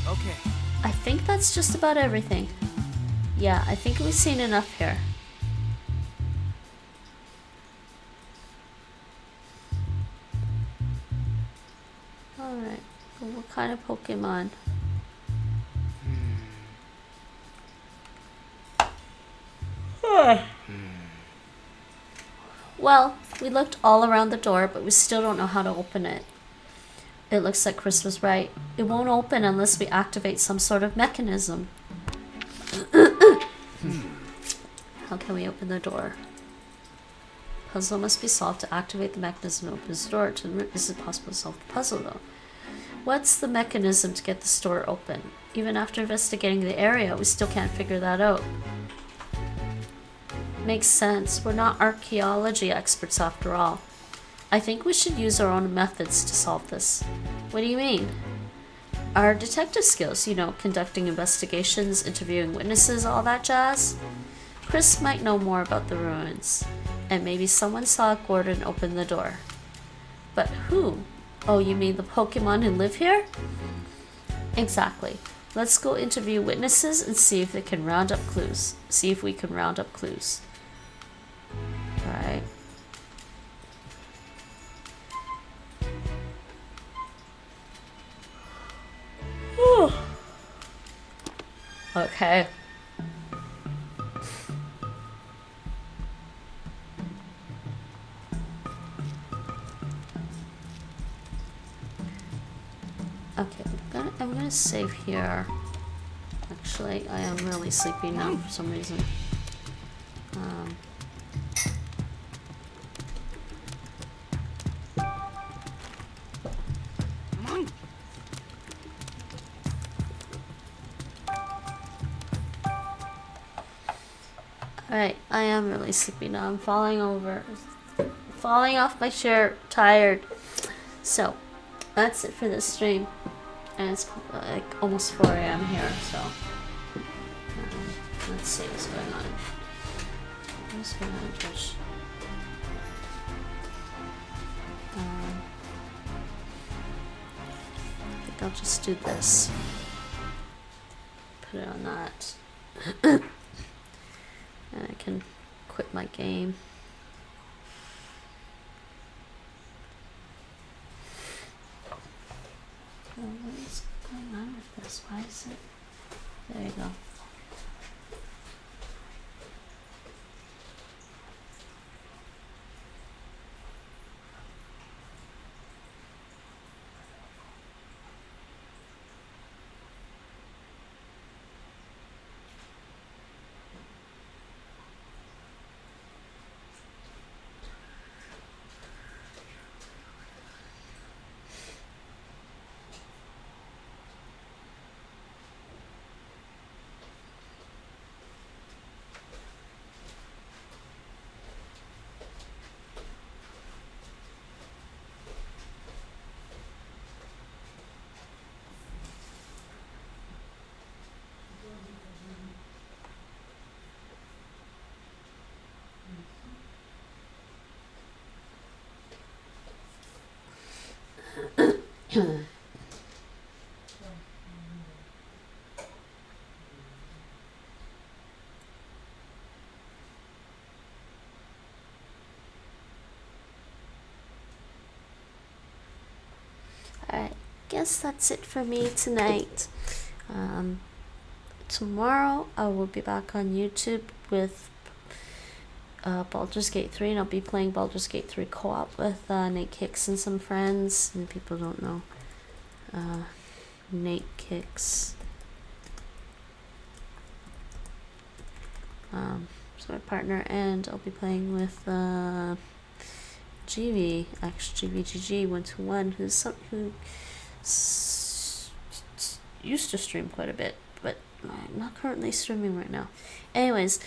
[SPEAKER 3] Okay.
[SPEAKER 1] I think that's just about everything. Yeah, I think we've seen enough here. Alright, well, what kind of Pokemon? Well, we looked all around the door, but we still don't know how to open it. It looks like Chris was right. It won't open unless we activate some sort of mechanism. How can we open the door? Puzzle must be solved to activate the mechanism to open the door. Is it possible to solve the puzzle, though? What's the mechanism to get the door open? Even after investigating the area, we still can't figure that out. Makes sense. We're not archaeology experts after all. I think we should use our own methods to solve this. What do you mean? Our detective skills, you know, conducting investigations, interviewing witnesses, all that jazz. Chris might know more about the ruins. And maybe someone saw Gordon open the door. But who? Oh, you mean the Pokemon who live here? Exactly. Let's go interview witnesses and see if they can round up clues. See if we can round up clues. Alright. Okay. Okay, I'm gonna save here. Actually, I am really sleepy now for some reason. Alright, I am really sleepy now. I'm falling over. Falling off my chair, tired. So, that's it for this stream. And it's like almost 4 AM here, so. Let's see what's going on. What's going on, Twitch? I think I'll just do this. Put it on that. And I can quit my game. Oh, what is going on with this? Why is it? There you go. guess that's it for me tonight. Tomorrow I will be back on YouTube with Baldur's Gate 3, and I'll be playing Baldur's Gate 3 co-op with Nate Kicks and some friends. And people don't know Nate Kicks. So my partner, and I'll be playing with GV, GVGG121, who used to stream quite a bit, but I'm not currently streaming right now. Anyways,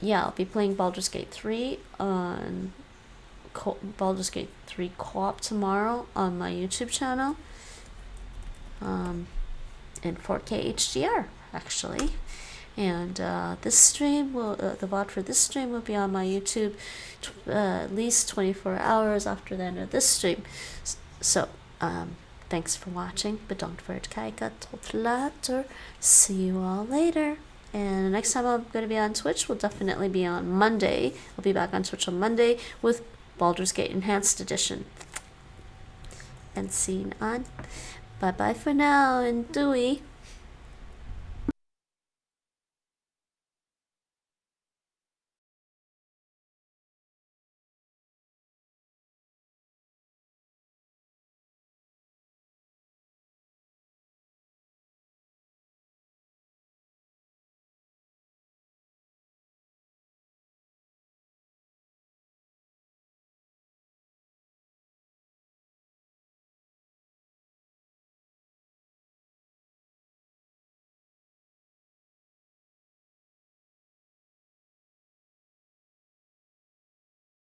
[SPEAKER 1] yeah, I'll be playing Baldur's Gate 3 on Baldur's Gate 3 co-op tomorrow on my YouTube channel, in 4K HDR actually. And this stream will, the VOD for this stream will be on my YouTube at least 24 hours after the end of this stream. So, thanks for watching, but don't forget tot later. See you all later. And the next time I'm going to be on Twitch will definitely be on Monday. I'll be back on Twitch on Monday with Baldur's Gate Enhanced Edition. And scene on. Bye bye for now, and Dewey.